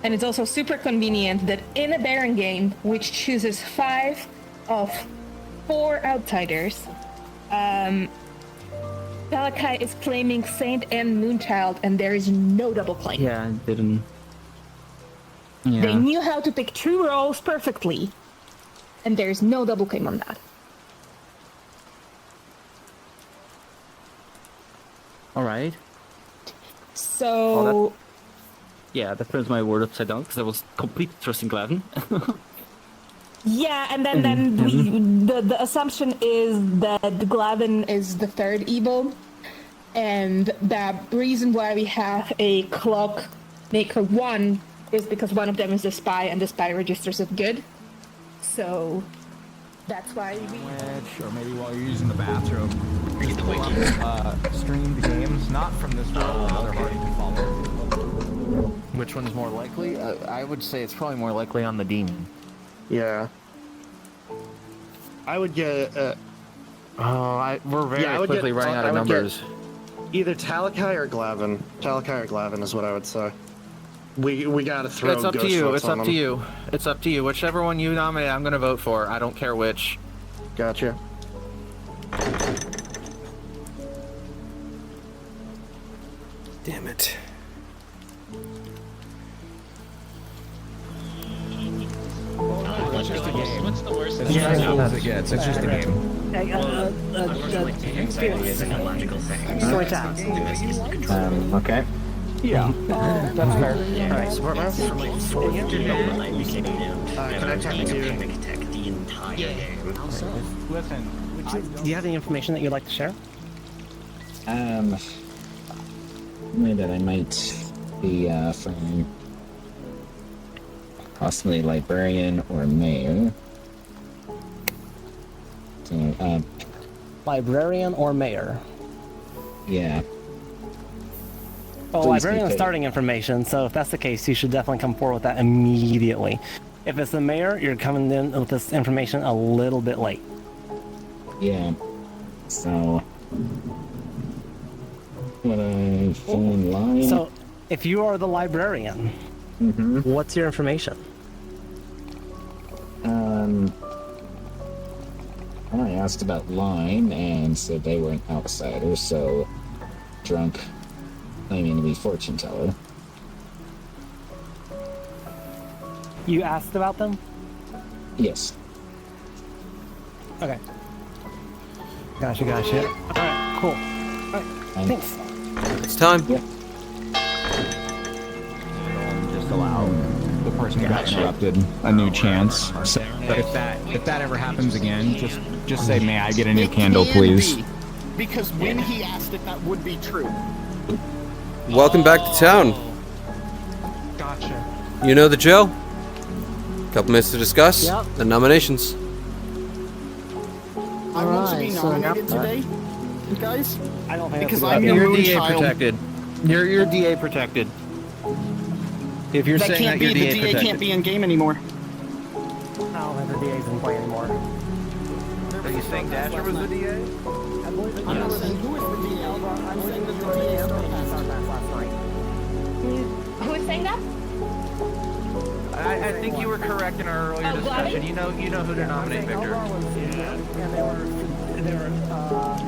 And it's also super convenient that in a Baron game, which chooses 5 of 4 outsiders, Talakai is claiming Saint and Moonchild, and there is no double claim. Yeah, I didn't. Yeah. They knew how to pick 2 roles perfectly, and there's no double claim on that. All right. So... Yeah, that turns my word upside down because I was completely trusting Glavin. Yeah, and then the assumption is that Glavin is the 3rd evil, and the reason why we have a Clockmaker 1 is because one of them is the spy, and the spy registers it good. So that's why we... Or maybe while you're using the bathroom, you pull up, stream the games, not from this world, they're hard to follow. Which one's more likely? I would say it's probably more likely on the demon. Yeah. I would get. We're very quickly running out of numbers. Either Talakai or Glavin. Talakai or Glavin is what I would say. We gotta throw. It's up to you. It's up to you. It's up to you. Whichever one you nominate, I'm gonna vote for. I don't care which. Gotcha. Damn it. It's just a game. What's the worst? It's as cool as it gets. It's just a game. Okay. Yeah. That's fair. Alright, support mouse? From like 4th to 9th, I became immune. Can I talk to you? The entire game. Listen. Do you have any information that you'd like to share? Maybe that I might be from possibly librarian or mayor. So, Librarian or mayor? Yeah. Well, Please librarian is be starting information, so if that's the case, you should definitely come forward with that immediately. If it's the mayor, you're coming in with this information a little bit late. Yeah. So, what I phone line? So, if you are the librarian, what's your information? I asked about line and said they were an outsider, so Drunk claiming to be fortune teller. You asked about them? Yes. Okay. Gotcha. Alright, cool. Alright, thanks. It's time. Yeah. Just allow the person who got interrupted a new chance. So if that ever happens again, just say, "May I get a new candle, please?" Because when he asked it, that would be true. Welcome back to town. Gotcha. You know the drill. Couple minutes to discuss the nominations. I want to be Alright, so now- nominated today, guys. I don't think Because that's a I'm good your idea. You're DA moonchild. protected. You're DA protected. If you're That saying can't that you're be. The DA DA protected. can't be in game anymore. I don't think the DA's in play anymore. Are you saying Dasher was the DA? I believe that I'm you not were saying who is the DA. I'm saying that you were the DA last night. Who is saying that? I think you were correct in our earlier discussion. You know who to nominate, Victor. And they were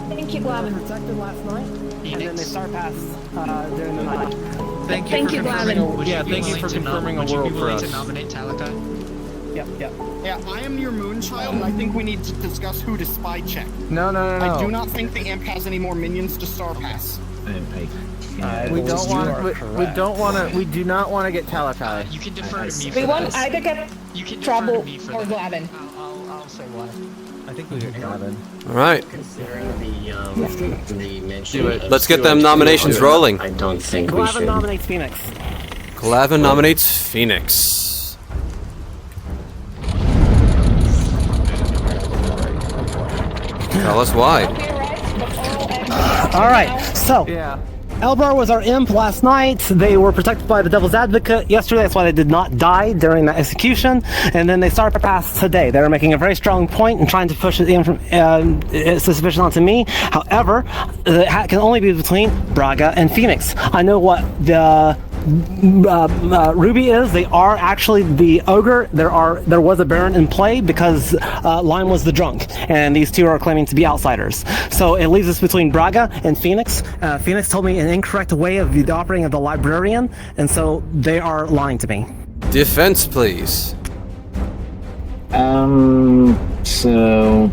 Thank you, Glavin. protected last night, and then they start past during the night. Thank you Thank for you, confirming. Glavin. Yeah, thank you for confirming a world for us. to nominate Talika? Yep. Yeah, I am your moonchild, and I think we need to discuss who to spy check. No. I do not think the imp has any more minions to star pass. We don't want to. We do not want to get Talakai. You can defer to me We for want this. either get You can defer to Trouble me for or that. Glavin. I'll say why. I think we get Gavin. All right. Considering the mention Do it. of Let's get them CO2, nominations rolling. I don't think we Glavin should. nominates Phoenix. Glavin nominates Phoenix. Tell us why. All right, so Elbar was our imp last night. They were protected by the Devil's Advocate yesterday. That's why they did not die during the execution. And then they start past today. They're making a very strong point and trying to push the suspicion onto me. However, it can only be between Braga and Phoenix. I know what the Ruby is. They are actually the Ogre. There was a Baron in play because Lime was the drunk, and these two are claiming to be outsiders. So it leaves us between Braga and Phoenix. Phoenix told me an incorrect way of the operating of the librarian, and so they are lying to me. Defense, please. So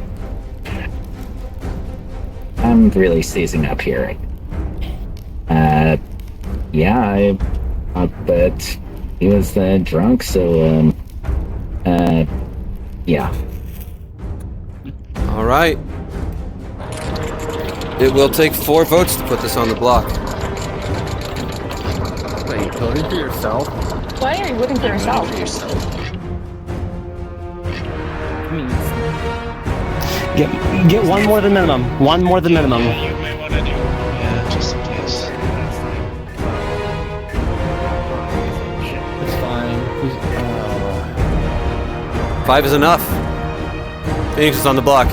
I'm really seizing up here. Yeah, but he was drunk, so yeah. All right. It will take 4 votes to put this on the block. Wait, you voted for yourself? Why are you voting for yourself? Get one more than minimum. One more than minimum. You may want to do, yeah, just in case. It's fine. 5 is enough. Phoenix is on the block.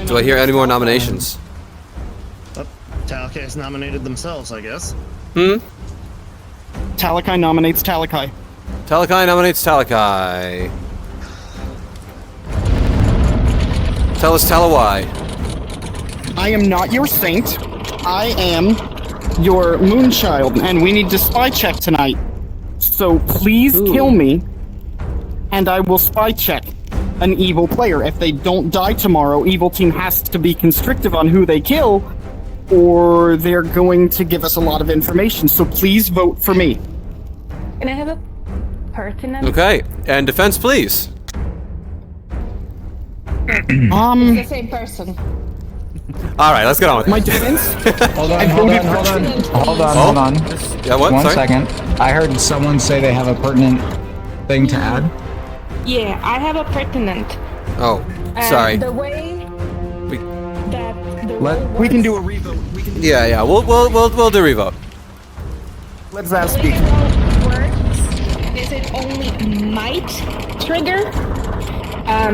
Do I hear any more nominations? Talakai has nominated themselves, I guess. Talakai nominates Talakai. Talakai nominates Talakai. Tell us Talawai. I am not your saint. I am your moonchild, and we need to spy check tonight. So please kill me, and I will spy check an evil player. If they don't die tomorrow, evil team has to be constrictive on who they kill, or they're going to give us a lot of information. So please vote for me. Can I have a pertinent? Okay, and defense, please. It's the same person. All right, let's get on with it. My defense? Hold on. Yeah, what? One Sorry? second. I heard someone say they have a pertinent thing to add. Yeah, I have a pertinent. Oh, sorry. The way that the We can do a revote. Yeah, we'll do revote. Let's ask speak. is it only might trigger?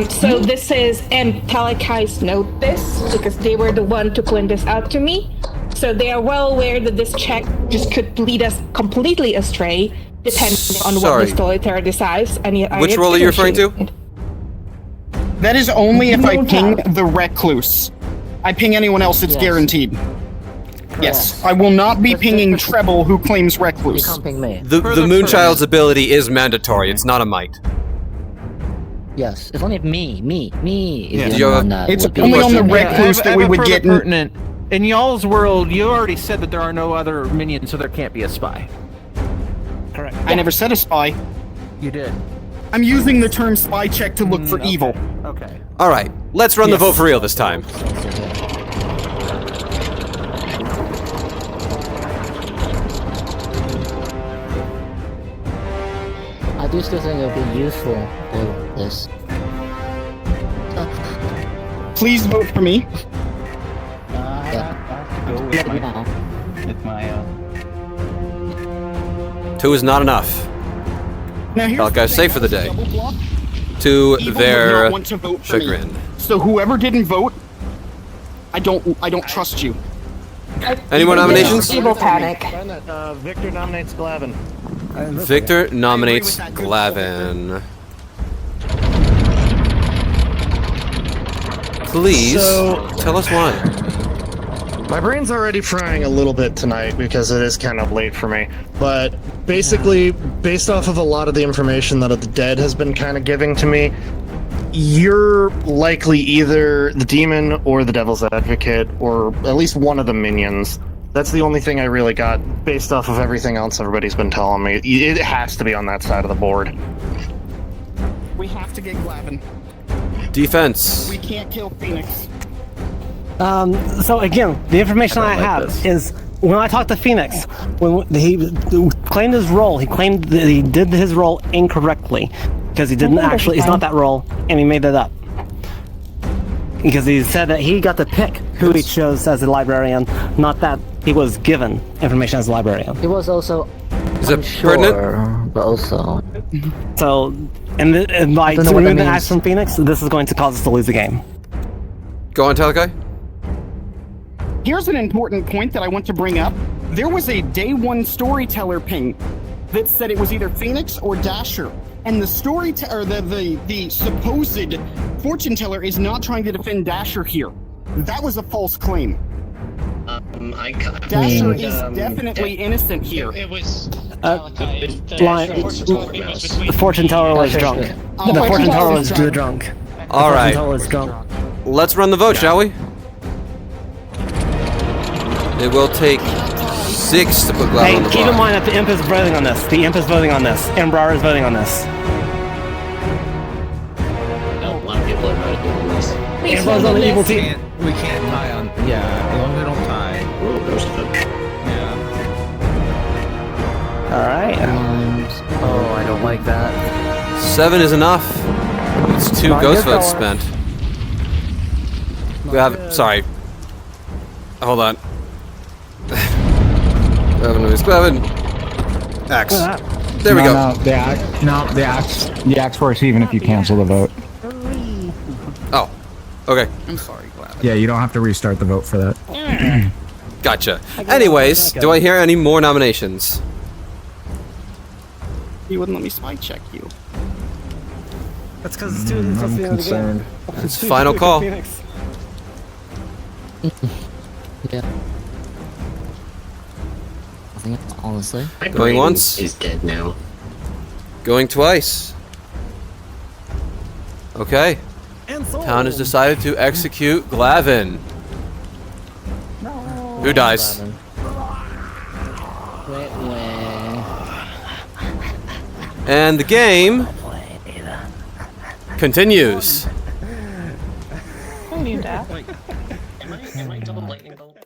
So this is, and Talakai's know this because they were the one to point this out to me. So they are well aware that this check just could lead us completely astray, depending on what the Storyteller decides. Which role are you referring to? That is only if I ping the Recluse. I ping anyone else, it's guaranteed. Yes, I will not be pinging Treble, who claims Recluse. You can't ping me. The Moonchild's ability is mandatory. It's not a might. Yes, it's only me. Yeah. Is the only one that It's would be only on the listening. Recluse that we would get. Pertinent. In y'all's world, you already said that there are no other minions, so there can't be a spy. Correct. I never said a spy. You did. I'm using the term spy check to look for evil. Okay. All right, let's run the vote for real this time. I do still think it would be useful for this. Please vote for me. I have to go with my 2 is not enough. Now here's Talakai's the thing, safe for the that day. was double bluff. To Evil would their not want to vote for me. chagrin. So whoever didn't vote, I don't trust you. Any more nominations? Evil panic. Victor nominates Glavin. Victor nominates Glavin. Please tell us why. My brain's already frying a little bit tonight because it is kind of late for me. But basically, based off of a lot of the information that the dead has been kind of giving to me, you're likely either the demon or the devil's advocate, or at least one of the minions. That's the only thing I really got based off of everything else everybody's been telling me. It has to be on that side of the board. We have to get Glavin. Defense. We can't kill Phoenix. So again, the information I have is when I talked to Phoenix, when he claimed his role, he claimed that he did his role incorrectly because he didn't actually. It's not that role, and he made that up because he said that he got to pick who he chose as a librarian, not that he was given information as a librarian. He was also Is it pertinent? but also. So, and by I don't know what that removing the means. axe from Phoenix, this is going to cause us to lose the game. Go on, Talakai. Here's an important point that I want to bring up. There was a day one storyteller ping that said it was either Phoenix or Dasher, and the the supposed fortune teller is not trying to defend Dasher here. That was a false claim. Dasher is definitely innocent here. It was The fortune teller was drunk. The fortune teller was drunk. All right. Fortune teller was drunk. Let's run the vote, shall we? It will take 6 to put Glavin Hey, on the keep in block. mind that the imp is voting on this. The imp is voting on this. Embrar is voting on this. A lot of people are voting on this. Embrar's on the evil team. We can't tie on. Yeah, as long as we don't tie. Yeah. Alright. Oh, I don't like that. 7 is enough. It's 2 Not ghost good, votes fellas. spent. Sorry. Hold on. Glavin. Axe. There we go. No, the axe works even if you cancel the vote. Oh, okay. I'm sorry, Glavin. Yeah, you don't have to restart the vote for that. Gotcha. Anyways, do I hear any more nominations? You wouldn't let me spy check you. That's because it's too close to the end of the game. It's final call. Phoenix. Yeah. I think, honestly. Going once. Is dead now. Going twice. Okay. Town has decided to execute Glavin. Who dies? And the game continues. I knew that. Am I double lightning bolt?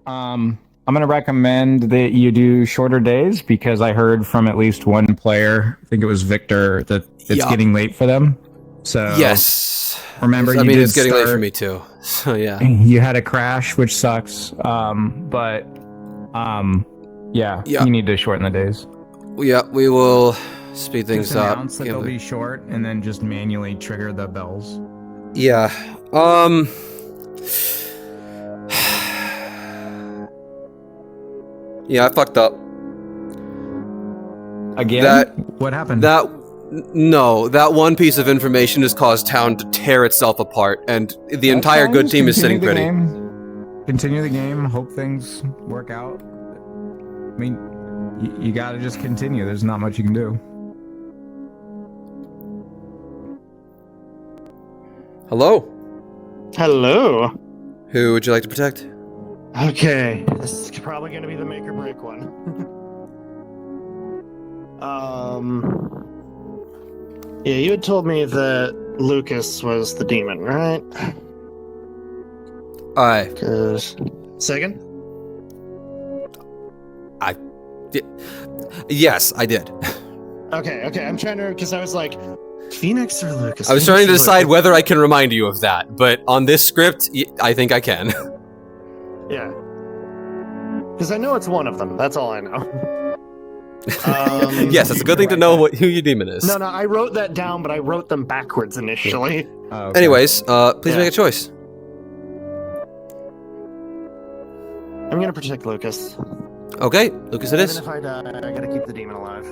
I'm going to recommend that you do shorter days because I heard from at least one player, I think it was Victor, that it's Yeah. getting late for them. So Yes. remember, I you mean, did it's getting late for start- me too. So yeah. You had a crash, which sucks. Yeah, you need to shorten the days. Yeah, we will speed things Just up. announce that they'll be short, and then just manually trigger the bells. Yeah. Yeah, I fucked up. Again? What happened? No, that one piece of information has caused town to tear itself apart, and the entire good team is sitting pretty. Continue the game. Hope things work out. I mean, you gotta just continue. There's not much you can do. Hello. Hello. Who would you like to protect? Okay, this is probably going to be the make or break one. Yeah, you had told me that Lucas was the demon, right? Aye. Second? Yes, I did. Okay. I'm trying to, because I was like, Phoenix or Lucas? I was trying to decide whether I can remind you of that, but on this script, I think I can. Yeah. Because I know it's one of them. That's all I know. Yes, it's a good thing to know who your demon is. No, I wrote that down, but I wrote them backwards initially. Okay. Anyways, please make a choice. I'm gonna protect Lucas. Okay, Lucas it is. Even if I die, I gotta keep the demon alive.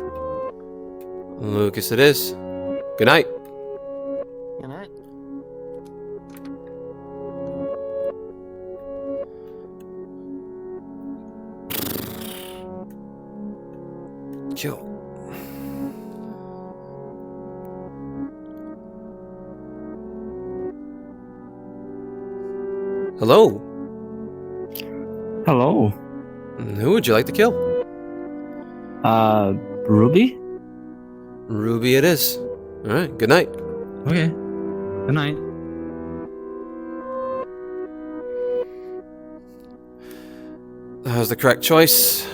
Lucas it is. Good night. Good night. Chill. Hello. Hello. Who would you like to kill? Ruby? Ruby it is. Alright, good night. Okay. Good night. That was the correct choice.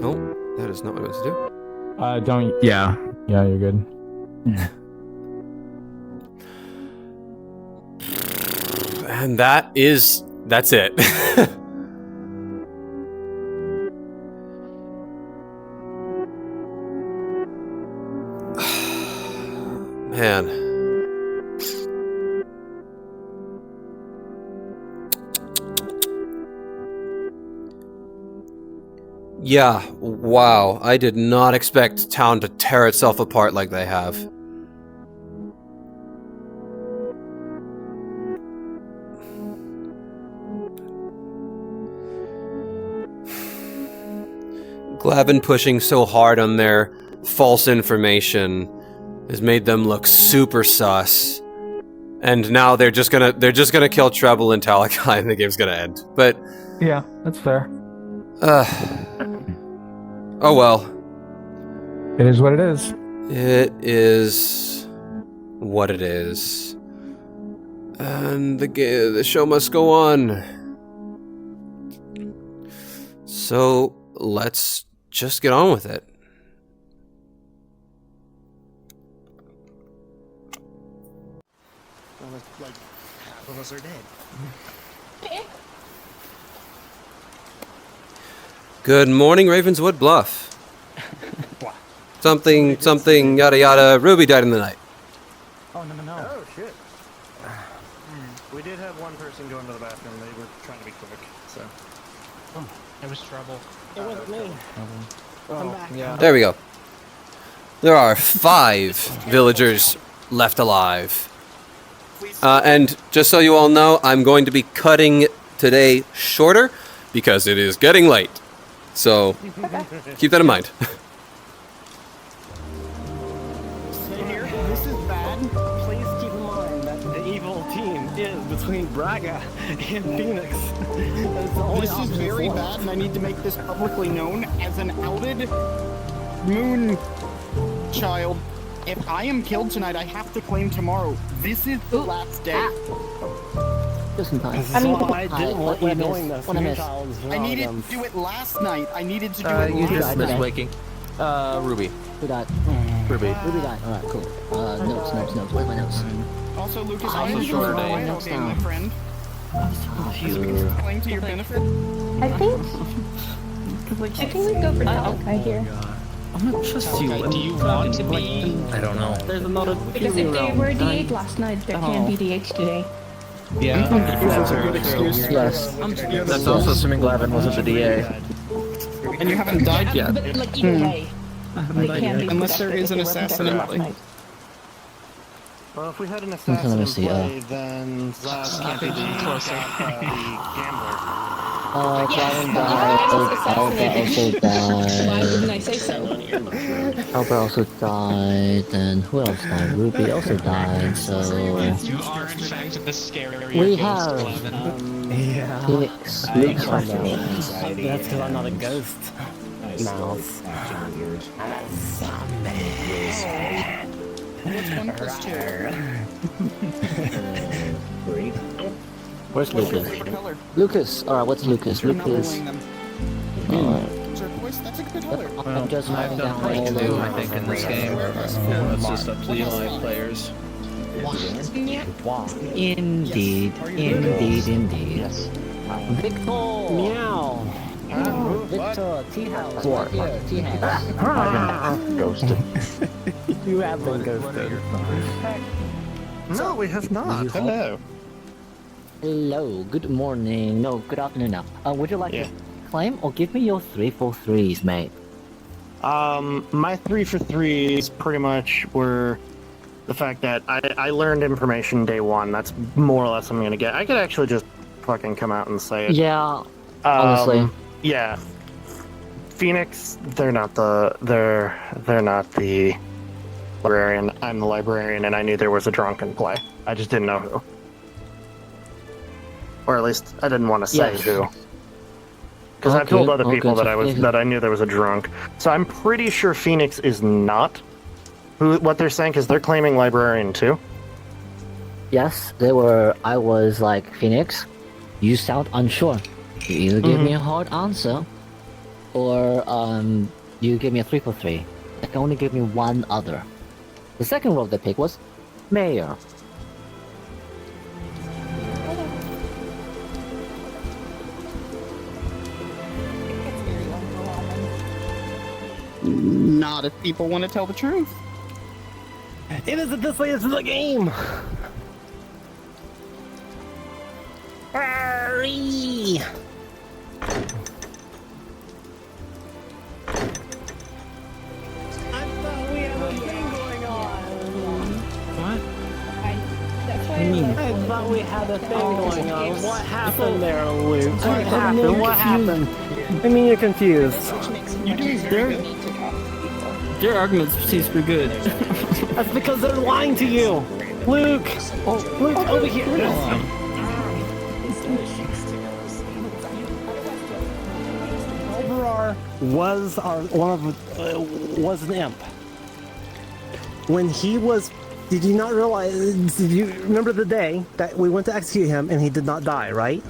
Oh, that is not what I meant to do. Don't. Yeah, you're good. And that's it. Man. Yeah, wow. I did not expect town to tear itself apart like they have. Glavin pushing so hard on their false information has made them look super sus. And now they're just gonna kill Treble and Talakai and the game's gonna end. But yeah, that's fair. Oh well. It is what it is. It is what it is. And the show must go on. So let's just get on with it. Like, half of us are dead. Good morning, Ravenswood Bluff. Something, yada yada. Ruby died in the night. Oh, no. Oh, shit. We did have one person go into the bathroom. They were trying to be quick, so. It was trouble. It wasn't me. I'm back. Yeah. There we go. There are 5 villagers left alive. And just so you all know, I'm going to be cutting today shorter because it is getting late. So keep that in mind. This is bad. Please keep in mind that the evil team is between Braga and Phoenix. This is very bad, and I need to make this publicly known as an outed moon child. If I am killed tonight, I have to claim tomorrow. This is the last day. I mean, I didn't want you knowing this. I needed to do it last night. I needed to do it You last dismiss night. waking. Ruby. Who died? Ruby. Ruby died. Alright, cool. Notes. Where's my notes? Also, Lucas, I I am am shorter sure day. my Notes game, my down. friend. Is it because it's playing to your benefit? I think we go for Talakai here. I'm not trust you. Do you want to be? I don't know. There's another Because if they were D8 last night, there can't be D8 today. Yeah. That's a good excuse. Yes. That's also assuming Glavin wasn't the DA. And you haven't died yet. But like either way, they can't be Unless there productive is an if they weren't assassin there in last play. night. Well, if we had an Okay, let assassin me in see, play, then Zaz can't be the gambler. Glavin died. Alba also died. Why didn't I say so? Alba also died. And who else died? Ruby also died. So You are in fact the scarier we ghost, have Glavin. Phoenix, Luke's on there. That's because I'm not a ghost. Mouse. I'm a zombie. What's 1 plus 2? Where's What's your Lucas? favorite color? Lucas. Alright, what's Lucas? I'm not Lucas. rolling them. Alright. Turquoise? choice. That's a good color. I'm just I've writing done down pretty all too, the- I think, in this game. It's just up to the live players. Indeed, indeed. Victor! Meow! Victor, tea house, Four. right here, tea house. I've been ghosted. You have been ghosted. No, we have not. Hello. Hello, good morning. No, good afternoon now. Would you like to claim or give me your 3 for 3s, mate? My 3 for 3s pretty much were the fact that I learned information day one. That's more or less I'm gonna get. I could actually just fucking come out and say it. Yeah, honestly. Yeah. Phoenix, they're not the librarian. I'm the librarian, and I knew there was a drunk in play. I just didn't know who. Or at least I didn't want to say who. Because I told other people that I knew there was a drunk. So I'm pretty sure Phoenix is not what they're saying, because they're claiming librarian too. Yes, I was like, Phoenix, you sound unsure. You either give me a hard answer, or you give me a 3 for 3. I can only give me one other. The second role they picked was Mayor. Not if people want to tell the truth. It isn't this way, it's the game! Hurry! I thought we had a thing going on. What happened there, Luke? What happened? What happened? I mean, you're confused. Your argument seems pretty good. That's because they're lying to you! Luke! Luke, over here! Elberar was an imp. When he was... Did you not realize... Did you remember the day that we went to execute him and he did not die, right?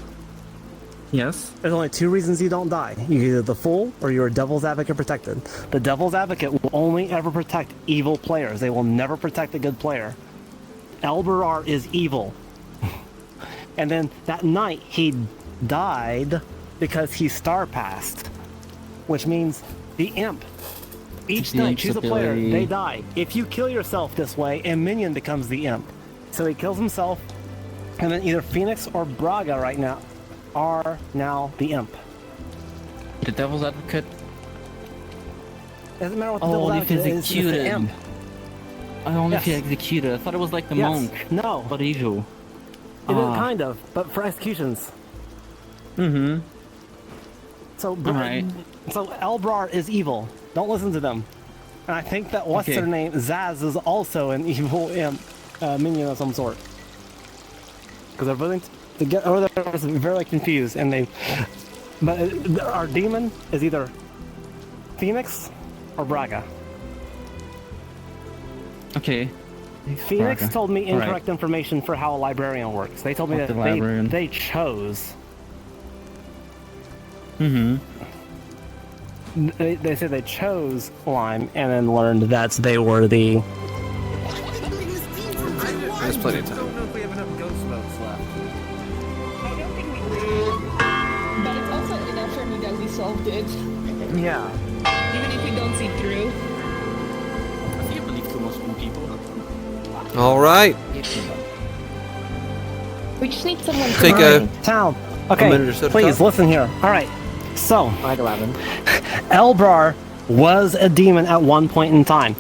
Yes. There's only 2 reasons you don't die. You're either the Fool or you're a Devil's Advocate protected. The Devil's Advocate will only ever protect evil players. They will never protect a good player. Elberar is evil. And then that night he died because he star passed. Which means the imp. Each night, choose a player, they die. If you kill yourself this way, a minion becomes the imp. So he kills himself, and then either Phoenix or Braga right now are now the imp. The Devil's Advocate? Doesn't matter what the Devil's Advocate is, it's the imp. Only if he executed. I thought it was like the monk. No. But evil. It is kind of, but for executions. Mm-hmm. So, Alright. So Elbrar is evil. Don't listen to them. And I think that what's their name? Zaz is also an evil imp, minion of some sort. Because they're voting to get over there. I was very confused, and they. But our demon is either Phoenix or Braga. Okay. Phoenix Braga. told me incorrect information for how a librarian works. They told me that they chose. Mm-hmm. They said they chose Lime and then learned that they were the. There's plenty of time. I don't know if we have enough ghost votes left. I don't think we do. But it's also enough for me that we solved it. Yeah. Even if we don't see through. I think I believe too much in people. All right. We just need someone to Take a town. a Okay, minute or so to please talk. listen here. All right, so Eleven. Elbrar was a demon at one point in time.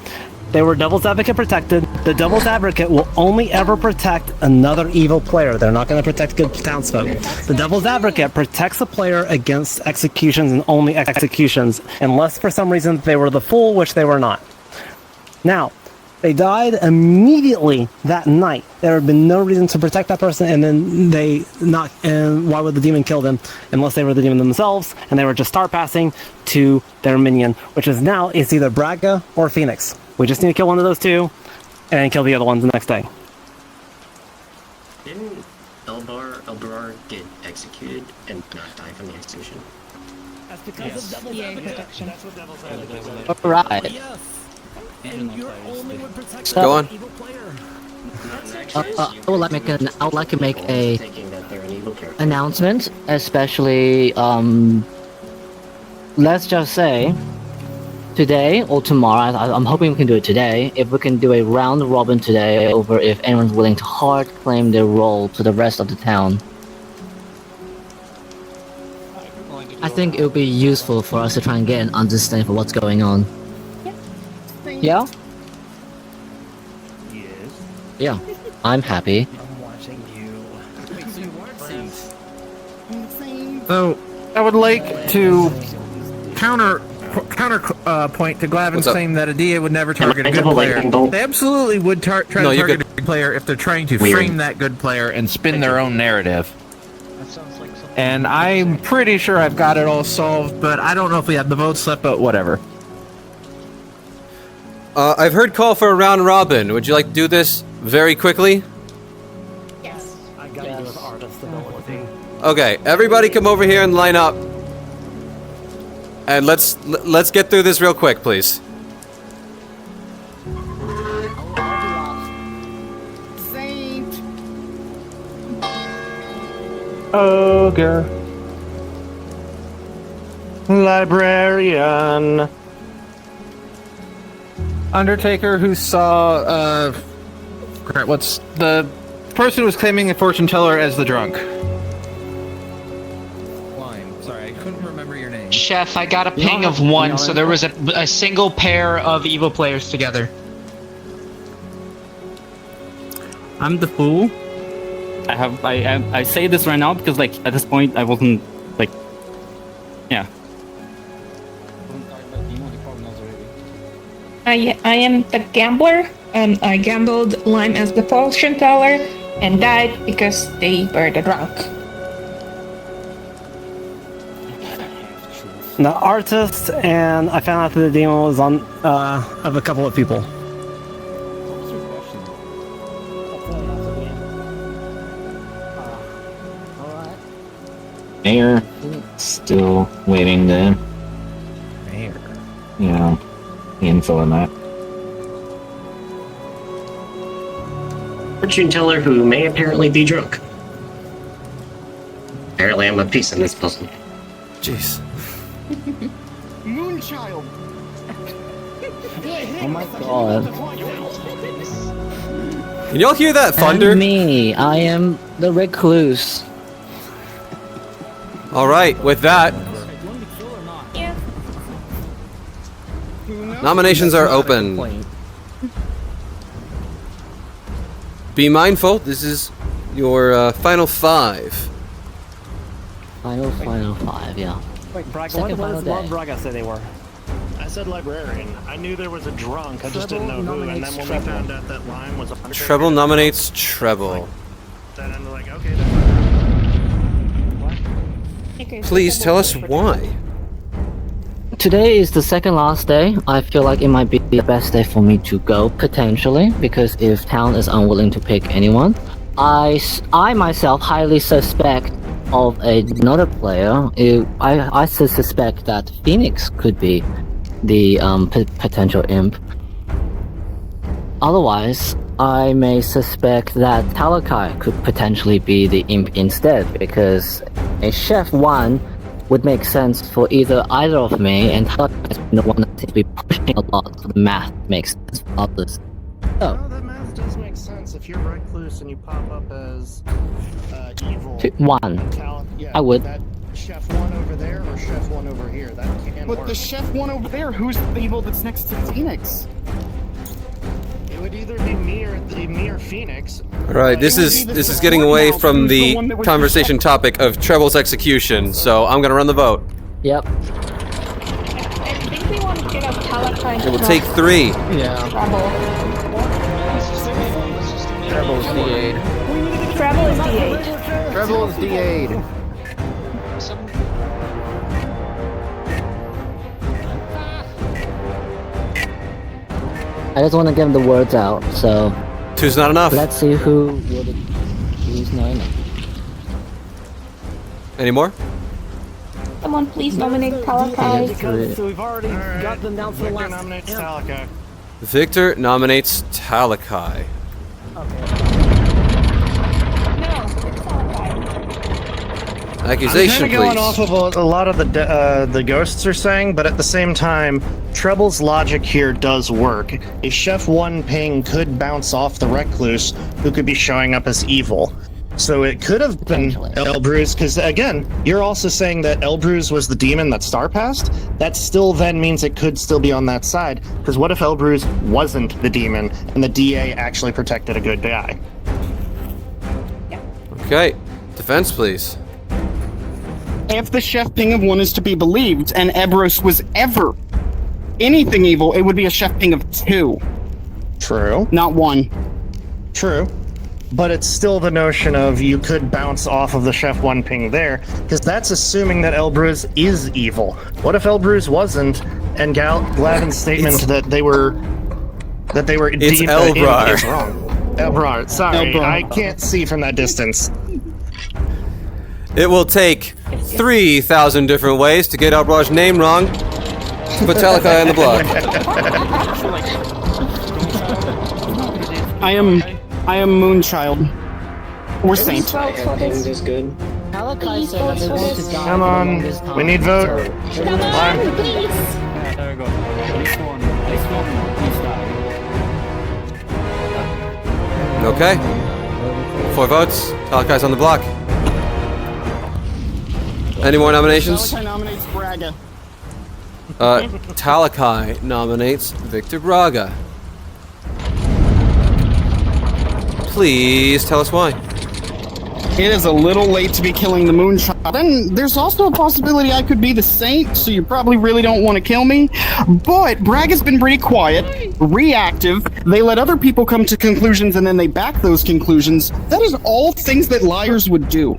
They were Devil's Advocate protected. The Devil's Advocate will only ever protect another evil player. They're not going to protect good townsfolk. The Devil's Advocate protects a player against executions and only executions, unless for some reason they were the Fool, which they were not. Now, they died immediately that night. There had been no reason to protect that person, and then and why would the demon kill them unless they were the demon themselves, and they were just star passing to their minion, which is now it's either Braga or Phoenix. We just need to kill one of those two, and then kill the other ones the next day. Didn't Elbarar get executed and not die from the execution? That's because of devil's protection. That's what devil said. Alright. So, Go on. I would like to make a announcement, especially let's just say today or tomorrow. I'm hoping we can do it today. If we can do a round robin today over if anyone's willing to hard claim their role to the rest of the town. I think it would be useful for us to try and get an understanding for what's going on. Yeah? Yes. Yeah. I'm happy. I'm watching you. Wait, so you weren't Saints? So, I would like to counter point to Glavin's claim that a DA would never target a good player. They absolutely would try to target a good player if they're trying to frame that good player and spin their own narrative. And I'm pretty sure I've got it all solved, but I don't know if we have the votes left, but whatever. I've heard call for a round robin. Would you like to do this very quickly? Yes. I gotta do with artist ability. Okay, everybody come over here and line up. And let's get through this real quick, please. Saint. Ogre. Librarian. Undertaker, who saw, crap, what's the person who was claiming a fortune teller as the drunk? Sorry, I couldn't remember your name. Chef, I got a ping of one, so there was a single pair of evil players together. I'm the fool. I say this right now because like at this point I wasn't like, yeah. I am the gambler, and I gambled Lime as the fortune teller and died because they were the drunk. The artist, and I found out that the demo was on of a couple of people. Mayor, still waiting to. Mayor. You know, the info on that. Fortune teller who may apparently be drunk. Apparently, I'm a piece in this puzzle. Jeez. Moonchild. Oh my god. Can y'all hear that thunder? And me, I am the recluse. Alright, with that, nominations are open. Be mindful, this is your final five. Final five, yeah. Wait, Braga, Second what final does day. Braga say they were? I said librarian. I knew there was a drunk. I just didn't know who. And then when we found out that Lime was a Treble nominates Treble. then I'm like, okay. Please tell us why. Today is the second last day. I feel like it might be the best day for me to go, potentially, because if town is unwilling to pick anyone, I myself highly suspect of another player. I suspect that Phoenix could be the potential imp. Otherwise, I may suspect that Talakai could potentially be the imp instead, because a chef 1 would make sense for either of me, and Talakai is the one that seems to be pushing a lot, so the math makes sense for others. So, No, that math does make sense. If you're recluse and you pop up as evil. 1. Yeah, I would. That chef 1 over there or chef 1 over here. That can But work. the chef one over there, who's the evil that's next to Phoenix? It would either be me or Phoenix. Alright, this is getting away from the conversation topic of Treble's execution, so I'm gonna run the vote. Yep. I think we want to get a Talakai. It will take 3. Yeah. Treble's D8. Travel is D8. Treble's D8. I just want to get the words out, so... 2's not enough. Let's see who would choose 9. Any more? Someone please nominate Talakai. Because we've already got them down to the last. Nominates Talakai. Victor nominates Talakai. Accusation, I'm kind of going please. off of what a lot of the ghosts are saying, but at the same time, Treble's logic here does work. A Chef 1 ping could bounce off the Recluse, who could be showing up as evil. So it could have been Elbruz, because again, you're also saying that Elbruz was the demon that Star passed? That still then means it could still be on that side, because what if Elbruz wasn't the demon, and the DA actually protected a good guy? Okay, defense, please. If the Chef Ping of 1 is to be believed, and Ebros was ever anything evil, it would be a Chef Ping of 2. True. Not 1. True. But it's still the notion of you could bounce off of the Chef 1 ping there, because that's assuming that Elbruz is evil. What if Elbruz wasn't, and Glavin's statement that they were It's Elbrar. is wrong. Elbrar, sorry, Elbrar. I can't see from that distance. It will take 3,000 different ways to get Elbrar's name wrong. Put Talakai on the block. I am Moonchild. Or Saint. Is good. Talakai said that they want to die. Come on, we need vote. Come on, please. Yeah, there we go. This one, please die. Okay. 4 votes. Talakai's on the block. Any more nominations? Talakai nominates Braga. Talakai nominates Victor Braga. Please tell us why. It is a little late to be killing the Moonchild. And there's also a possibility I could be the Saint, so you probably really don't want to kill me. But Braga's been pretty quiet, reactive. They let other people come to conclusions and then they back those conclusions. That is all things that liars would do.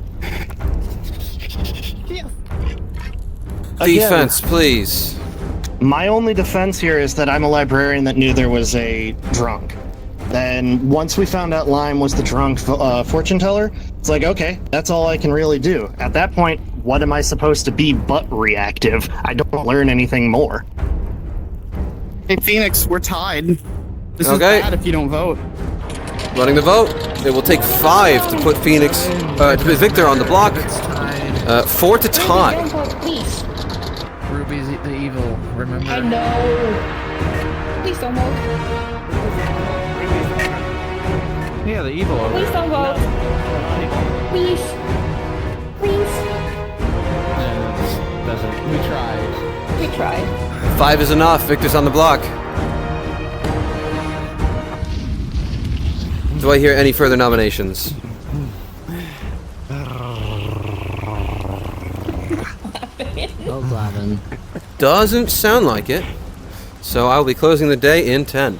Defense, please. My only defense here is that I'm a librarian that knew there was a drunk. Then once we found out Lime was the drunk fortune teller, it's like, okay, that's all I can really do. At that point, what am I supposed to be but reactive? I don't learn anything more. Hey, Phoenix, we're tied. This is Okay. bad if you don't vote. Running the vote. It will take 5 to put Phoenix, to put Victor on the block. 4 to tie. Don't vote, please. Ruby's the evil, remember? I know. Please don't vote. Yeah, the evil. Please don't vote. Please. Please. We tried. We tried. 5 is enough. Victor's on the block. Do I hear any further nominations? Oh, Glavin. Doesn't sound like it. So I'll be closing the day in 10.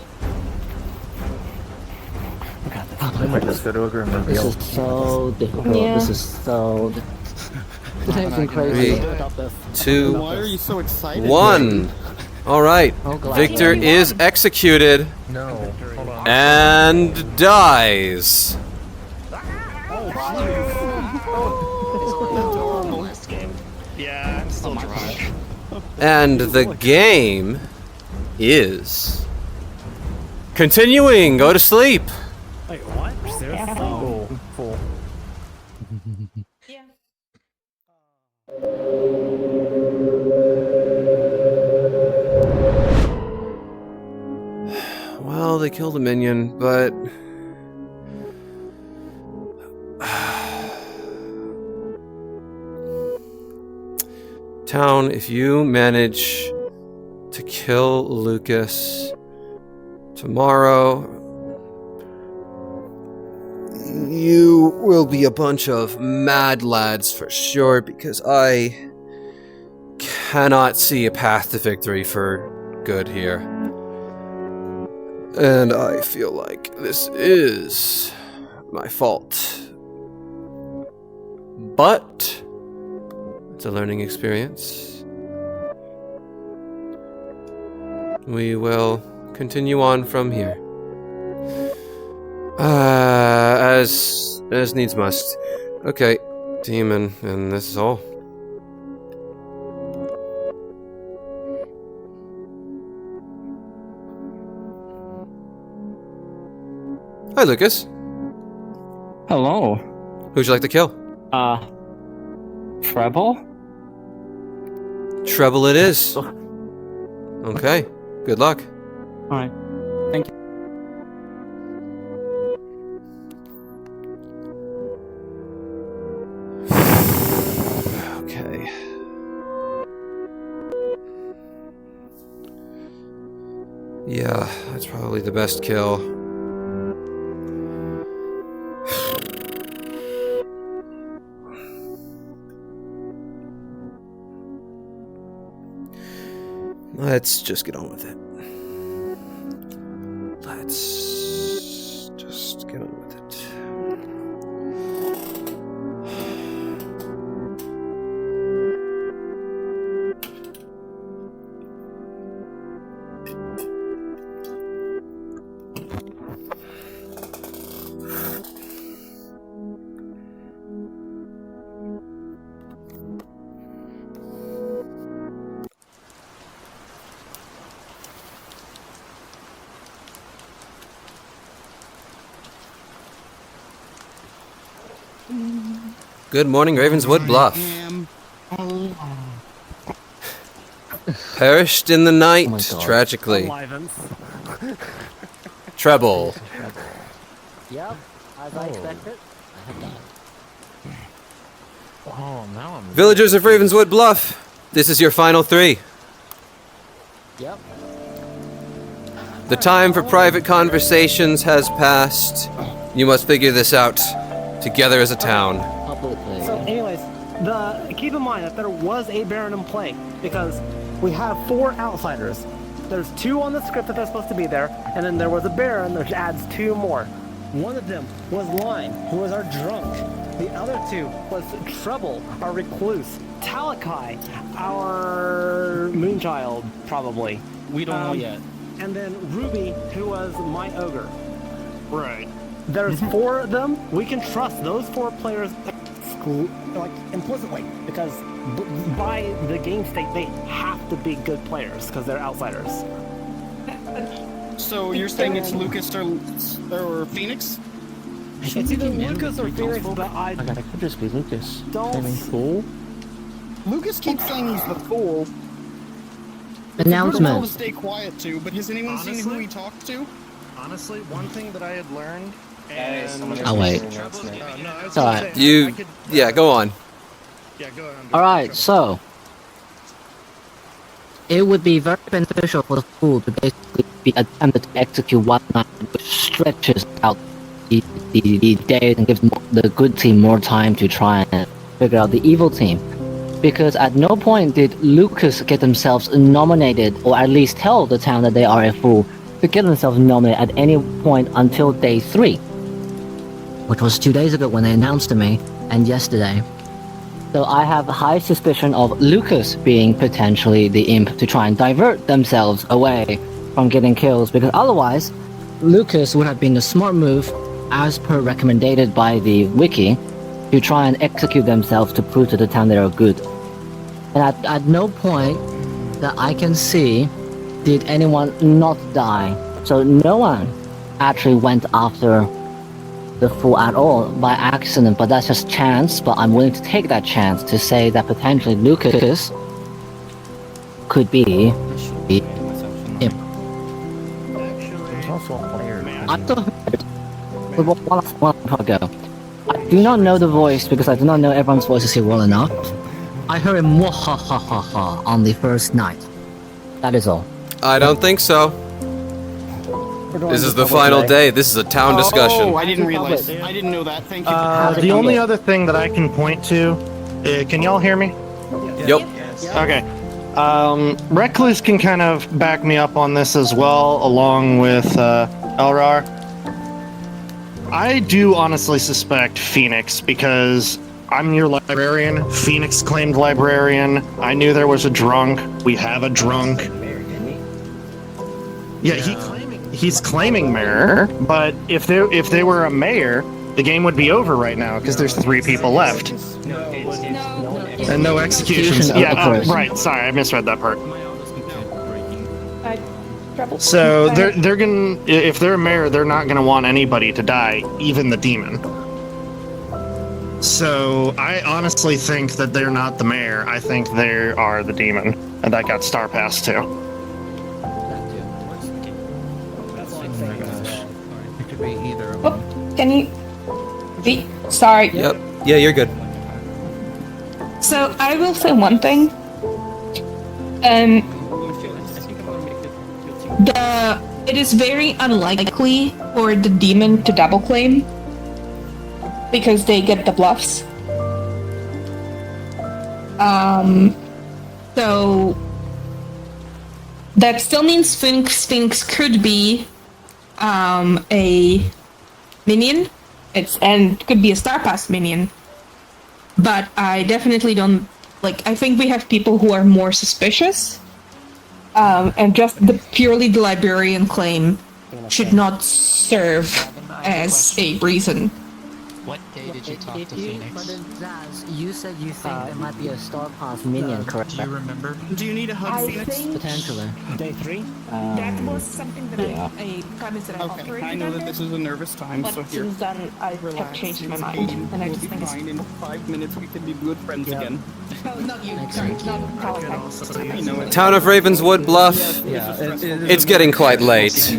I might just go to Ogre and This reveal. is so difficult. Yeah. This is so. This has been crazy. 2, Why are you so excited? 1. All right. Oh, Glavin. Victor is executed No. Hold on. and dies. Yeah, I'm still drunk. And the game is continuing. Go to sleep. Wait, what? Full. Well, they killed a minion, but Town, if you manage to kill Lucas tomorrow, you will be a bunch of mad lads for sure, because I cannot see a path to victory for good here. And I feel like this is my fault. But it's a learning experience. We will continue on from here. As needs must. Okay, demon, and this is all. Hi, Lucas. Hello. Who'd you like to kill? Treble? Treble it is. Okay. Good luck. Alright. Thank you. Okay. Yeah, that's probably the best kill. Let's just get on with it. Let's just get on with it. Good morning, Ravenswood Bluff. Perished in the night, tragically. Treble. Yep, as I expected, I have died. Oh, now I'm... Villagers of Ravenswood Bluff, this is your final 3. Yep. The time for private conversations has passed. You must figure this out together as a town. So, anyways, keep in mind that there was a Baron in play because we have 4 outsiders. There's 2 on the script that they're supposed to be there, and then there was a Baron which adds 2 more. One of them was Line, who was our drunk. The other 2 was Treble, our recluse. Talakai, our moonchild, probably. We don't know yet. And then Ruby, who was my ogre. Right. There's 4 of them. We can trust those 4 players, like implicitly, because by the game state, they have to be good players because they're outsiders. So you're saying it's Lucas or Phoenix? It's either Lucas or Phoenix, but I God, it could just be Lucas. don't. I mean, fool. Lucas keeps saying he's the fool. Announcement. To stay quiet too, but has anyone seen who he talked to? Honestly, one thing that I had learned, and I'll wait. It's alright. Yeah, go on. Yeah, go on. Alright, so it would be very beneficial for the fool to basically be attempted to execute one night, which stretches out the days and gives the good team more time to try and figure out the evil team. Because at no point did Lucas get themselves nominated, or at least tell the town that they are a fool, to get themselves nominated at any point until day 3. Which was 2 days ago when they announced to me, and yesterday. So I have high suspicion of Lucas being potentially the imp to try and divert themselves away from getting kills, because otherwise, Lucas would have been the smart move, as per recommended by the wiki, to try and execute themselves to prove to the town they are good. And at no point that I can see did anyone not die. So no one actually went after the fool at all by accident, but that's just chance. But I'm willing to take that chance to say that potentially Lucas could be him. I still heard one ago. I do not know the voice because I do not know everyone's voices here well enough. I heard him mwahahaha on the first night. That is all. I don't think so. This is the final day. This is a town discussion. Oh, I didn't realize. I didn't know that. Thank you. The only other thing that I can point to, can y'all hear me? Yep. Okay. Reckless can kind of back me up on this as well, along with Elrar. I do honestly suspect Phoenix because I'm your librarian. Phoenix claimed librarian. I knew there was a drunk. We have a drunk. Yeah, he's claiming mayor, but if they were a mayor, the game would be over right now because there's 3 people left. And no executions. Yeah, right. Sorry, I misread that part. So they're gonna, if they're mayor, they're not gonna want anybody to die, even the demon. So I honestly think that they're not the mayor. I think they are the demon, and that got Star Pass too. It could be either. Can you? Sorry. Yep. Yeah, you're good. So I will say one thing. It is very unlikely for the demon to double claim because they get the bluffs. So that still means Sphinx could be a minion. And could be a Star Pass minion. But I definitely don't I think we have people who are more suspicious. And just purely the librarian claim should not serve as a reason. What day did you talk to Phoenix? But then Zaz, you said you think there might be a Star Pass minion, correct? Do you remember? Do you need a hug, Phoenix? Potentially. Day 3? That was something that I promised that I Okay, I know that this is a nervous time, but so here. since then I have changed my mind, and I We'll just be think it's fine. In 5 minutes, we can be good friends again. no, not you, sorry, not Clocktower. I know it. Town of Ravenswood Bluff. It's getting quite late.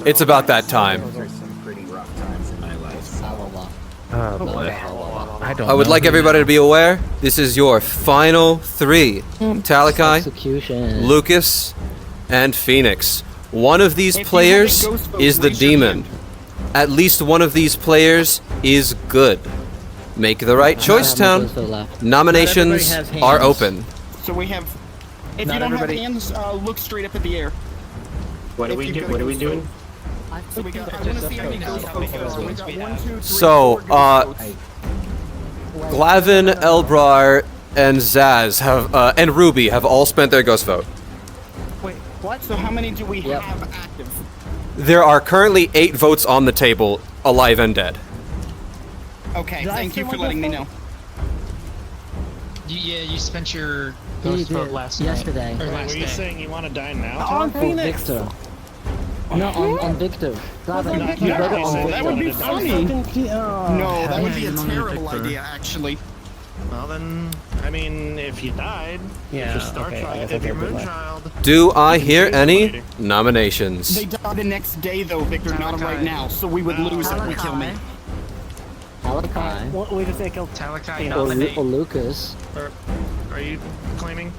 It's about that time. I would like everybody to be aware, this is your final 3. Talakai, Lucas, and Phoenix. One of these players is the demon. At least one of these players is good. Make the right choice, Town. Nominations are open. So we have. If you don't have hands, look straight up at the air. What are we doing? What are we doing? So we got. I want to see how many ghost votes there are. We got 1, 2, 3. So, Glavin, Elbrar, and Zaz have, and Ruby have all spent their ghost vote. Wait, what? So how many do we have active? There are currently 8 votes on the table, alive and dead. Okay, thank you for letting me know. Yeah, you spent your ghost vote yesterday. Or last Were you day. saying you want to die now? On Phoenix! Victor. No, on Victor. That would be funny. No, that would be a terrible idea, actually. Well then, I mean, if you died, if you're Star Child, if you're Moonchild. Do I hear any nominations? They die the next day, though, Victor, not right now, so we would lose if we kill me. Talakai. We just say kill Talakai or Lucas. Are you claiming?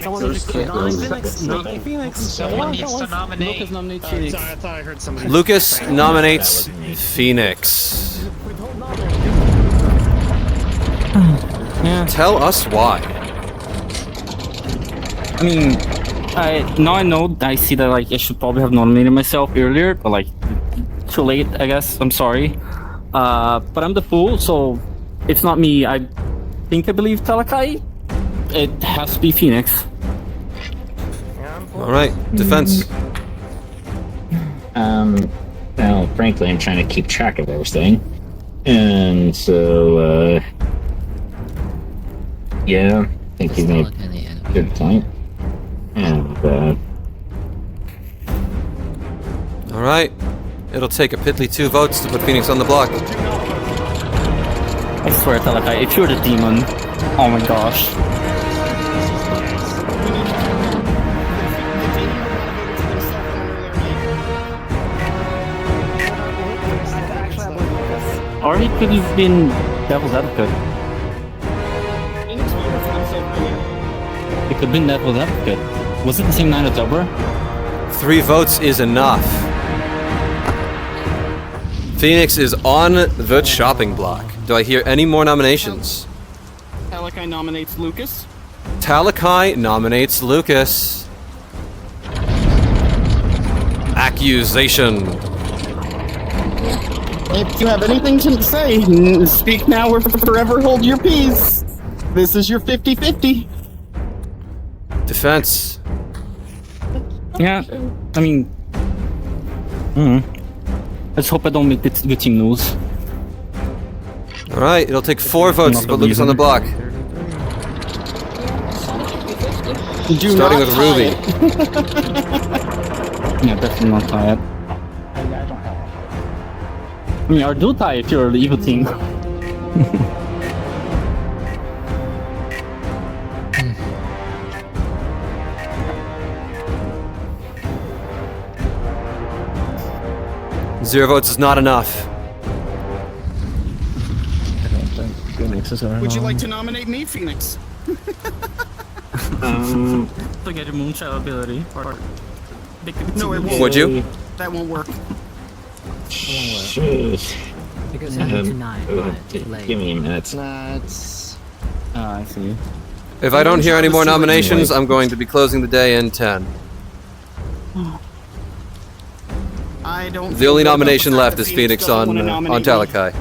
Someone needs to nominate Phoenix. Someone needs to nominate. Lucas nominates Sorry, Phoenix. I thought I heard somebody. Lucas nominates Phoenix. Tell us why. I mean, now I know, I see that I should probably have nominated myself earlier, but too late, I guess. I'm sorry. But I'm the fool, so it's not me. I believe Talakai. It has to be Phoenix. Alright, defense. Well, frankly, I'm trying to keep track of everything. And so, yeah, I think you made a good point. And, Alright. It'll take a piddly 2 votes to put Phoenix on the block. I swear, Talakai, if you're the demon, oh my gosh. Or he could have been Devil's Advocate. It could have been Devil's Advocate. Was it the same night as Ogre? 3 votes is enough. Phoenix is on the chopping block. Do I hear any more nominations? Talakai nominates Lucas. Talakai nominates Lucas. Accusation. If you have anything to say, speak now or forever hold your peace. This is your 50-50. Defense. Yeah, I mean... Let's hope I don't make the good team lose. Alright, it'll take 4 votes to put Lucas on the block. Do Starting not with tie Ruby. Yeah, definitely not tie it. I mean, or do tie if you're the evil team. Zero votes is not enough. Would you like to nominate me, Phoenix? To get your moonshot ability. Or No, it won't. Would you? That won't work. Shoot. Because Give me a minute. I see. If I don't hear any more nominations, I'm going to be closing the day in 10. I don't. The only feel good about nomination the fact left that is Phoenix doesn't on wanna nominate me. Talakai.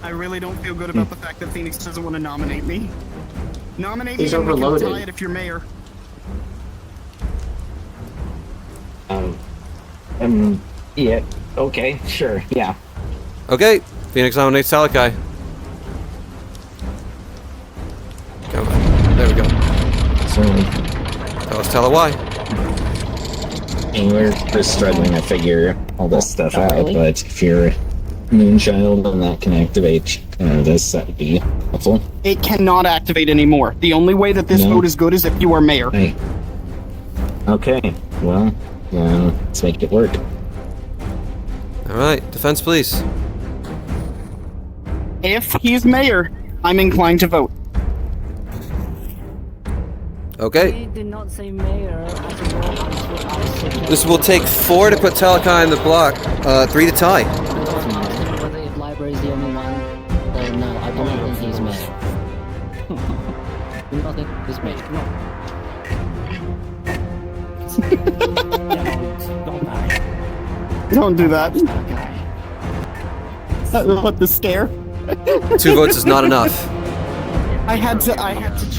I really don't feel good about the fact that Phoenix doesn't want to nominate me. Nominate He's me and we can overloaded. tie it if you're mayor. Yeah. Okay. Sure. Yeah. Okay, Phoenix nominates Talakai. Come on. There we go. So, Tell us, Tala why. and we're struggling to figure all this stuff out, but if you're Moonchild, then that can activate this. That would be helpful. It cannot activate anymore. The only way that this No. vote is good is if you are mayor. Hey. Okay. Well, let's make it work. Alright, defense please. If he's mayor, I'm inclined to vote. Okay. did not say mayor This will take 4 to put Talakai in the block, 3 to tie. Whether if library is the only one, then no, I do not think he's mayor. Do not think he's mayor. No. Don't do that. What, the scare? 2 votes is not enough. I had to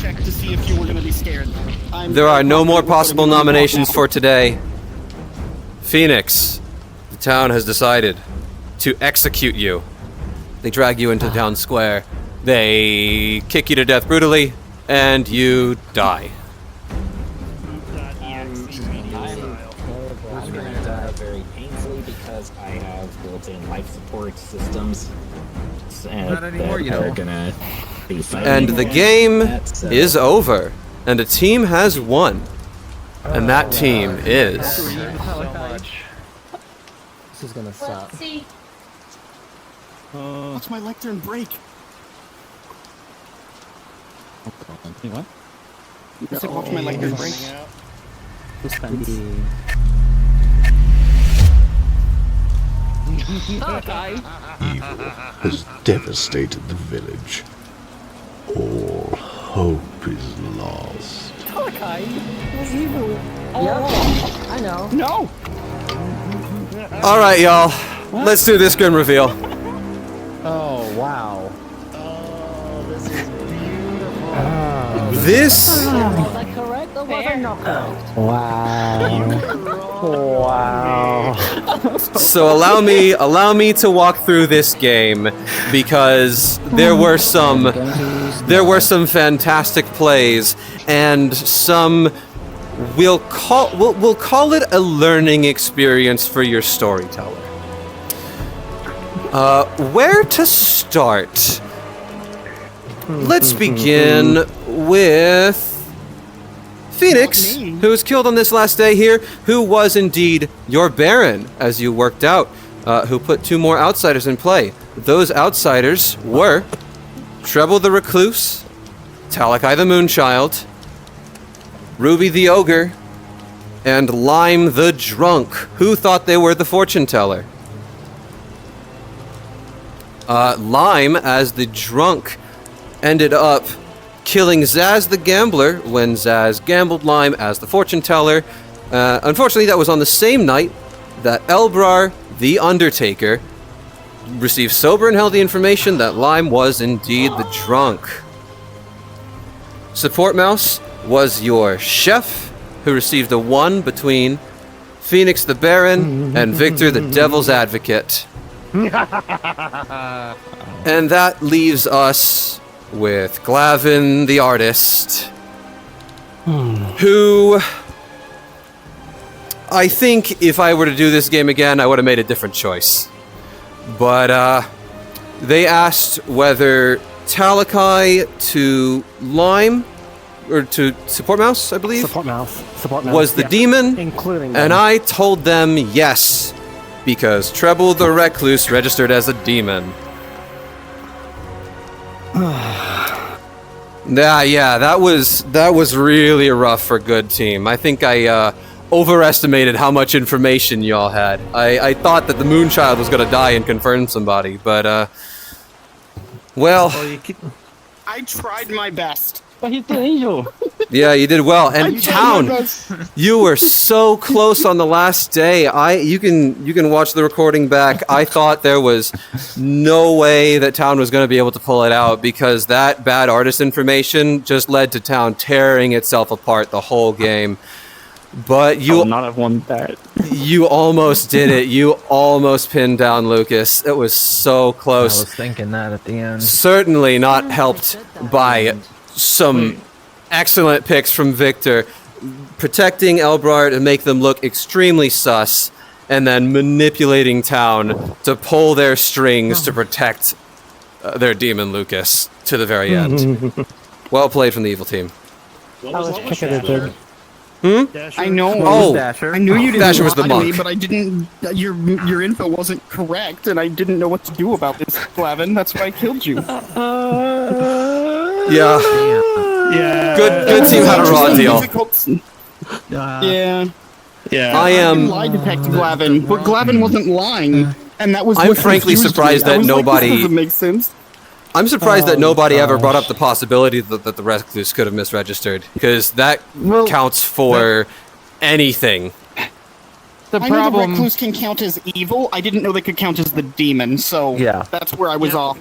check to see if you were gonna be scared. There are no more possible nominations for today. Phoenix, the town has decided to execute you. They drag you into the town square, they kick you to death brutally, and you die. I'm gonna die very painfully because I have built-in life support systems, and Not anymore, that you know. are gonna be fighting. And the game is over, and a team has won. And that team is... This is gonna suck. Let's see. Watch my lectern break. What? I said watch my lectern break. Evil has devastated the village. All hope is lost. Talakai was evil. Yep, I know. No. Alright, y'all. Let's do this grim reveal. Oh, wow. This... Was I correct or was I not correct? Wow. So allow me to walk through this game, because there were some fantastic plays and some we'll call it a learning experience for your storyteller. Where to start? Let's begin with Phoenix, who was killed on this last day here, who was indeed your Baron, as you worked out, who put 2 more outsiders in play. Those outsiders were Treble the Recluse, Talakai the Moonchild, Ruby the Ogre, and Lime the Drunk, who thought they were the fortune teller. Lime, as the drunk, ended up killing Zaz the Gambler when Zaz gambled Lime as the fortune teller. Unfortunately, that was on the same night that Elbrar the Undertaker received sober and healthy information that Lime was indeed the drunk. Support Mouse was your chef, who received a 1 between Phoenix the Baron and Victor the Devil's Advocate. And that leaves us with Glavin the Artist, who I think if I were to do this game again, I would have made a different choice. But they asked whether Talakai to Lime, or to Support Mouse, I believe? Support Mouse. Was the yeah. demon, Including and them. I told them yes, because Treble the Recluse registered as a demon. Yeah, that was really rough for Good Team. I think I overestimated how much information y'all had. I thought that the Moonchild was gonna die and confirm somebody, but well, I tried my best. But he's the angel. yeah, you did well. I And tried Town, my best. you were so close on the last day. You can watch the recording back. I thought there was no way that Town was going to be able to pull it out because that bad artist information just led to Town tearing itself apart the whole game. But you would not have won that. You almost did it. You almost pinned down Lucas. It was so close. I was thinking that at the end. Certainly not helped by some excellent picks from Victor, protecting Elbrar to make them look extremely sus, and then manipulating Town to pull their strings to protect their demon Lucas to the very end. Well played from the evil team. I know. Oh, I knew you didn't Dasher was the lie to me, monk. but I didn't. Your info wasn't correct, and I didn't know what to do about this, Glavin. That's why I killed you. Yeah. Good team had a raw deal. Yeah. I am. Lie detect Glavin, but Glavin wasn't lying, and that was. I'm what frankly confused surprised me. I that was like, nobody. This doesn't make sense. I'm surprised that nobody ever brought up the possibility that the Recluse could have misregistered, because that counts for anything. I know the Recluse can count as evil. I didn't know they could count as the demon, so Yeah. that's where I was off.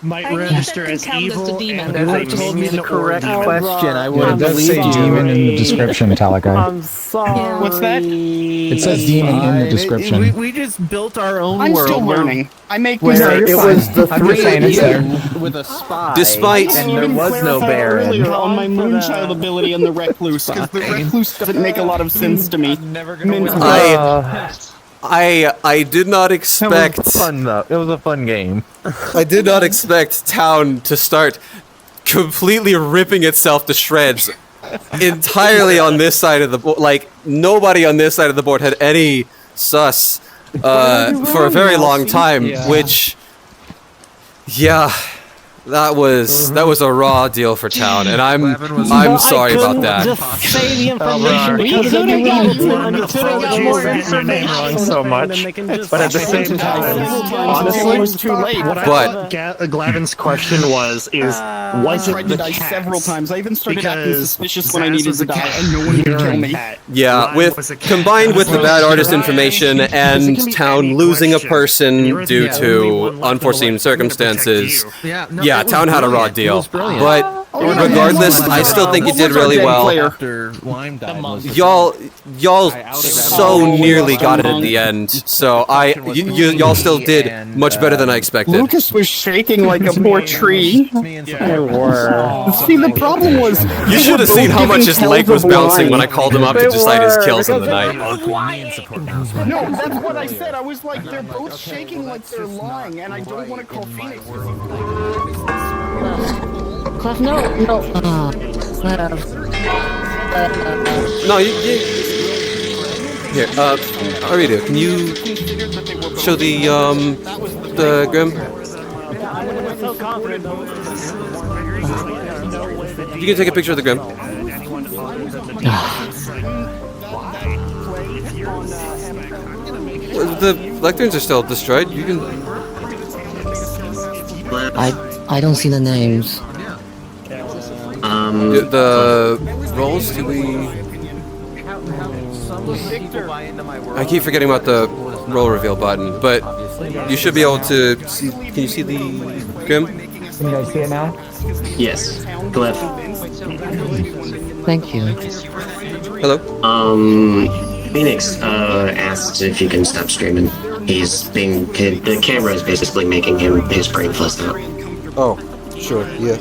Might register as evil. And If they told me the correct question, I would It have does believed say you. demon in the description, Talakai. I'm sorry. What's that? It says demon in the description. We just built our own I'm world. still learning. I make Where mistakes. it was the I'm just three saying of it's there. you with a spy, Despite- and there was no clarified Baron. earlier on my Moonchild ability and the Recluse, because the Recluse doesn't make a lot of sense to me. I did not expect. It was fun though. It was a fun game. I did not expect Town to start completely ripping itself to shreds entirely on this side of the board. Like, nobody on this side of the board had any sus for a very long time, which, yeah, that was a raw deal for Town, and I'm sorry about that. Just say the information because then you got more information so much. But at the same time, honestly, it was too late. What But- I thought Glavin's question was I tried to die several times. I even started acting suspicious when I needed to die, and no one could kill me. Yeah, combined with the bad artist information and Town losing a person due to unforeseen circumstances, yeah, Town had a raw deal. But regardless, I still think you did really well. After Lime died, was Y'all so nearly got it at the end. So y'all still did much better than I expected. Lucas was shaking like a poor tree. See, the problem was You should have seen how much his leg was bouncing when I called him up to decide his kills in the night. No, that's what I said. I was like, they're both shaking like they're lying, and I don't want to call Phoenix. Clef, no. No, you here. Arido, can you show the Grim? You can take a picture of the Grim. The lecterns are still destroyed. You can. I don't see the names. The rolls. Do we? I keep forgetting about the roll reveal button, but you should be able to see. Can you see the Grim? Can you guys see it now? Yes. Glyph. Thank you. Hello. Phoenix asked if you can stop streaming. The camera is basically making his brain fuzz out. Oh, sure. Yeah.